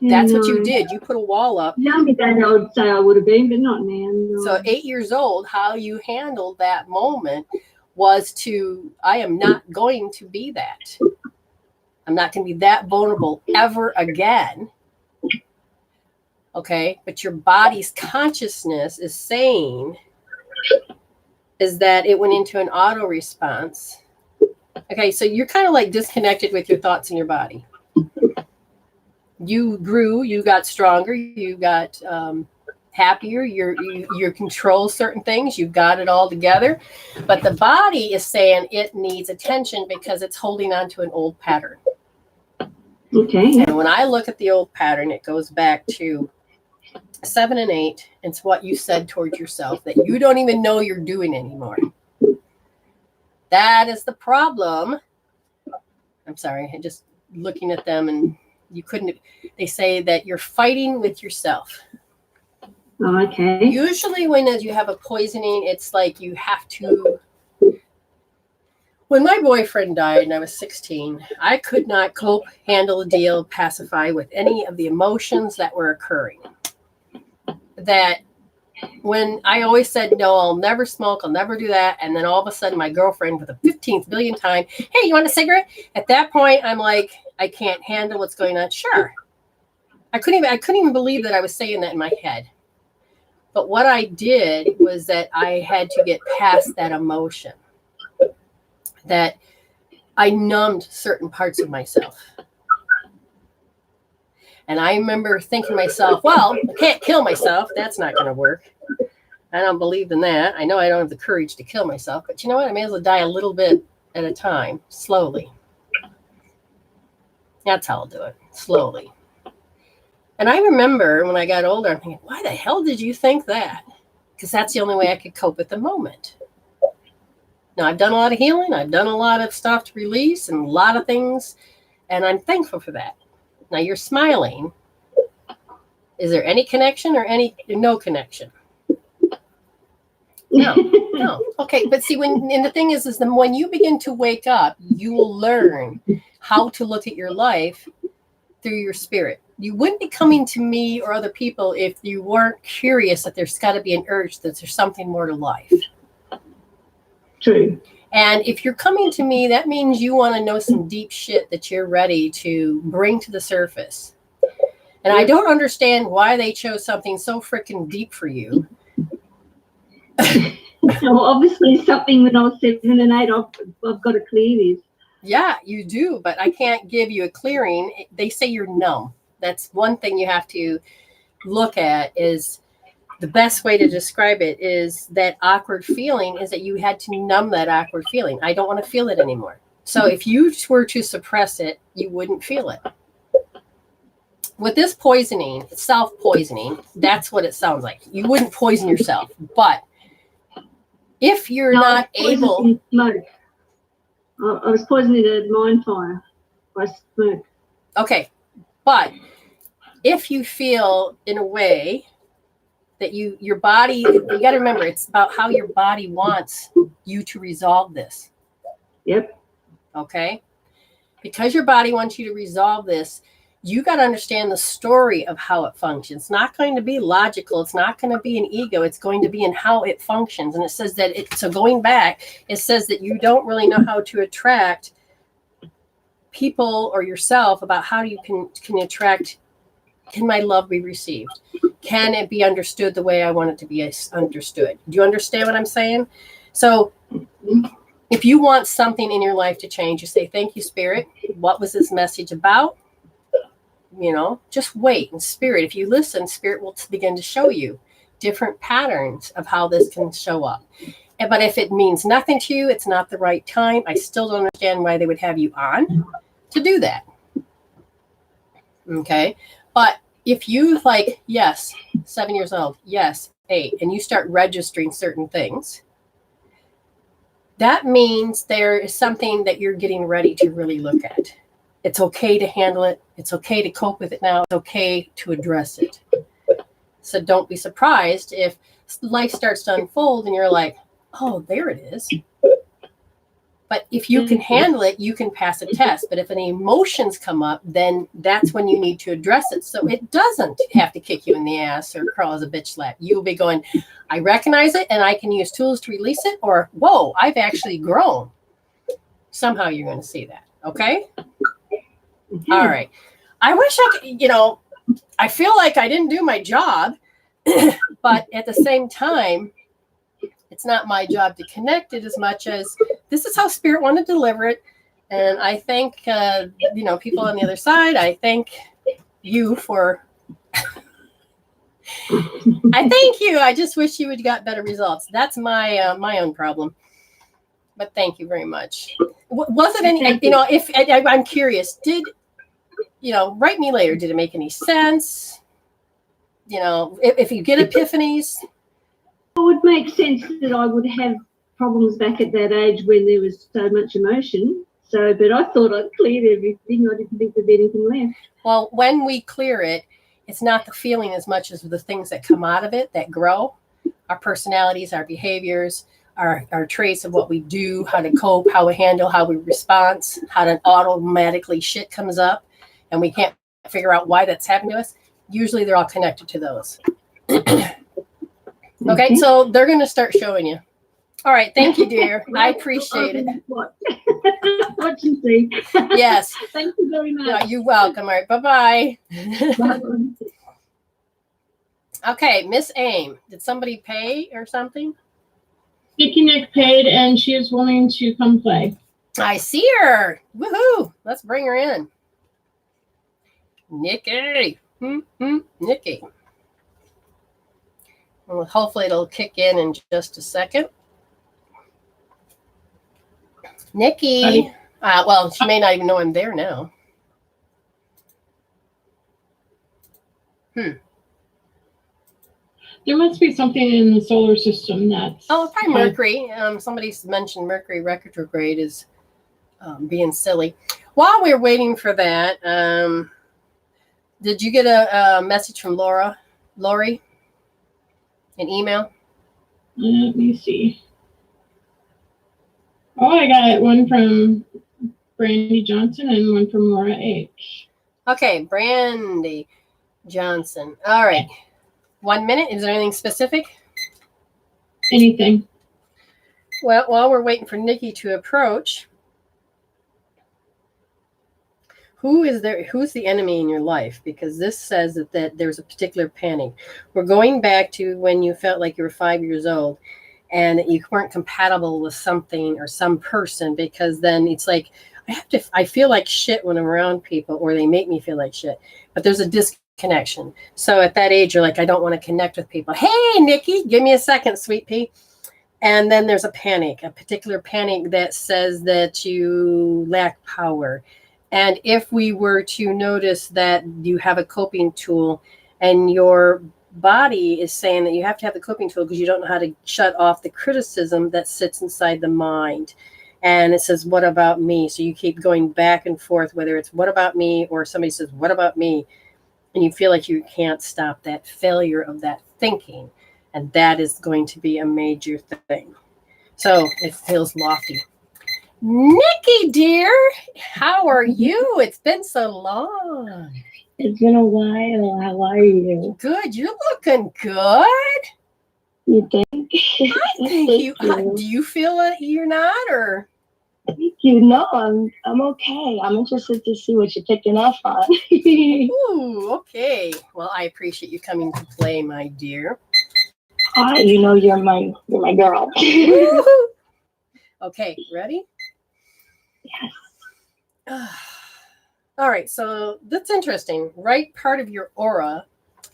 That's what you did. You put a wall up. Younger than I would say I would have been, but not now. No. So 8 years old, how you handled that moment was I am not going to be that. I'm not going to be that vulnerable ever again. Okay. But your body's consciousness is saying is that it went into an auto response. Okay. So you're kind of like disconnected with your thoughts in your body. You grew, you got stronger, you got happier, you control certain things, you've got it all together. But the body is saying it needs attention because it's holding on to an old pattern. Okay. And when I look at the old pattern, it goes back to 7 and 8. It's what you said towards yourself that you don't even know you're doing anymore. That is the problem. I'm sorry, I'm just looking at them and they say that you're fighting with yourself. Okay. Usually when you have a poisoning, it's like you have to. When my boyfriend died and I was 16, I could not cope, handle a deal, pacify with any of the emotions that were occurring. That when I always said, no, I'll never smoke, I'll never do that. And then all of a sudden my girlfriend for the 15th billionth time, hey, you want a cigarette? At that point, I'm like, I can't handle what's going on. Sure. I couldn't even believe that I was saying that in my head. But what I did was that I had to get past that emotion. That I numbed certain parts of myself. And I remember thinking to myself, well, I can't kill myself. That's not going to work. I don't believe in that. I know I don't have the courage to kill myself. But you know what? I may as well die a little bit at a time, slowly. That's how I'll do it, slowly. And I remember when I got older, I'm thinking, why the hell did you think that? Because that's the only way I could cope at the moment. Now, I've done a lot of healing. I've done a lot of stuff to release and a lot of things. And I'm thankful for that. Now, you're smiling. Is there any connection or no connection? No. Okay, but see, and the thing is when you begin to wake up, you will learn how to look at your life through your spirit. You wouldn't be coming to me or other people if you weren't curious that there's got to be an urge that there's something more to life. True. And if you're coming to me, that means you want to know some deep shit that you're ready to bring to the surface. And I don't understand why they chose something so freaking deep for you. Well, obviously something when I was 7 and 8, I've got to clear this. Yeah, you do, but I can't give you a clearing. They say you're numb. That's one thing you have to look at. Is the best way to describe it is that awkward feeling is that you had to numb that awkward feeling. I don't want to feel it anymore. So if you were to suppress it, you wouldn't feel it. With this poisoning, self-poisoning, that's what it sounds like. You wouldn't poison yourself, but if you're not able... Smoke. I was poisoned in a mine fire. I smoke. Okay. But if you feel in a way that your body, you got to remember, it's about how your body wants you to resolve this. Yep. Okay. Because your body wants you to resolve this, you got to understand the story of how it functions. It's not going to be logical. It's not going to be an ego. It's going to be in how it functions. And it says that so going back, it says that you don't really know how to attract people or yourself, about how you can attract. Can my love be received? Can it be understood the way I want it to be understood? Do you understand what I'm saying? So if you want something in your life to change, you say, thank you, Spirit. What was this message about? Just wait. And Spirit, if you listen, Spirit will begin to show you different patterns of how this can show up. But if it means nothing to you, it's not the right time, I still don't understand why they would have you on to do that. Okay. But if you yes, 7 years old, yes, 8, and you start registering certain things, that means there is something that you're getting ready to really look at. It's okay to handle it. It's okay to cope with it now. It's okay to address it. So don't be surprised if life starts to unfold and you're like, oh, there it is. But if you can handle it, you can pass a test. But if any emotions come up, then that's when you need to address it. So it doesn't have to kick you in the ass or crawl as a bitch slap. You'll be going, I recognize it and I can use tools to release it. Or, whoa, I've actually grown. Somehow you're going to see that. Okay? Mm-hmm. All right. I wish I could, I feel like I didn't do my job. But at the same time, it's not my job to connect it as much as this is how Spirit wanted to deliver it. And I thank, people on the other side. I thank you for, I thank you. I just wish you would got better results. That's my own problem. But thank you very much. Was it any, if I'm curious, write me later. Did it make any sense? If you get epiphanies. It would make sense that I would have problems back at that age when there was so much emotion. But I thought I'd cleared everything. I didn't think there'd be anything left. Well, when we clear it, it's not the feeling as much as the things that come out of it that grow. Our personalities, our behaviors, our traits of what we do, how to cope, how we handle, how we respond, how to automatically shit comes up and we can't figure out why that's happening to us. Usually they're all connected to those. Okay, so they're going to start showing you. All right, thank you, dear. I appreciate it. Watch and see. Yes. Thank you very much. Yeah, you're welcome. All right, bye-bye. Okay, Miss Aim. Did somebody pay or something? Nikki Nick paid, and she is willing to come play. I see her. Woohoo. Let's bring her in. Nikki. Nikki. Well, hopefully it'll kick in just a second. Nikki. Well, she may not even know I'm there now. There must be something in the solar system that's... Oh, probably Mercury. Somebody mentioned Mercury retrograde is being silly. While we're waiting for that, did you get a message from Lori? An email? Let me see. Oh, I got one from Brandy Johnson and one from Laura H. Okay, Brandy Johnson. All right. 1 minute. Is there anything specific? Anything. Well, while we're waiting for Nikki to approach, who's the enemy in your life? Because this says that there's a particular panic. We're going back to when you felt like you were 5 years old and you weren't compatible with something or some person, because then it's like, I feel like shit when I'm around people, or they make me feel like shit, but there's a disconnection. So at that age, you're like, I don't want to connect with people. Hey, Nikki, give me a second, sweet pea. And then there's a panic, a particular panic that says that you lack power. And if we were to notice that you have a coping tool and your body is saying that you have to have the coping tool because you don't know how to shut off the criticism that sits inside the mind. And it says, what about me? So you keep going back and forth, whether it's what about me or somebody says, what about me? And you feel like you can't stop that failure of that thinking. And that is going to be a major thing. So it feels lofty. Nikki, dear, how are you? It's been so long. It's been a while. How are you? Good. You're looking good. You think? I think you. Do you feel it? You're not, or? Thank you. No, I'm okay. I'm interested to see what you're picking up on. Ooh, okay. Well, I appreciate you coming to play, my dear. Hi, you know you're my girl. Okay, ready? Yes. All right, so that's interesting. Right part of your aura.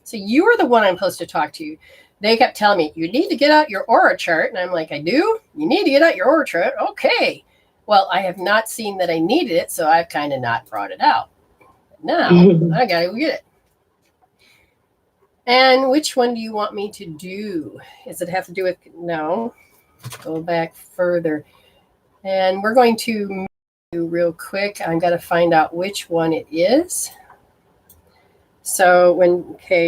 So you are the one I'm supposed to talk to. They kept telling me, you need to get out your aura chart. And I'm like, I do? You need to get out your aura chart? Okay. Well, I have not seen that I needed it, so I've kind of not brought it out. Now, I got to go get it. And which one do you want me to do? Does it have to do with, no, go back further. And we're going to do real quick. I've got to find out which one it is. So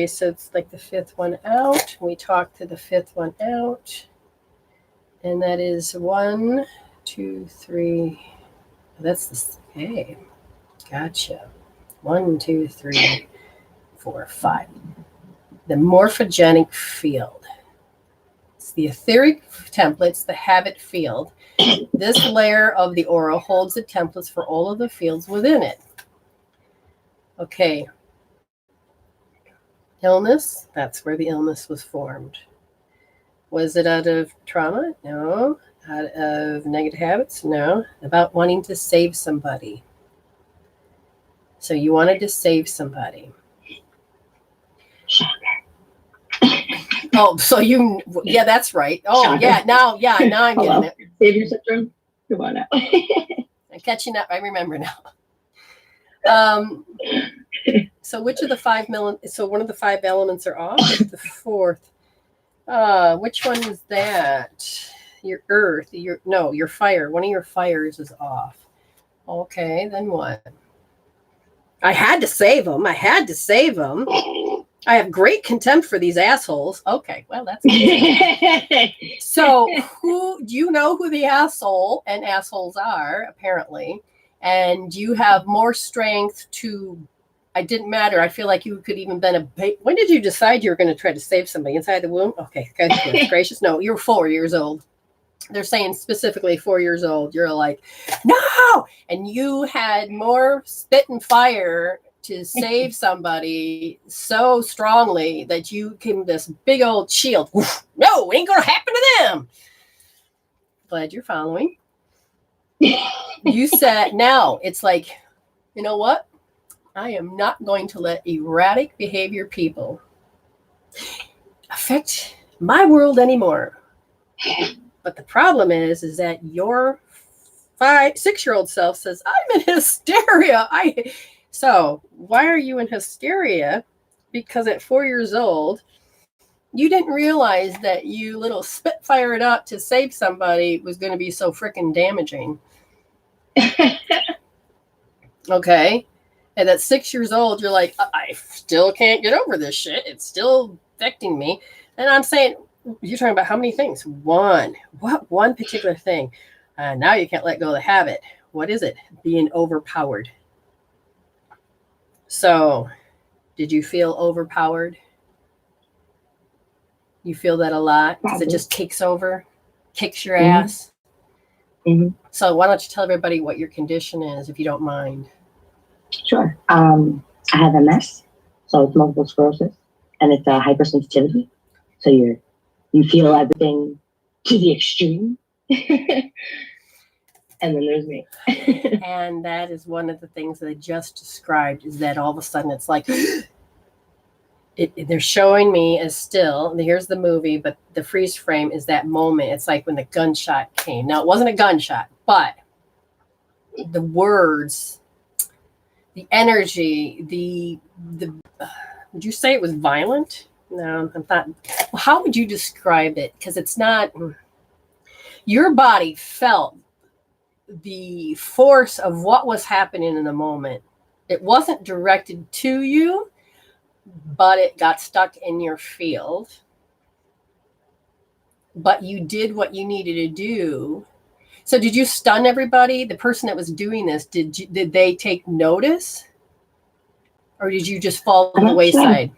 so it's like the fifth one out. We talk to the fifth one out. And that is 1, 2, 3. That's the, okay. Gotcha. 1, 2, 3, 4, 5. The morphogenic field. It's the etheric templates, the habit field. This layer of the aura holds the templates for all of the fields within it. Okay. Illness, that's where the illness was formed. Was it out of trauma? No. Out of negative habits? No. About wanting to save somebody. So you wanted to save somebody. Oh, so yeah, that's right. Oh, Shocker. now I'm getting it. Savior syndrome. Come on now. I'm catching up. I remember now. So which of the 5 so one of the 5 elements are off? The fourth. Which one is that? Your earth, your fire. One of your fires is off. Okay, then what? I had to save them. I have great contempt for these assholes. Okay, well, that's easy. So do you know who the asshole and assholes are, apparently? And you have more strength to, it didn't matter. I feel like you could even been a when did you decide you were going to try to save somebody? Inside the womb? Okay, goodness gracious. No, you're 4 years old. They're saying specifically 4 years old. You're like, no! And you had more spit and fire to save somebody so strongly that you came this big old shield. No, ain't gonna happen to them. Glad you're following. You said, now it's like, you know what? I am not going to let erratic behavior people affect my world anymore. But the problem is that your 6-year-old self says, I'm in hysteria. So why are you in hysteria? Because at 4 years old, you didn't realize that you little spitfire it up to save somebody was going to be so freaking damaging. Okay. And at 6 years old, you're like, I still can't get over this shit. It's still affecting me. And I'm saying, you're talking about how many things? One particular thing. Now you can't let go of the habit. What is it? Being overpowered. So, did you feel overpowered? You feel that a lot? Because it just kicks your ass. Mm-hmm. So why don't you tell everybody what your condition is, if you don't mind? Sure. I have MS, so it's multiple sclerosis, and it's a hypersensitivity. So you feel everything to the extreme. And then there's me. And that is one of the things that I just described, is that all of a sudden it's like, they're showing me as still, here's the movie, but the freeze frame is that moment. It's like when the gunshot came. Now, it wasn't a gunshot, but the words, the energy, would you say it was violent? No, I'm not. How would you describe it? Because it's not, your body felt the force of what was happening in the moment. It wasn't directed to you, but it got stuck in your field. But you did what you needed to do. So did you stun everybody? The person that was doing this, did they take notice? Or did you just fall to the wayside?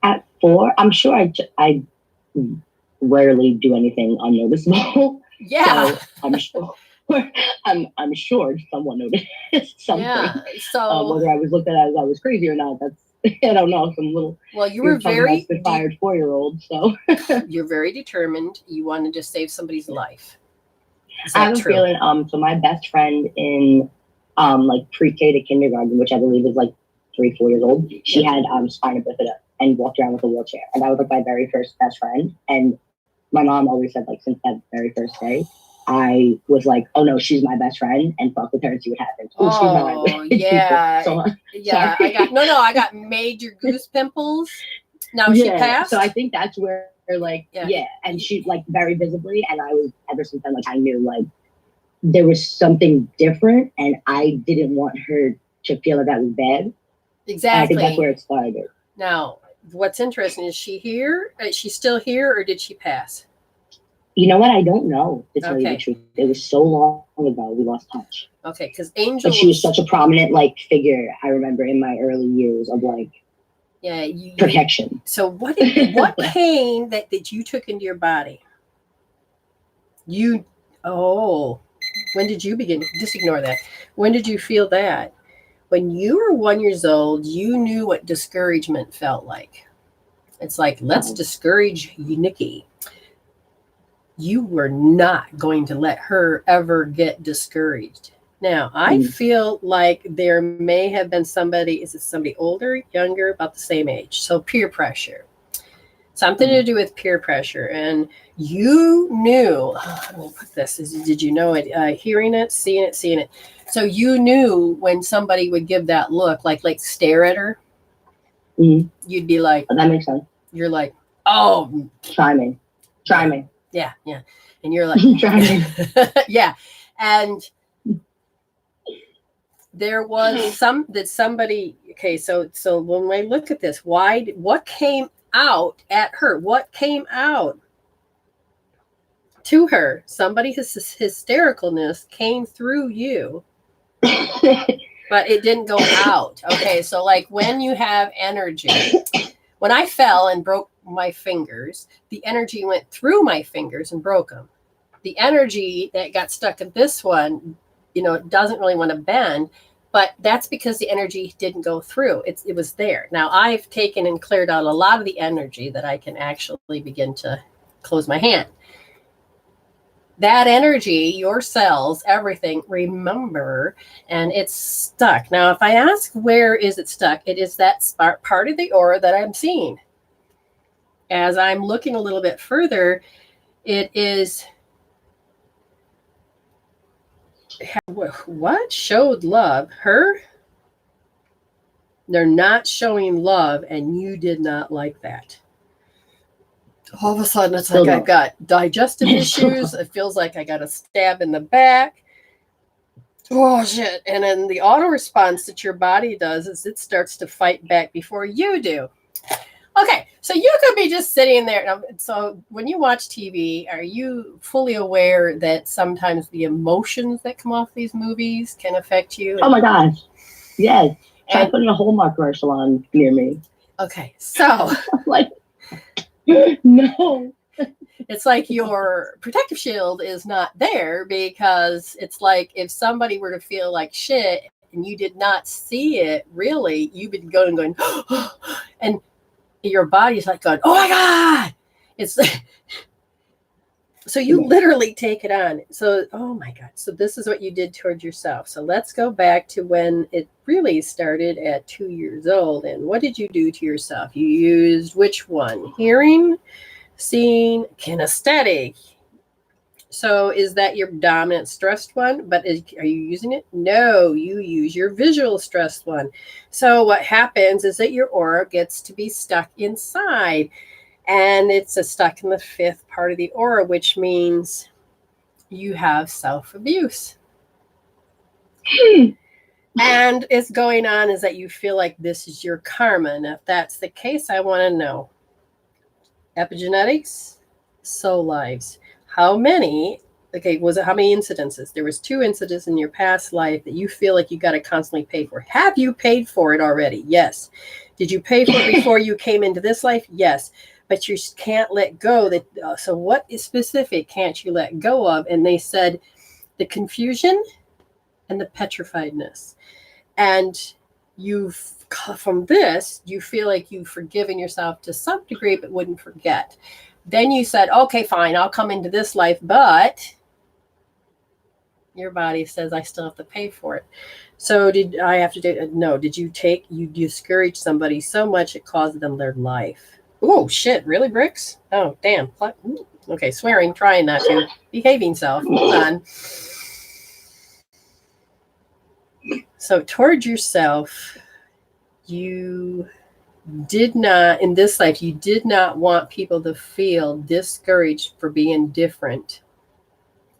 At 4, I'm sure I rarely do anything unnoticeable. Yeah. So I'm sure someone noticed something. Yeah. So whether I was looked at as I was crazy or not, that's I don't know. Some little you were very fired 4-year-old. So you're very determined. You wanted to save somebody's life. I have a feeling. So my best friend in like pre-K to kindergarten, which I believe is like 3-4 years old, she had spina bifida and walked around with a wheelchair, and that was like my very first best friend. And my mom always said, like, since that very first day, I was like, oh no, she's my best friend, and fuck with her and see what happens. Oh, yeah. Yeah. I got major goose pimples. Now she passed. So I think that's where and she like very visibly, and I was ever since then, like I knew like there was something different, and I didn't want her to feel that was bad. Exactly. And I think that's where it started. Now, what's interesting, is she here? Is she still here, or did she pass? You know what? I don't know, to tell you the truth. It was so long ago, we lost touch. Okay, because Angel... But she was such a prominent, like, figure, I remember, in my early years of, like, protection. So what pain that you took into your body? When did you begin? Just ignore that. When did you feel that? When you were 1 year old, you knew what discouragement felt like. It's like, let's discourage Nikki. You were not going to let her ever get discouraged. Now, I feel like there may have been somebody older, younger, about the same age? So peer pressure. Something to do with peer pressure. And you knew, let me put this, did you know it? Hearing it, seeing it. So you knew when somebody would give that look, like stare at her, you'd be like, that makes sense. You're like, oh. Try me. Yeah. And you're like, try me. Yeah. And there was somebody, okay, so when I look at this, what came out at her? What came out to her? Somebody's hystericalness came through you, but it didn't go out. Okay, so like when you have energy, when I fell and broke my fingers, the energy went through my fingers and broke them. The energy that got stuck in this one, it doesn't really want to bend, but that's because the energy didn't go through. It was there. Now I've taken and cleared out a lot of the energy that I can actually begin to close my hand. That energy, your cells, everything, remember, and it's stuck. Now, if I ask where is it stuck, it is that part of the aura that I'm seeing. As I'm looking a little bit further, it is... What showed love? Her? They're not showing love, and you did not like that. All of a sudden, it's like I've got digestive issues. It feels like I got a stab in the back. Oh, shit. And then the auto response that your body does is it starts to fight back before you do. Okay, so you could be just sitting there. Now, so when you watch TV, are you fully aware that sometimes the emotions that come off these movies can affect you? Oh, my gosh. Yes. Try putting a Hallmark commercial on near me. Okay, so... like... No. It's like your protective shield is not there, because it's like if somebody were to feel like shit and you did not see it, really, you'd be going, and your body's like going, oh my God. It's so you literally take it on. So, oh my God. So this is what you did towards yourself. So let's go back to when it really started at 2 years old. And what did you do to yourself? You used which one? Hearing, seeing, kinesthetic. So is that your dominant stressed one? But are you using it? No, you use your visual stressed one. So what happens is that your aura gets to be stuck inside. And it's stuck in the 5th part of the aura, which means you have self-abuse. And it's going on is that you feel like this is your karma. And if that's the case, I want to know epigenetics, soul lives. How many? Okay, was it how many incidences? There was 2 incidents in your past life that you feel like you got to constantly pay for. Have you paid for it already? Yes. Did you pay for it before you came into this life? Yes. But you can't let go. That so what is specific can't you let go of? And they said the confusion and the petrifiedness. And from this, you feel like you've forgiven yourself to some degree, but wouldn't forget. Then you said, okay, fine, I'll come into this life, but your body says I still have to pay for it. So did I have to do? No, did you discourage somebody so much it caused them their life? Oh, shit, really, Bricks? Oh, damn. Okay, swearing, trying not to, behaving self. Hold on. So toward yourself, you did not, in this life, you did not want people to feel discouraged for being different.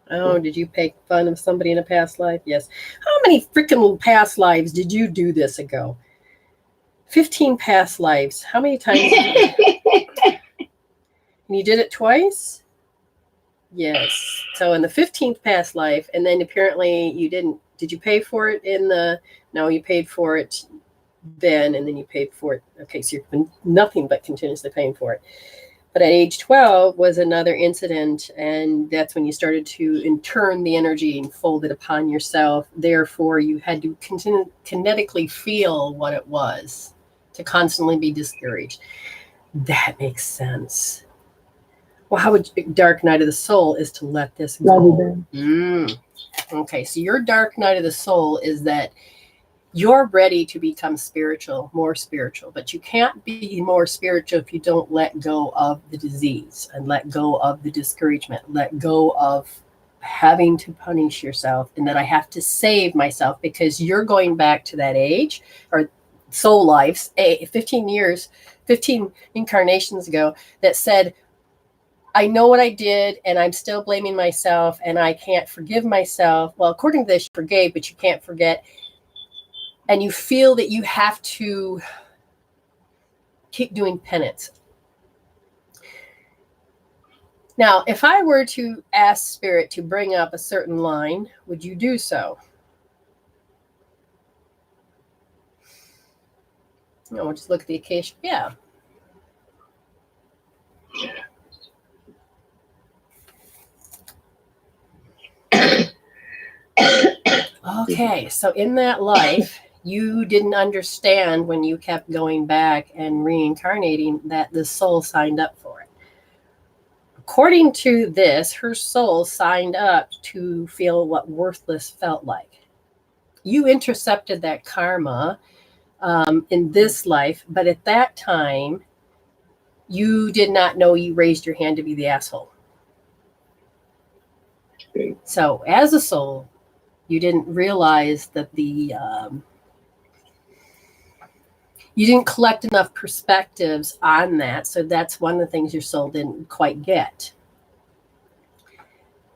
Oh, did you make fun of somebody in a past life? Yes. How many freaking past lives did you do this ago? 15 past lives. How many times? And you did it twice? Yes. So in the 15th past life, and then apparently you didn't. Did you pay for it no, you paid for it then, and then you paid for it. Okay, so you've been nothing but continuously paying for it. But at age 12 was another incident, and that's when you started to turn the energy and fold it upon yourself. Therefore, you had to kinetically feel what it was to constantly be discouraged. That makes sense. Well, how would dark night of the soul is to let this go. Okay, so your dark night of the soul is that you're ready to become spiritual, more spiritual, but you can't be more spiritual if you don't let go of the disease and let go of the discouragement, let go of having to punish yourself and that I have to save myself because you're going back to that age or soul lives, 15 incarnations ago that said, I know what I did and I'm still blaming myself and I can't forgive myself. Well, according to this, you forgave, but you can't forget. And you feel that you have to keep doing penance. Now, if I were to ask Spirit to bring up a certain line, would you do so? No, we'll just look at the occasion. Yeah. Okay, so in that life, you didn't understand when you kept going back and reincarnating that the soul signed up for it. According to this, her soul signed up to feel what worthless felt like. You intercepted that karma in this life, but at that time, you did not know you raised your hand to be the asshole. So as a soul, you didn't realize that you didn't collect enough perspectives on that. So that's one of the things your soul didn't quite get.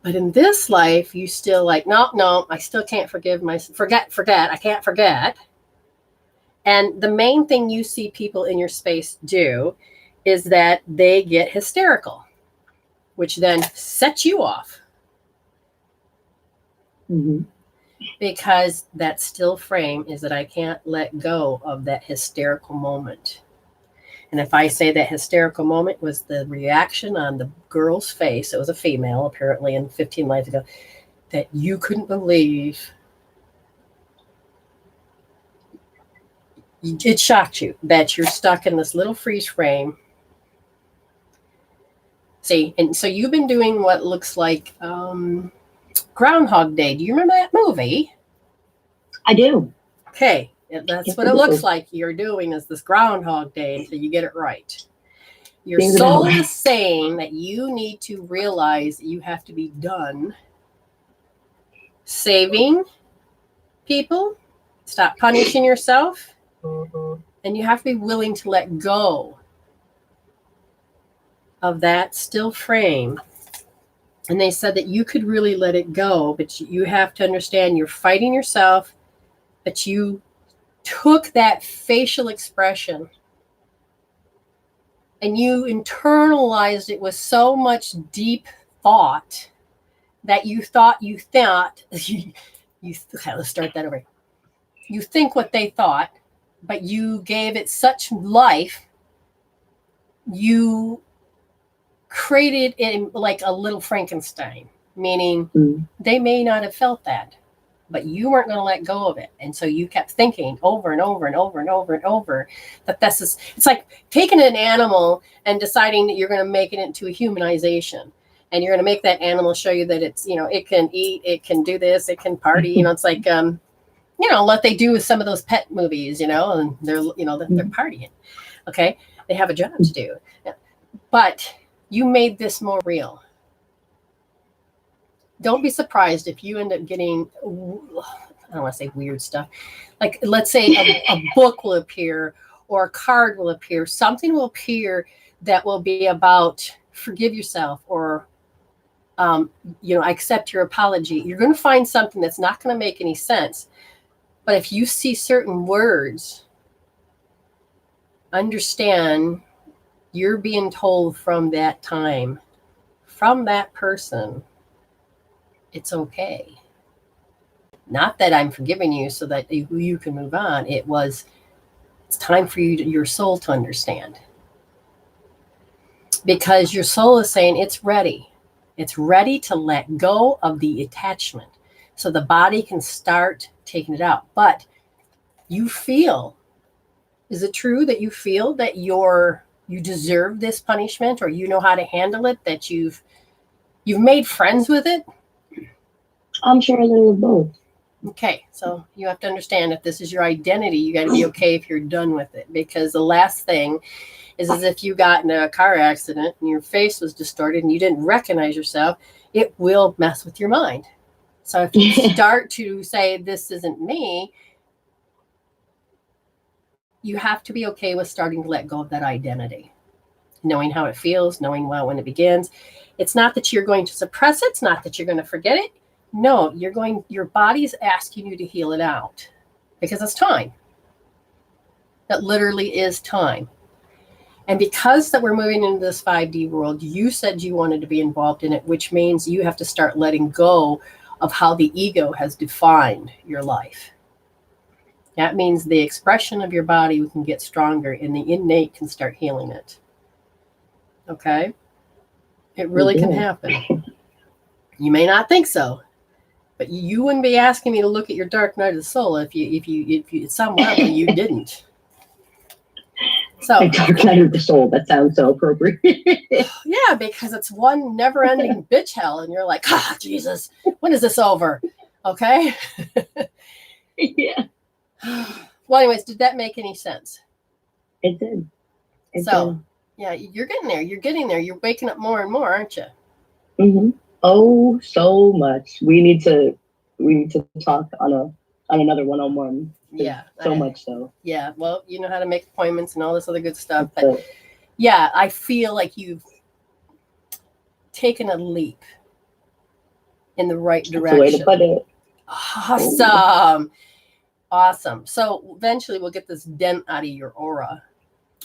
But in this life, you still like, no, I still can't forgive myself. Forget. I can't forget. And the main thing you see people in your space do is that they get hysterical, which then sets you off. Mm-hmm. Because that still frame is that I can't let go of that hysterical moment. And if I say that hysterical moment was the reaction on the girl's face, it was a female apparently in 15 lives ago, that you couldn't believe, it shocked you that you're stuck in this little freeze frame. See, and so you've been doing what looks like Groundhog Day. Do you remember that movie? I do. Okay, that's what it looks like you're doing is this Groundhog Day until you get it right. Your soul is saying that you need to realize that you have to be done saving people, stop punishing yourself, and you have to be willing to let go of that still frame And they said that you could really let it go, but you have to understand you're fighting yourself, but you took that facial expression and you internalized it with so much deep thought that you thought, okay, let's start that over. You think what they thought, but you gave it such life, you created it like a little Frankenstein, meaning they may not have felt that, but you weren't going to let go of it. And so you kept thinking over and over and over and over and over that it's like taking an animal and deciding that you're going to make it into a humanization. And you're going to make that animal show you that it's, it can eat, it can do this, it can party. It's like, what they do with some of those pet movies, and they're, they're partying. Okay. They have a job to do. But you made this more real. Don't be surprised if you end up getting, I don't want to say weird stuff. Like, let's say a book will appear or a card will appear. Something will appear that will be about forgive yourself or, accept your apology. You're going to find something that's not going to make any sense. But if you see certain words, understand you're being told from that time, from that person, it's okay. Not that I'm forgiving you so that you can move on. It's time for your soul to understand. Because your soul is saying it's ready. It's ready to let go of the attachment. So the body can start taking it out. But you feel, is it true that you feel that you deserve this punishment, or you know how to handle it, that you've made friends with it? I'm sure a little of both. Okay, so you have to understand if this is your identity, you got to be okay if you're done with it. Because the last thing is as if you got in a car accident and your face was distorted and you didn't recognize yourself, it will mess with your mind. So if you start to say, this isn't me, you have to be okay with starting to let go of that identity. Knowing how it feels, knowing when it begins. It's not that you're going to suppress it. It's not that you're going to forget it. No, your body's asking you to heal it out because it's time. That literally is time. And because that we're moving into this 5D world, you said you wanted to be involved in it, which means you have to start letting go of how the ego has defined your life. That means the expression of your body can get stronger and the innate can start healing it. Okay? It really can happen. You may not think so, but you wouldn't be asking me to look at your dark night of the soul if you at some level you didn't. So the dark night of the soul, that sounds so appropriate. Yeah, because it's one never-ending bitch hell, and you're like, Jesus, when is this over? Okay? Yeah. Well, anyways, did that make any sense? It did. Yeah, you're getting there. You're getting there. You're waking up more and more, aren't you? Mm-hmm. Oh, so much. We need to talk on another one-on-one. Yeah. So much so. Yeah. Well, you know how to make appointments and all this other good stuff. But yeah, I feel like you've taken a leap in the right direction. That's the way to put it. Awesome. Awesome. So eventually we'll get this dent out of your aura.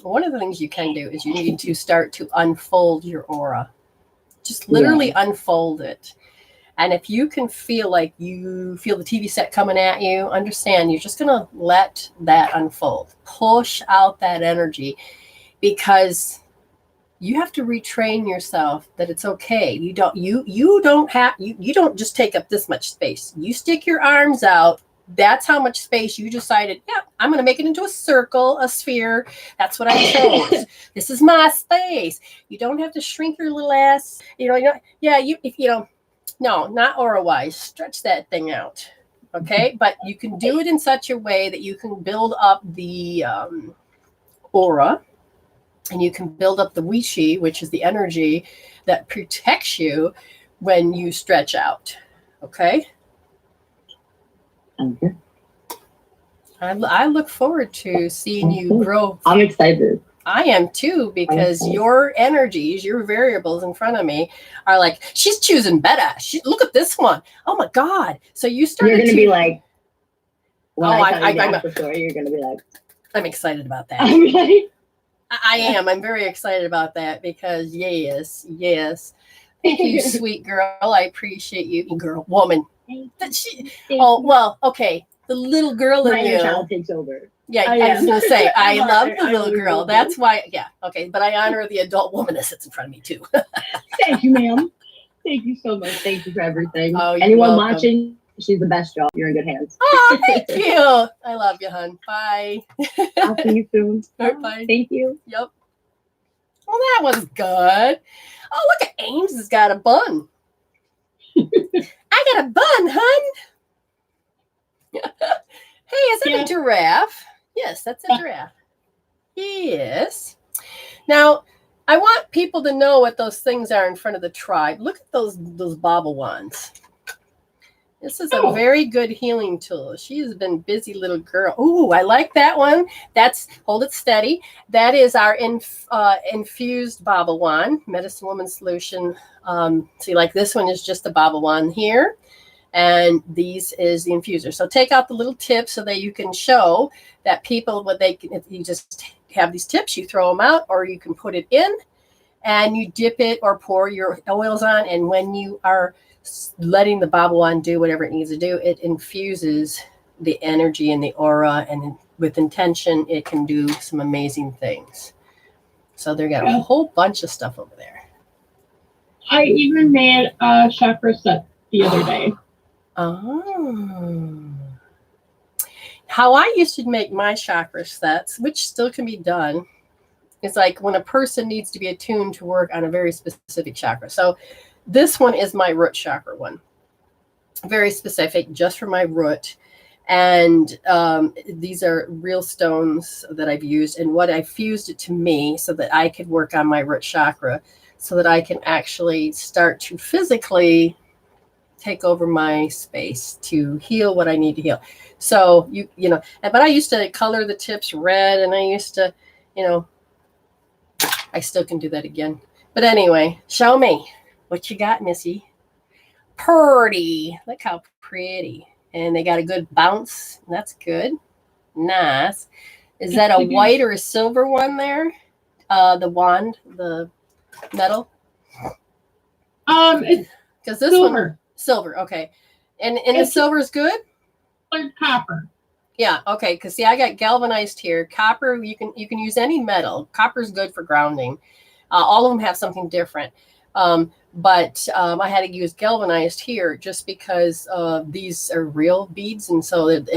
One of the things you can do is you need to start to unfold your aura. Just literally unfold it. And if you can feel like you feel the TV set coming at you, understand you're just going to let that unfold. Push out that energy because you have to retrain yourself that it's okay. You don't just take up this much space. You stick your arms out. That's how much space you decided, I'm going to make it into a circle, a sphere. That's what I chose. This is my space. You don't have to shrink your little ass. No, not aura-wise. Stretch that thing out. Okay? But you can do it in such a way that you can build up the aura, and you can build up the Wei Chi, which is the energy that protects you when you stretch out. Okay? Okay. I look forward to seeing you grow. I'm excited. I am too, because your energies, your variables in front of me are like, she's choosing better. Look at this one. Oh my God. So you started You're going to be like, when Oh, I tell you the story, you're going to be like, I'm excited about that. I'm like, I am. I'm very excited about that because yes. Thank you, sweet girl. I appreciate you, woman. Well, okay. The little girl in you. Child takes over. Yeah, I was going to say, I love the little girl. That's why, yeah, okay. But I honor the adult woman that sits in front of me too. Thank you, ma'am. Thank you so much. Thank you for everything. Oh, anyone watching, she's the best, y'all. You're in good hands. Oh, thank you. I love you, hon. Bye. I'll see you soon. Bye. Thank you. Yep. Well, that was good. Oh, look at Ames has got a bun. I got a bun, hun. Hey, is that a giraffe? Yes, that's a giraffe. Yes. Now, I want people to know what those things are in front of the tribe. Look at those Bobble wands. This is a very good healing tool. She has been busy little girl. Ooh, I like that one. Hold it steady. That is our infused Bobble wand, Medicine Woman Solution. See, like this one is just the Bobble wand here. And these is the infuser. So take out the little tips so that you can show that people if you just have these tips, you throw them out, or you can put it in and you dip it or pour your oils on. And when you are letting the Bobble wand do whatever it needs to do, it infuses the energy and the aura, and with intention, it can do some amazing things. So they got a whole bunch of stuff over there. I even made a chakra set the other day. Oh. How I used to make my chakra sets, which still can be done, is like when a person needs to be attuned to work on a very specific chakra. So this one is my root chakra one. Very specific, just for my root. And these are real stones that I've used. And what I fused it to me so that I could work on my root chakra, so that I can actually start to physically take over my space to heal what I need to heal. So you know, but I used to color the tips red, and I used to, I still can do that again. But anyway, show me what you got, Missy. Pretty. Look how pretty. And they got a good bounce. That's good. Nice. Is that a white or a silver one there? The wand, the metal? It's because this silver. one silver, okay. And the silver is good? Like copper. Yeah, okay. Because see, I got galvanized here. Copper, you can use any metal. Copper is good for grounding. All of them have something different. But I had to use galvanized here just because these are real beads, and so it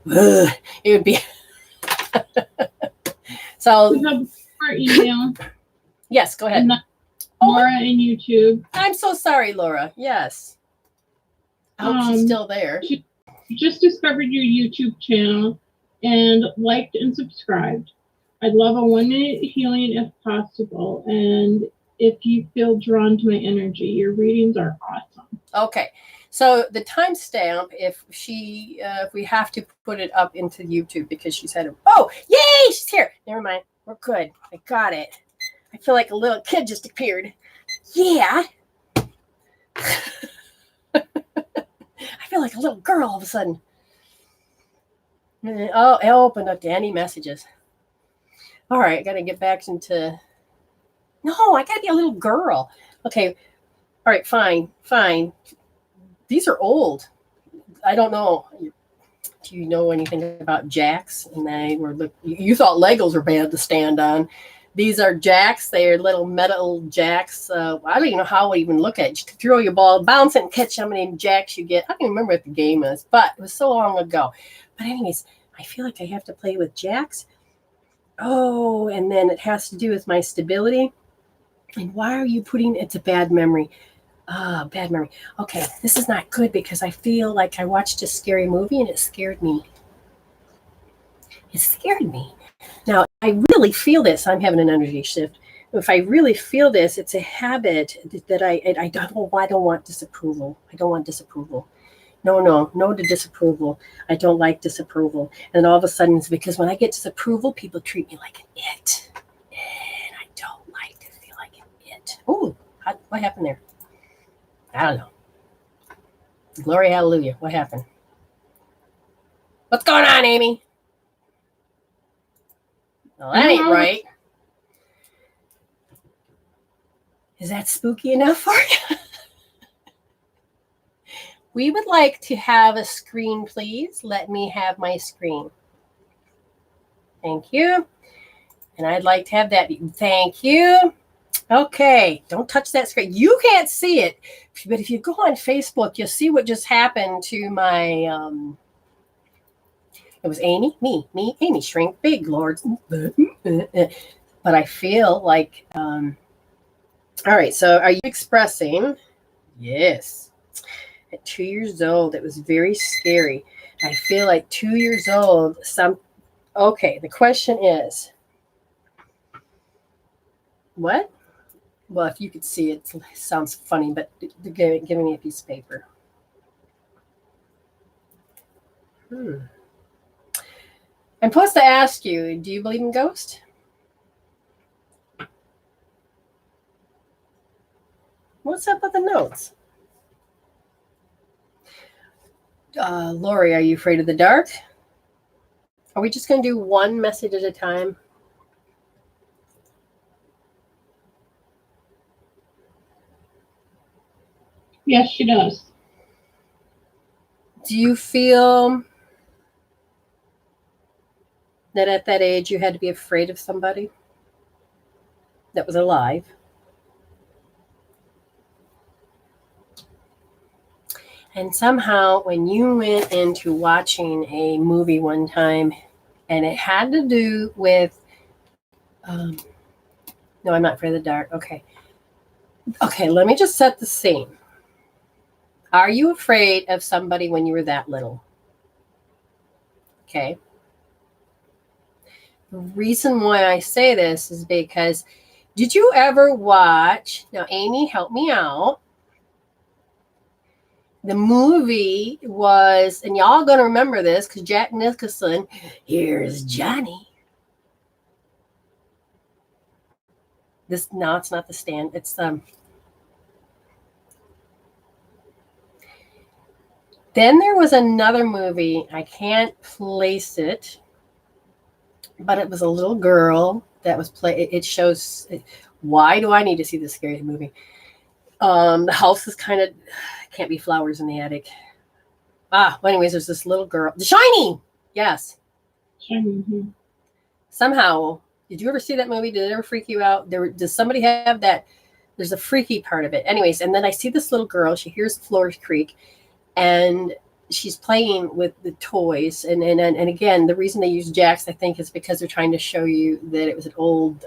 would be. So our email. Yes, go ahead. Laura in YouTube. I'm so sorry, Laura. Yes. I hope she's still there. She just discovered your YouTube channel and liked and subscribed. I'd love a 1-minute healing if possible. And if you feel drawn to my energy, your readings are awesome. Okay. So the timestamp, if we have to put it up into YouTube because she's had yay, she's here. Never mind. We're good. I got it. I feel like a little kid just appeared. Yeah. I feel like a little girl all of a sudden. Oh, it opened up to any messages. All right, I got to get back into... No, I got to be a little girl. Okay. All right, fine. These are old. I don't know. Do you know anything about jacks? And you thought Legos were bad to stand on. These are jacks. They're little metal jacks. I don't even know how I even look at it. You can throw your ball, bounce it, and catch how many jacks you get. I don't even remember what the game is, but it was so long ago. But anyways, I feel like I have to play with jacks. Oh, and then it has to do with my stability. And why are you putting it's a bad memory? Bad memory. Okay, this is not good because I feel like I watched a scary movie and it scared me. It scared me. Now, I really feel this. I'm having an energy shift. If I really feel this, it's a habit that I don't want disapproval. I don't want disapproval. No to disapproval. I don't like disapproval. And all of a sudden, it's because when I get disapproval, people treat me like an it. what? Ooh, what happened there? I don't know. Glory, hallelujah. What happened? What's going on, Amy? Well, that ain't right. Is that spooky enough for you? We would like to have a screen, please. Let me have my screen. Thank you. And I'd like to have that. Thank you. Okay, don't touch that screen. You can't see it, but if you go on Facebook, you'll see what just happened to my, it was Amy, me, Amy, shrink big, Lord. But I feel like, all right, so are you expressing? Yes. At 2 years old, it was very scary. I feel like 2 years old, okay, the question is, what? Well, if you could see it, it sounds funny, but give me a piece of paper. I'm supposed to ask you, do you believe in ghosts? What's up with the notes? Lori, are you afraid of the dark? Are we just going to do one message at a time? Yes, she does. Do you feel that at that age you had to be afraid of somebody that was alive? And somehow when you went into watching a movie one time and it had to do with, no, I'm not afraid of the dark. Okay, let me just set the scene. Are you afraid of somebody when you were that little? Okay. The reason why I say this is because, did you ever watch, now Amy, help me out. The movie was, and y'all gonna remember this because Jack Nicholson, here's Johnny. No, it's not The Stand. It's Then there was another movie. I can't place it, but it was a little girl that was it shows. Why do I need to see this scary movie? The house is kind of, can't be flowers in the attic. Well, anyways, there's this little girl. The Shining. Yes. Shining. Somehow, did you ever see that movie? Did it ever freak you out? Does somebody have that? There's a freaky part of it. Anyways, and then I see this little girl. She hears the floors creak, and she's playing with the toys. And again, the reason they use jacks, I think, is because they're trying to show you that it was an old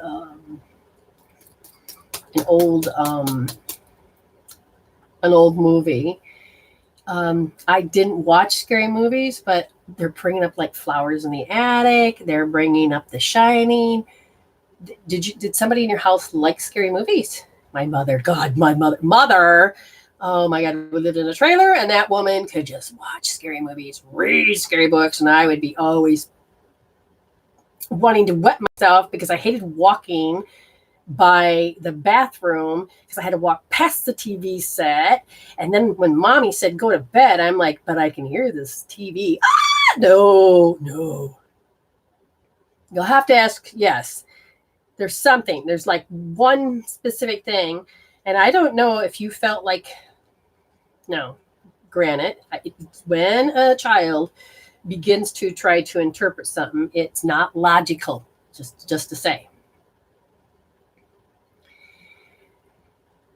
movie. I didn't watch scary movies, but they're bringing up like flowers in the attic. They're bringing up The Shining. Did somebody in your house like scary movies? My mother. Oh my God, we lived in a trailer, and that woman could just watch scary movies, read scary books, and I would be always wanting to wet myself because I hated walking by the bathroom because I had to walk past the TV set. And then when Mommy said go to bed, I'm like, but I can hear this TV. No. You'll have to ask. Yes, there's something. There's like one specific thing. And I don't know if you felt like, no, granted, when a child begins to try to interpret something, it's not logical, just to say.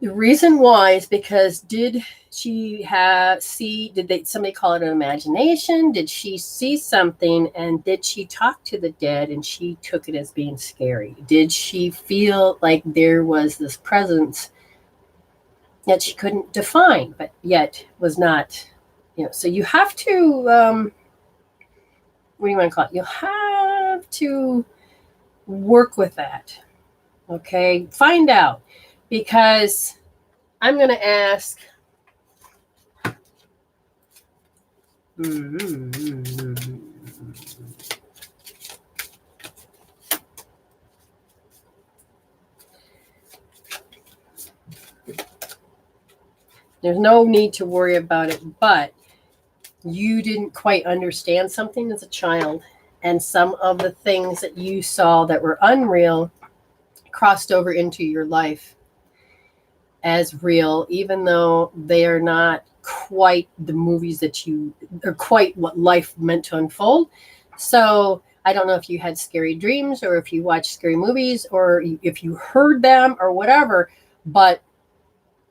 The reason why is because did somebody call it an imagination? Did she see something, and did she talk to the dead and she took it as being scary? Did she feel like there was this presence that she couldn't define, but yet was not, so you have to, what do you want to call it? You have to work with that. Okay. Find out, because I'm going to ask, There's no need to worry about it, but you didn't quite understand something as a child, and some of the things that you saw that were unreal crossed over into your life as real, even though they are not quite the movies that you, or quite what life meant to unfold. So I don't know if you had scary dreams or if you watched scary movies or if you heard them or whatever, but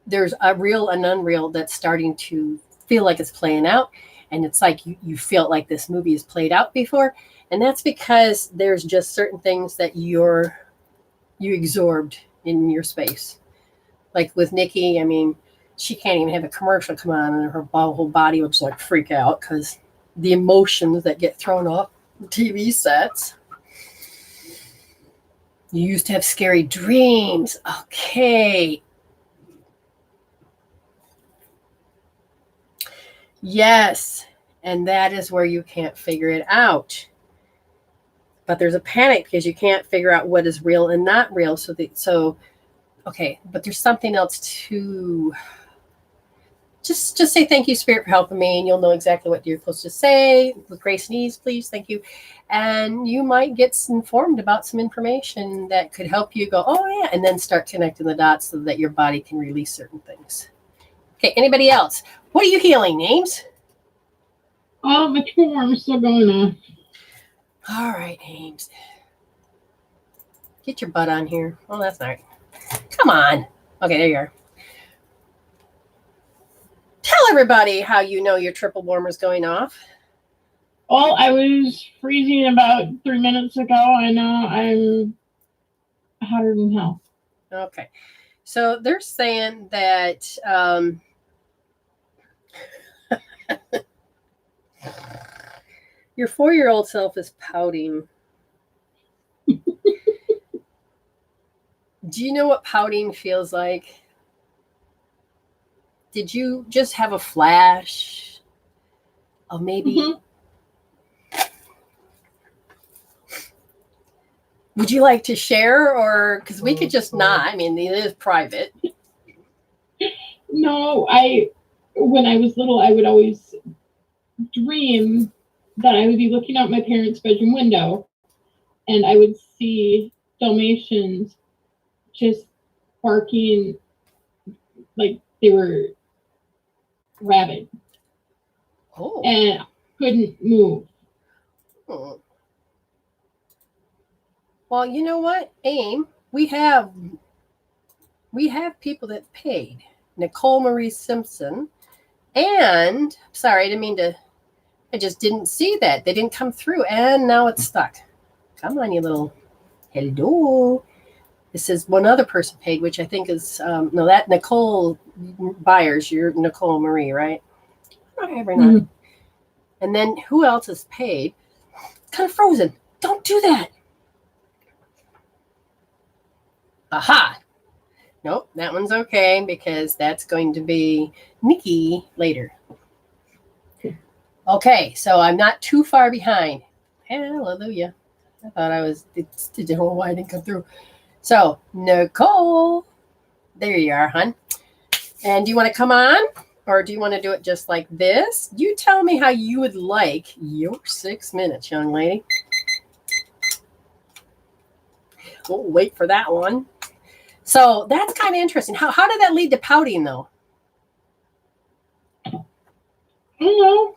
there's a real and unreal that's starting to feel like it's playing out. And it's like you feel like this movie is played out before. And that's because there's just certain things that you absorbed in your space. Like with Nikki, I mean, she can't even have a commercial come on and her whole body would just like freak out because the emotions that get thrown off TV sets. You used to have scary dreams. Okay. Yes. And that is where you can't figure it out. But there's a panic because you can't figure out what is real and not real. Okay, but there's something else too. Just say thank you, Spirit, for helping me, and you'll know exactly what you're supposed to say. With grace and ease, please. Thank you. And you might get informed about some information that could help you go, oh, yeah, and then start connecting the dots so that your body can release certain things. Okay, anybody else? What are you healing, Names? Oh, the form's still going on. All right, Names. Get your butt on here. Oh, that's not right. Come on. Okay, there you are. Tell everybody how you know your triple warmer's going off. Well, I was freezing about 3 minutes ago, and now I'm hotter than hell. Okay. So they're saying that your 4-year-old self is pouting. Do you know what pouting feels like? Did you just have a flash of maybe? Mm-hmm. Would you like to share, or because we could just not? I mean, it is private. No, when I was little, I would always dream that I would be looking out my parents' bedroom window, and I would see Dalmatians just barking like they were rabid. Oh. And couldn't move. Oh. Well, you know what, AIM, we have people that paid. Nicole Marie Simpson, and sorry, I didn't mean to. I just didn't see that. They didn't come through, and now it's stuck. Come on, you little. Hello. This is one other person paid, which I think is no, that Nicole Byers. You're Nicole Marie, right? Every night. Mm-hmm. And then who else is paid? It's kind of frozen. Don't do that. Aha. Nope, that one's okay because that's going to be Nikki later. Okay, so I'm not too far behind. Hallelujah. I thought I was, I don't know why I didn't come through. So, Nicole, there you are, hon. And do you want to come on? Or do you want to do it just like this? You tell me how you would like your 6 minutes, young lady. We'll wait for that one. So that's kind of interesting. How did that lead to pouting, though? I don't know.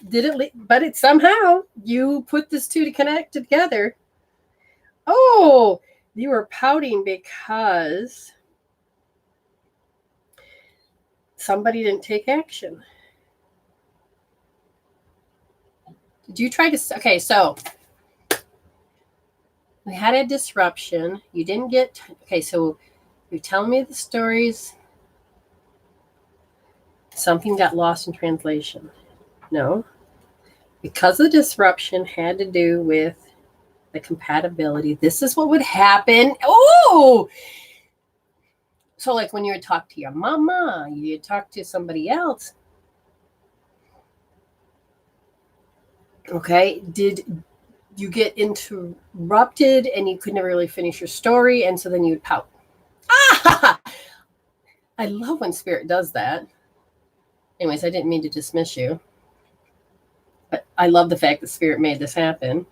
Did it lead? But it somehow you put this two to connect together. Oh, you were pouting because somebody didn't take action. Did you try to? Okay, so we had a disruption. You didn't get. Okay, so you're telling me the stories. Something got lost in translation. No, because the disruption had to do with the compatibility. This is what would happen. Oh, so like when you would talk to your mama, you talk to somebody else. Okay, did you get interrupted and you could never really finish your story, and so then you would pout? Ah! I love when spirit does that. Anyways, I didn't mean to dismiss you. But I love the fact that Spirit made this happen.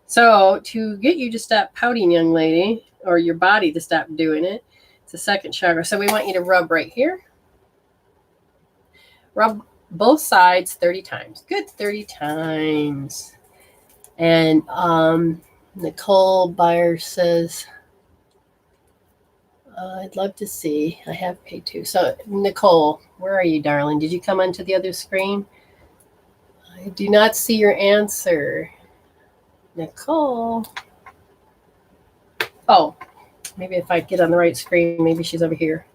So to get you to stop pouting, young lady, or your body to stop doing it, it's the second chakra. So we want you to rub right here. Rub both sides 30 times. Good, 30 times. And Nicole Byer says, I'd love to see. I have paid too. So Nicole, where are you, darling? Did you come onto the other screen? I do not see your answer. Nicole. Oh, maybe if I get on the right screen, maybe she's over here.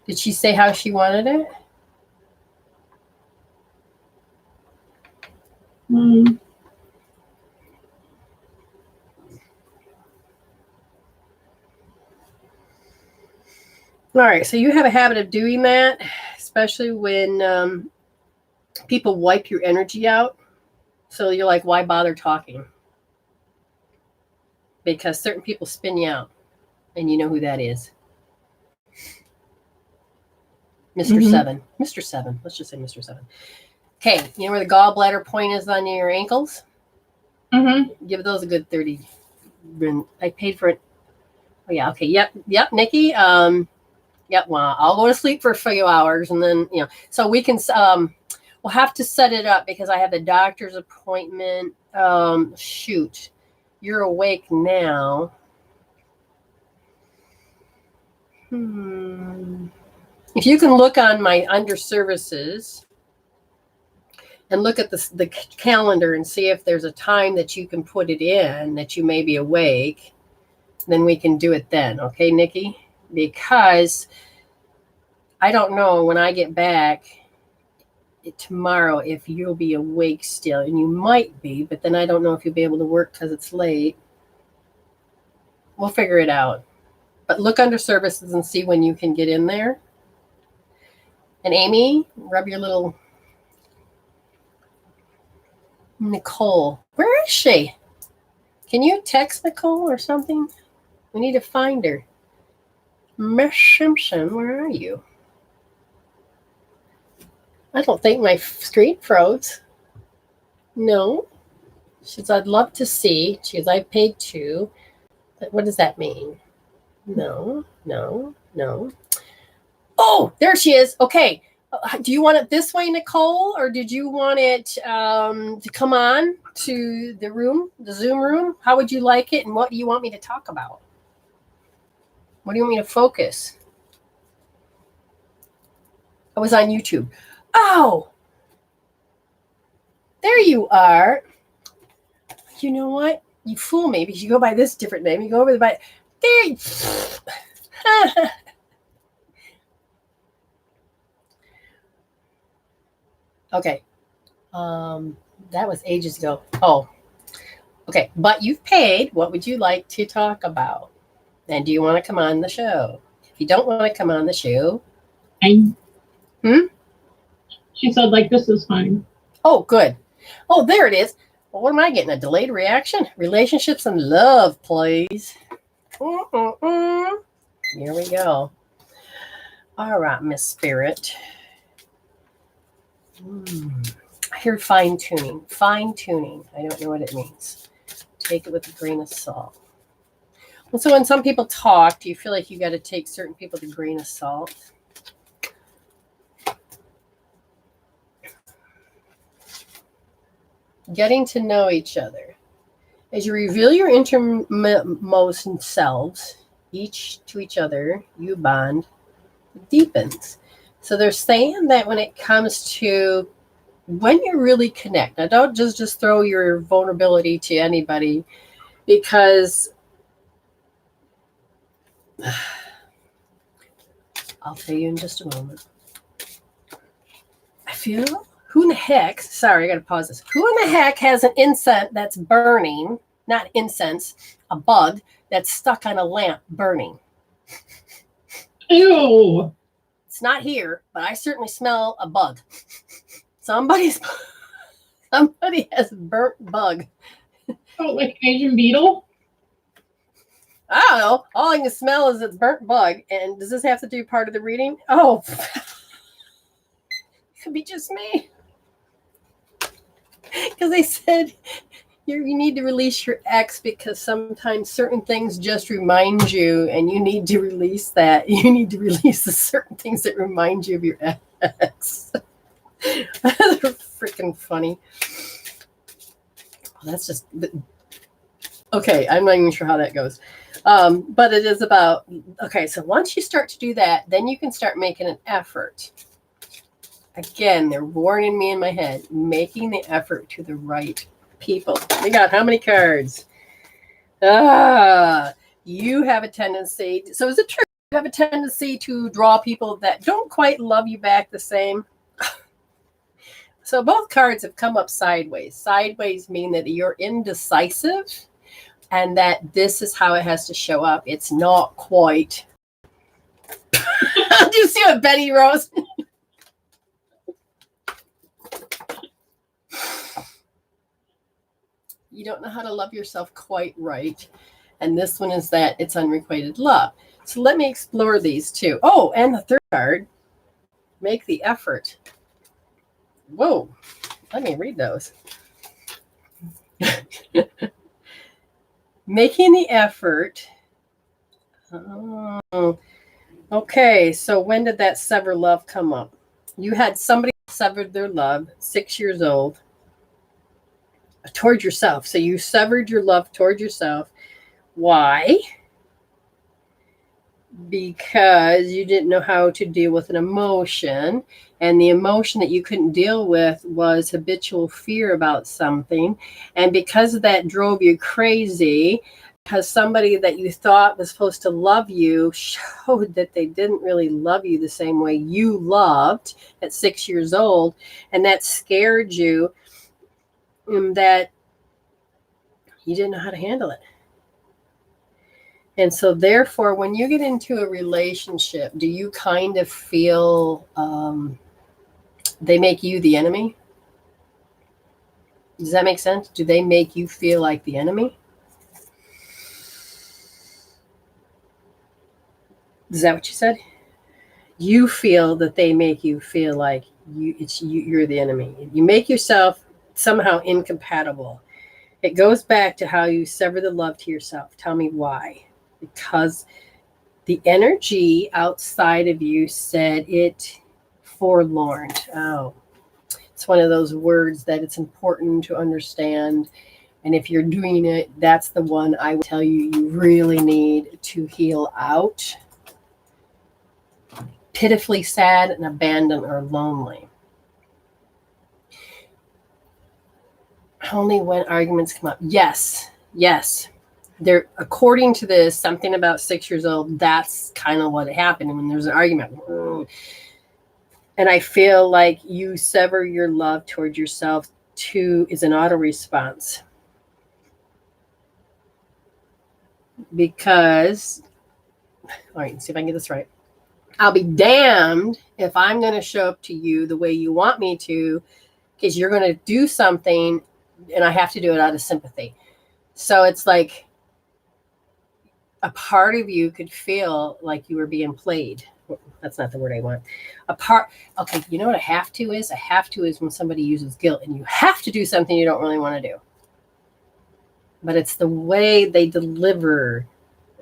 Did she say how she wanted it? All right, so you have a habit of doing that, especially when people wipe your energy out. So you're like, why bother talking? Because certain people spin you out, and you know who that is. Mr. Seven. Mr. Seven. Let's just say Mr. Seven. Okay, you know where the gallbladder point is on your ankles? Give those a good 30. I paid for it. Oh, yeah, okay. Yep, Nikki. Yep, well, I'll go to sleep for a few hours, and then, so we can, we'll have to set it up because I have a doctor's appointment. Shoot, you're awake now. If you can look on my under services and look at the calendar and see if there's a time that you can put it in that you may be awake, then we can do it then. Okay, Nikki? Because I don't know when I get back tomorrow if you'll be awake still, and you might be, but then I don't know if you'll be able to work because it's late. We'll figure it out. But look under services and see when you can get in there. And Amy, rub your little... Nicole, where is she? Can you text Nicole or something? We need to find her. Miss Simpson, where are you? I don't think my screen froze. No. She says, I'd love to see. She says, I paid $2. But what does that mean? No. Oh, there she is. Okay. Do you want it this way, Nicole, or did you want it to come on to the room, the Zoom room? How would you like it, and what do you want me to talk about? What do you want me to focus? I was on YouTube. Oh, there you are. You know what? You fool me because you go by this different name. You go over by there. Okay. That was ages ago. Oh, okay. But you've paid. What would you like to talk about? And do you want to come on the show? If you don't want to come on the show. She said, this is fine. Oh, good. Oh, there it is. Well, what am I getting? A delayed reaction? Relationships and love, please. Here we go. All right, Miss Spirit. I hear fine-tuning. Fine-tuning. I don't know what it means. Take it with a grain of salt. And so when some people talk, do you feel like you got to take certain people with a grain of salt? Getting to know each other. As you reveal your innermost selves, each to each other, you bond, it deepens. So they're saying that when it comes to when you really connect, now don't just throw your vulnerability to anybody, because I'll tell you in just a moment. I feel... Who in the heck, sorry, I got to pause this. Who in the heck has an incense that's burning, not incense, a bug that's stuck on a lamp burning? Ew. It's not here, but I certainly smell a bug. Somebody has burnt bug. Oh, like Asian beetle? I don't know. All I can smell is a burnt bug. And does this have to do part of the reading? Oh, could be just me. Because they said you need to release your ex because sometimes certain things just remind you, and you need to release that. You need to release the certain things that remind you of your ex. That's freaking funny. That's just okay. I'm not even sure how that goes. But it is about, okay, so once you start to do that, then you can start making an effort. Again, they're warning me in my head, making the effort to the right people. We got how many cards? You have a tendency. So is it true you have a tendency to draw people that don't quite love you back the same? So both cards have come up sideways. Sideways mean that you're indecisive and that this is how it has to show up. It's not quite. Do you see what Betty Rose? You don't know how to love yourself quite right. And this one is that it's unrequited love. So let me explore these two. Oh, and the third card, make the effort. Whoa, let me read those. Making the effort. Oh, okay, so when did that sever love come up? You had somebody severed their love, 6 years old, toward yourself. So you severed your love toward yourself. Why? Because you didn't know how to deal with an emotion. And the emotion that you couldn't deal with was habitual fear about something. And because of that drove you crazy, because somebody that you thought was supposed to love you showed that they didn't really love you the same way you loved at 6 years old. And that scared you, that you didn't know how to handle it. And so therefore, when you get into a relationship, do you kind of feel they make you the enemy? Does that make sense? Do they make you feel like the enemy? Is that what you said? You feel that they make you feel like you're the enemy. You make yourself somehow incompatible. It goes back to how you sever the love to yourself. Tell me why. Because the energy outside of you said it forlorn. Oh, it's one of those words that it's important to understand. And if you're doing it, that's the one I would tell you really need to heal out. Pitifully sad and abandoned or lonely. Only when arguments come up. Yes. There, according to this, something about 6 years old, that's kind of what happened when there's an argument. And I feel like you sever your love towards yourself is an auto response. Because, all right, let's see if I can get this right. I'll be damned if I'm going to show up to you the way you want me to, because you're going to do something and I have to do it out of sympathy. So it's like a part of you could feel like you were being played. That's not the word I want. Okay, you know what a have to is? A have to is when somebody uses guilt and you have to do something you don't really want to do. But it's the way they deliver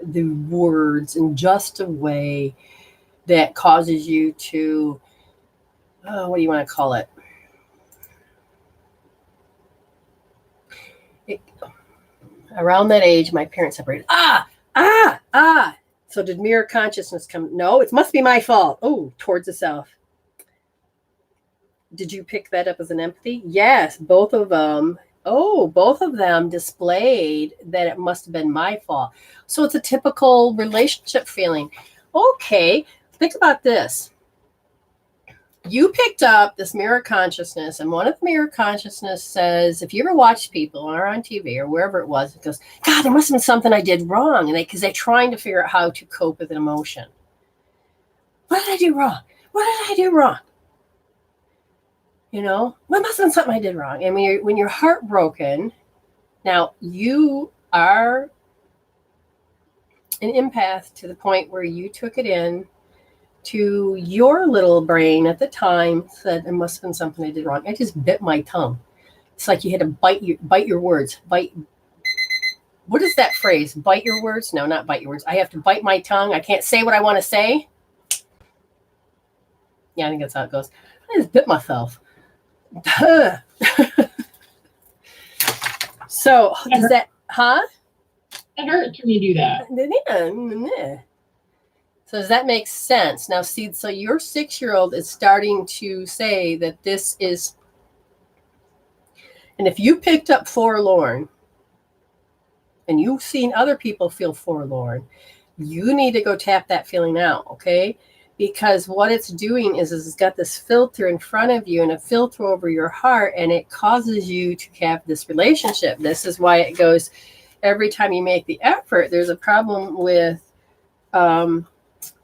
the words in just a way that causes you to, what do you want to call it? Around that age, my parents separated. So did mirror consciousness come? No, it must be my fault. Oh, towards the self. Did you pick that up as an empathy? Yes, both of them. Oh, both of them displayed that it must have been my fault. So it's a typical relationship feeling. Okay, think about this. You picked up this mirror consciousness, and one of the mirror consciousness says, if you ever watch people or on TV or wherever it was, it goes, God, there must have been something I did wrong. And because they're trying to figure out how to cope with an emotion. What did I do wrong? What did I do wrong? You know, what must have been something I did wrong? And when you're heartbroken, now you are an empath to the point where you took it in to your little brain at the time said it must have been something I did wrong. I just bit my tongue. It's like you had to bite your words. What is that phrase? Bite your words? No, not bite your words. I have to bite my tongue. I can't say what I want to say. Yeah, I think that's how it goes. I just bit myself. So does that, huh? It hurts when you do that. So does that make sense? Now, see, so your 6-year-old is starting to say that this is, and if you picked up forlorn and you've seen other people feel forlorn, you need to go tap that feeling out, okay? Because what it's doing is it's got this filter in front of you and a filter over your heart, and it causes you to have this relationship. This is why it goes, every time you make the effort, there's a problem with,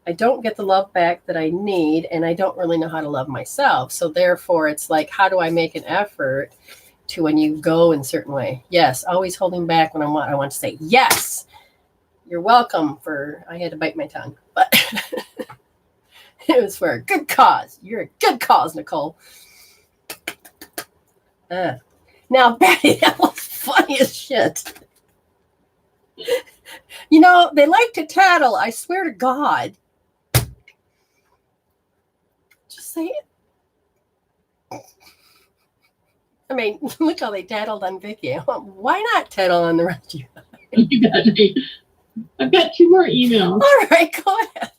I don't get the love back that I need, and I don't really know how to love myself. So therefore, it's like, how do I make an effort to when you go in a certain way? Yes, always holding back when I want to say, yes, you're welcome for, I had to bite my tongue, but it was for a good cause. You're a good cause, Nicole. Now, Betty, that was funny as shit. You know, they like to tattle. I swear to God. Just say it. I mean, look how they tattled on Vicky. Why not tattle on the rest of you? I've got 2 more emails. All right, go ahead.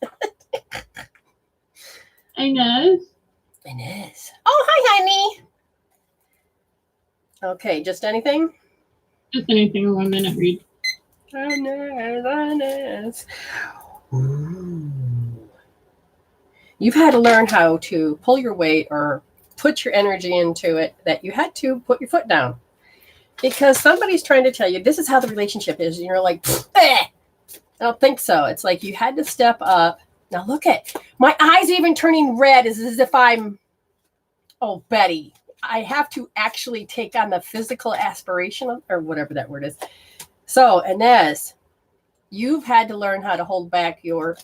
Inez. Oh, hi, honey. Okay, just anything? Just anything, a 1 minute read. Inez. Ooh. You've had to learn how to pull your weight or put your energy into it, that you had to put your foot down. Because somebody's trying to tell you, this is how the relationship is. And you're like, I don't think so. It's like you had to step up. Now look at, my eyes even turning red as if I'm, oh, Betty, I have to actually take on the physical aspiration or whatever that word is. So, Inez, you've had to learn how to hold back your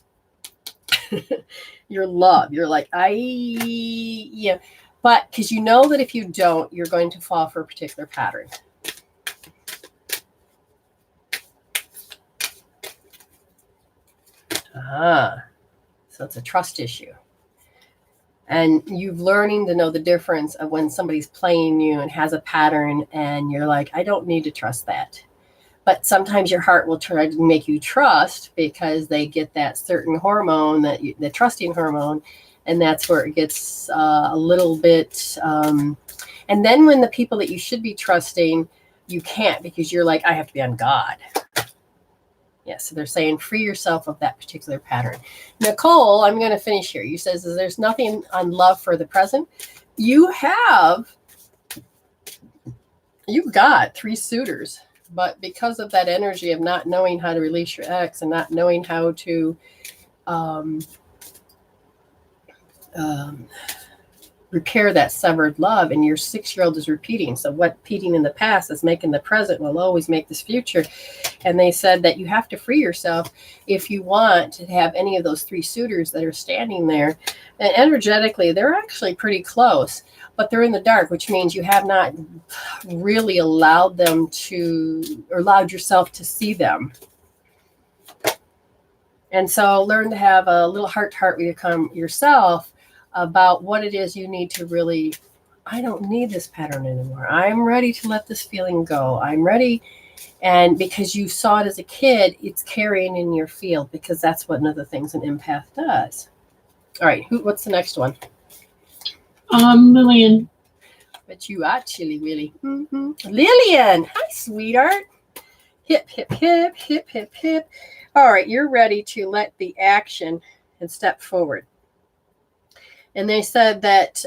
your love. You're like, yeah. But because you know that if you don't, you're going to fall for a particular pattern. So it's a trust issue. And you're learning to know the difference of when somebody's playing you and has a pattern and you're like, I don't need to trust that. But sometimes your heart will try to make you trust because they get that certain hormone, the trusting hormone, and that's where it gets a little bit. And then when the people that you should be trusting, you can't because you're like, I have to be on God. Yes, so they're saying free yourself of that particular pattern. Nicole, I'm going to finish here. You says there's nothing on love for the present. You've got 3 suitors. But because of that energy of not knowing how to release your ex and not knowing how to repair that severed love, and your 6-year-old is repeating. So what repeating in the past is making the present will always make this future. And they said that you have to free yourself if you want to have any of those 3 suitors that are standing there. And energetically, they're actually pretty close. But they're in the dark, which means you have not really allowed yourself to see them. And so learn to have a little heart-to-heart with yourself about what it is you need to really, I don't need this pattern anymore. I'm ready to let this feeling go. I'm ready. And because you saw it as a kid, it's carrying in your field because that's one of the things an empath does. All right, what's the next one? Lillian. But you are chilly willy. Mm-hmm. Lillian, hi, sweetheart. Hip, hip, hip, hip, hip, hip. All right, you're ready to let the action and step forward. And they said that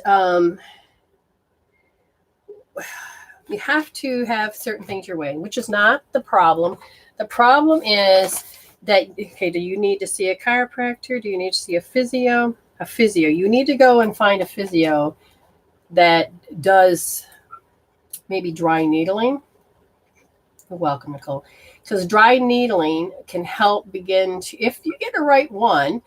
you have to have certain things your way, which is not the problem. The problem is that, okay, do you need to see a chiropractor? Do you need to see a physio? A physio. You need to go and find a physio that does maybe dry needling. You're welcome, Nicole. Because dry needling can help begin to, if you get the right one,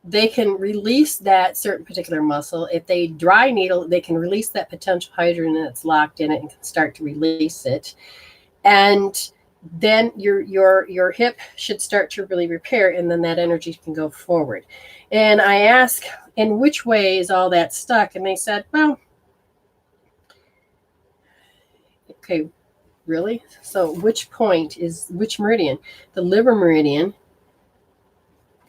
they can release that certain particular muscle. If they dry needle, they can release that potential hydrogen that's locked in it and can start to release it. And then your hip should start to really repair, and then that energy can go forward. And I asked, in which way is all that stuck? And they said, well, okay, really? So which point is which meridian? The liver meridian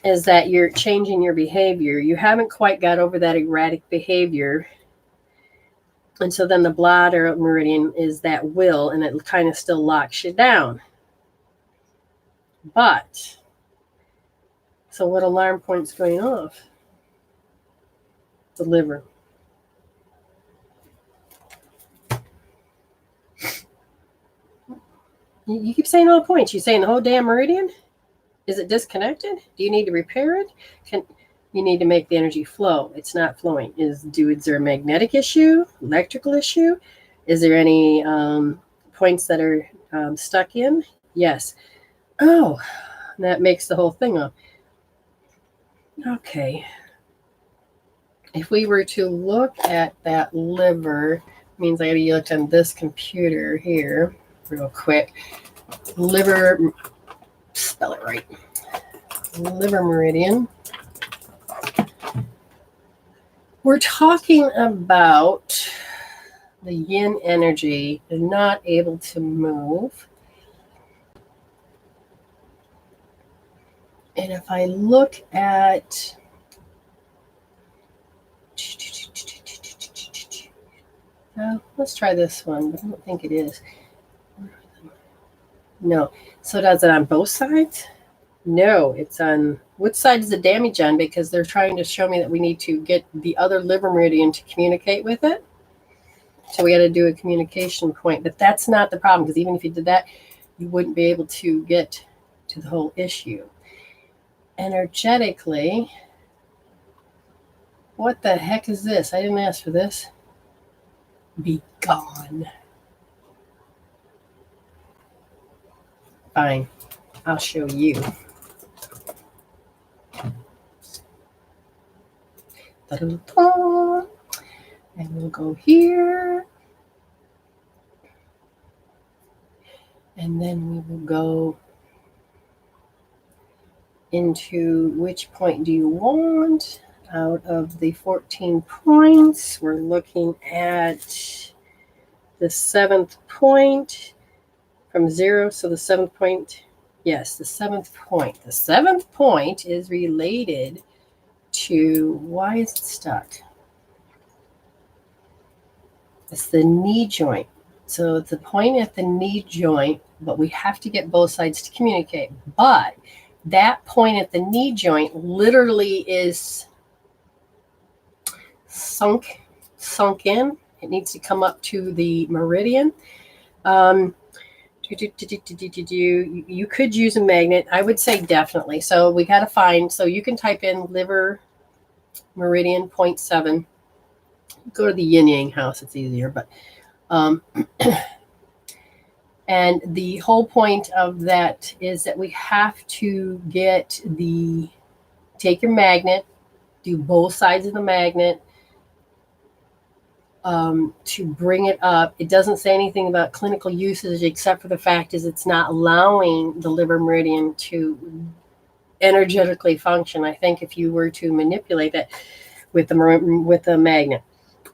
is that you're changing your behavior. You haven't quite got over that erratic behavior. And so then the bladder meridian is that will, and it kind of still locks you down. But, so what alarm point's going off? The liver. You keep saying all points. You're saying the whole damn meridian? Is it disconnected? Do you need to repair it? You need to make the energy flow. It's not flowing. Is there a magnetic issue? Electrical issue? Is there any points that are stuck in? Yes. Oh, that makes the whole thing up. Okay. If we were to look at that liver, means I got to look on this computer here real quick. Liver, spell it right. Liver meridian. We're talking about the yin energy and not able to move. And if I look at let's try this one, but I don't think it is. No. So does it on both sides? No, it's on which side is the damage on? Because they're trying to show me that we need to get the other liver meridian to communicate with it. So we got to do a communication point. But that's not the problem, because even if you did that, you wouldn't be able to get to the whole issue. Energetically, what the heck is this? I didn't ask for this. Be gone. Fine. I'll show you. Da-da-da-da. And we'll go here. And then we will go into which point do you want out of the 14 points. We're looking at the 7th point from 0. So the 7th point, yes, the 7th point. The 7th point is related to, why is it stuck? It's the knee joint. So it's a point at the knee joint, but we have to get both sides to communicate. But that point at the knee joint literally is sunk in. It needs to come up to the meridian. You could use a magnet. I would say definitely. So we got to find, so you can type in liver meridian 0.7. Go to the yin yang house. It's easier, but and the whole point of that is that we have to get take your magnet, do both sides of the magnet to bring it up. It doesn't say anything about clinical usage except for the fact is it's not allowing the liver meridian to energetically function. I think if you were to manipulate it with the magnet,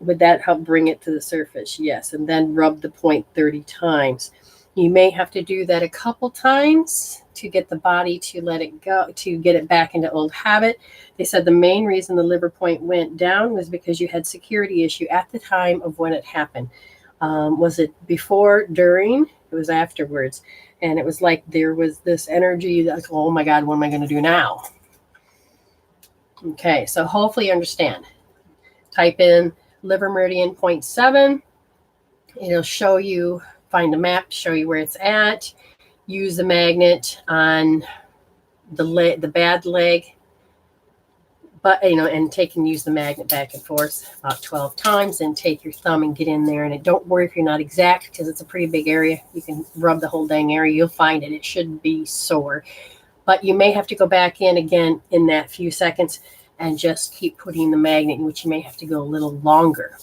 would that help bring it to the surface? Yes. And then rub the point 30 times. You may have to do that a couple times to get the body to let it go, to get it back into old habit. They said the main reason the liver point went down was because you had security issue at the time of when it happened. Was it before, during? It was afterwards. And it was like there was this energy like, oh my God, what am I going to do now? Okay, so hopefully you understand. Type in liver meridian 0.7. It'll show you, find a map, show you where it's at. Use the magnet on the bad leg, but and use the magnet back and forth about 12 times, and take your thumb and get in there. And don't worry if you're not exact, because it's a pretty big area. You can rub the whole dang area. You'll find it shouldn't be sore, but you may have to go back in again in that few seconds and just keep putting the magnet, which you may have to go a little longer.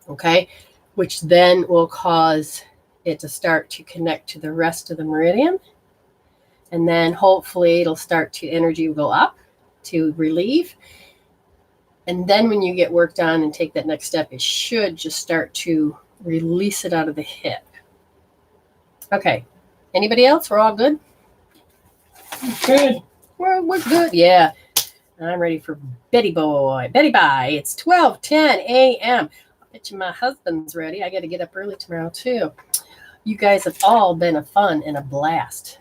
Okay, which then will cause it to start to connect to the rest of the meridian. And then hopefully it'll start to, energy will go up to relieve. And then when you get work done and take that next step, it should just start to release it out of the hip. Okay. Anybody else? We're all good? Good. We're good. Yeah. I'm ready for Betty Boy. Betty Bye. It's 12:10 a.m. I bet you my husband's ready. I got to get up early tomorrow too. You guys have all been a fun and a blast.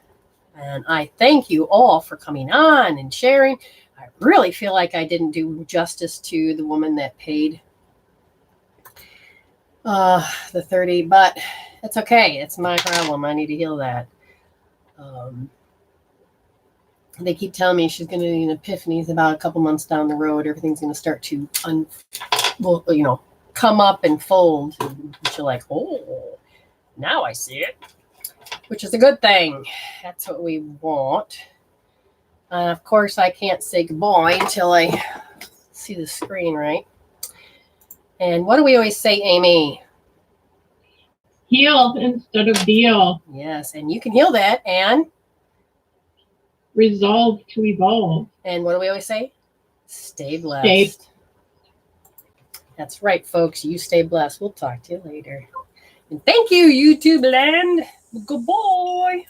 And I thank you all for coming on and sharing. I really feel like I didn't do justice to the woman that paid the 30, but it's okay. It's my problem. I need to heal that. They keep telling me she's going to need an epiphanies about a couple months down the road. Everything's going to start to, come up and fold. And you're like, oh, now I see it, which is a good thing. That's what we want. Of course, I can't say goodbye until I see the screen, right? And what do we always say, Amy? Heal instead of deal. Yes, and you can heal that and Resolve to evolve. And what do we always say? Stay blessed. That's right, folks. You stay blessed. We'll talk to you later. And thank you, YouTube land. Good boy.